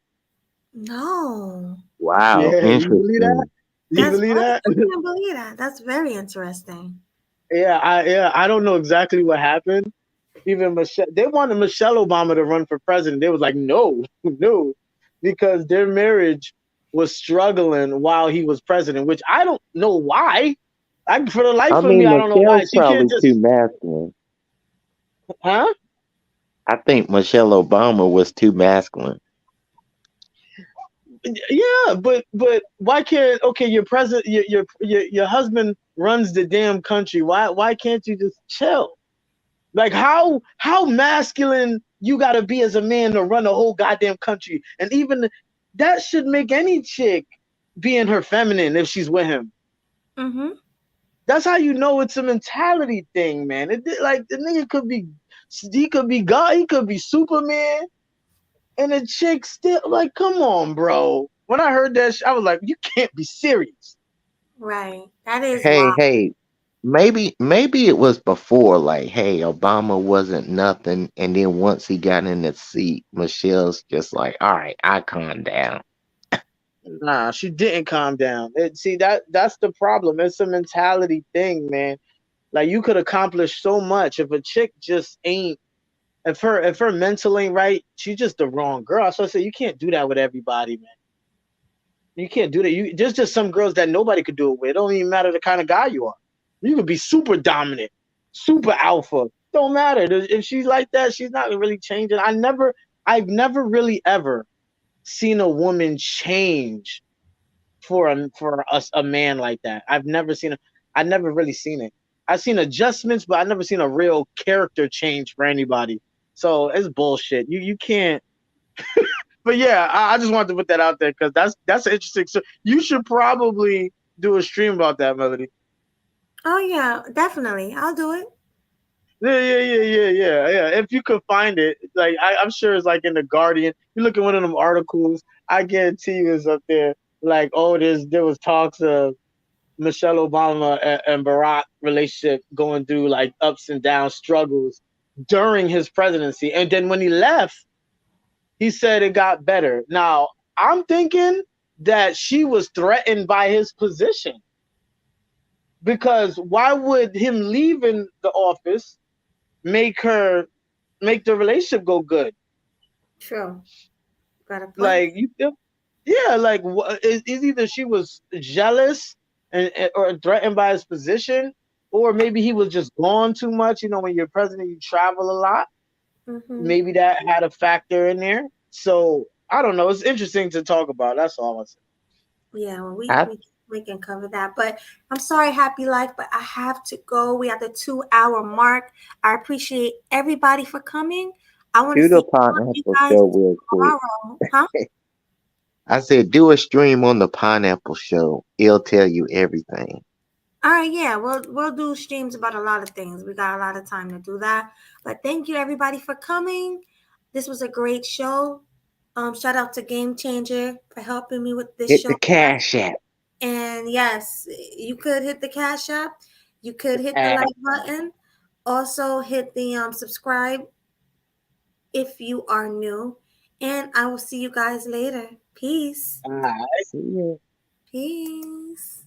[SPEAKER 1] No.
[SPEAKER 17] Wow,
[SPEAKER 18] Yeah, you believe that?
[SPEAKER 17] interesting.
[SPEAKER 18] You believe that?
[SPEAKER 1] I can't believe that. That's very interesting.
[SPEAKER 18] Yeah, I don't know exactly what happened. Even they wanted Michelle Obama to run for president. They was like, no, no, because their marriage was struggling while he was president, which I don't know why. For the life
[SPEAKER 17] I
[SPEAKER 18] of me,
[SPEAKER 17] mean,
[SPEAKER 18] I don't know why.
[SPEAKER 17] Michelle's
[SPEAKER 18] She can't
[SPEAKER 17] probably
[SPEAKER 18] just,
[SPEAKER 17] too masculine.
[SPEAKER 18] huh?
[SPEAKER 17] I think Michelle Obama was too masculine.
[SPEAKER 18] Yeah, but why can't your president your husband runs the damn country? Why can't you just chill? Like how masculine you gotta be as a man to run a whole goddamn country, and even that should make any chick be in her feminine if she's with him.
[SPEAKER 1] Mm-hmm.
[SPEAKER 18] That's how you know it's a mentality thing, man. Like the nigga he could be God, he could be Superman, and the chick still like, come on, bro. When I heard that, I was like, you can't be serious.
[SPEAKER 1] Right. That is
[SPEAKER 17] Hey,
[SPEAKER 1] wild.
[SPEAKER 17] hey, maybe it was before, like, hey, Obama wasn't nothing, and then once he got in the seat, Michelle's just like, all right, I calm down.
[SPEAKER 18] Nah, she didn't calm down. See that's the problem. It's a mentality thing, man. Like you could accomplish so much if a chick just ain't if her mental ain't right, she's just the wrong girl. So I say you can't do that with everybody, man. You can't do that. There's just some girls that nobody could do it with. It don't even matter the kind of guy you are. You could be super dominant, super alpha. Don't matter. If she's like that, she's not really changing. I've never really ever seen a woman change for a man like that. I never really seen it. I've seen adjustments, but I never seen a real character change for anybody. So it's bullshit. You can't. But yeah, I just wanted to put that out there because that's interesting. So you should probably do a stream about that, Melody.
[SPEAKER 1] Oh yeah, definitely. I'll do it.
[SPEAKER 18] Yeah. If you could find it, like I'm sure it's like in the Guardian. You look at one of them articles, I guarantee you it's up there. Like, oh, there was talks of Michelle Obama and Barack relationship going through like ups and downs, struggles during his presidency, and then when he left, he said it got better. Now I'm thinking that she was threatened by his position, because why would him leaving the office make the relationship go good?
[SPEAKER 1] True. Got a point.
[SPEAKER 18] Like yeah, like is either she was jealous or threatened by his position, or maybe he was just gone too much. You know, when you're president, you travel a lot.
[SPEAKER 1] Mm-hmm.
[SPEAKER 18] Maybe that had a factor in there. So I don't know. It's interesting to talk about. That's all I say.
[SPEAKER 1] Yeah, well, we can cover that. But I'm sorry, Happy Life, but I have to go. We at the 2-hour mark. I appreciate everybody for coming. I want to
[SPEAKER 17] Do the
[SPEAKER 1] see all of you
[SPEAKER 17] pineapple
[SPEAKER 1] guys
[SPEAKER 17] show real quick.
[SPEAKER 1] tomorrow. Huh?
[SPEAKER 17] I said, do a stream on the pineapple show. It'll tell you everything.
[SPEAKER 1] All right, yeah, we'll do streams about a lot of things. We got a lot of time to do that. But thank you everybody for coming. This was a great show. Shout out to Game Changer for helping me with this
[SPEAKER 17] Hit
[SPEAKER 1] show.
[SPEAKER 17] the Cash App.
[SPEAKER 1] And yes, you could hit the Cash App. You could hit the like button. Also hit the subscribe if you are new. And I will see you guys later. Peace.
[SPEAKER 18] All right.
[SPEAKER 17] See ya.
[SPEAKER 1] Peace.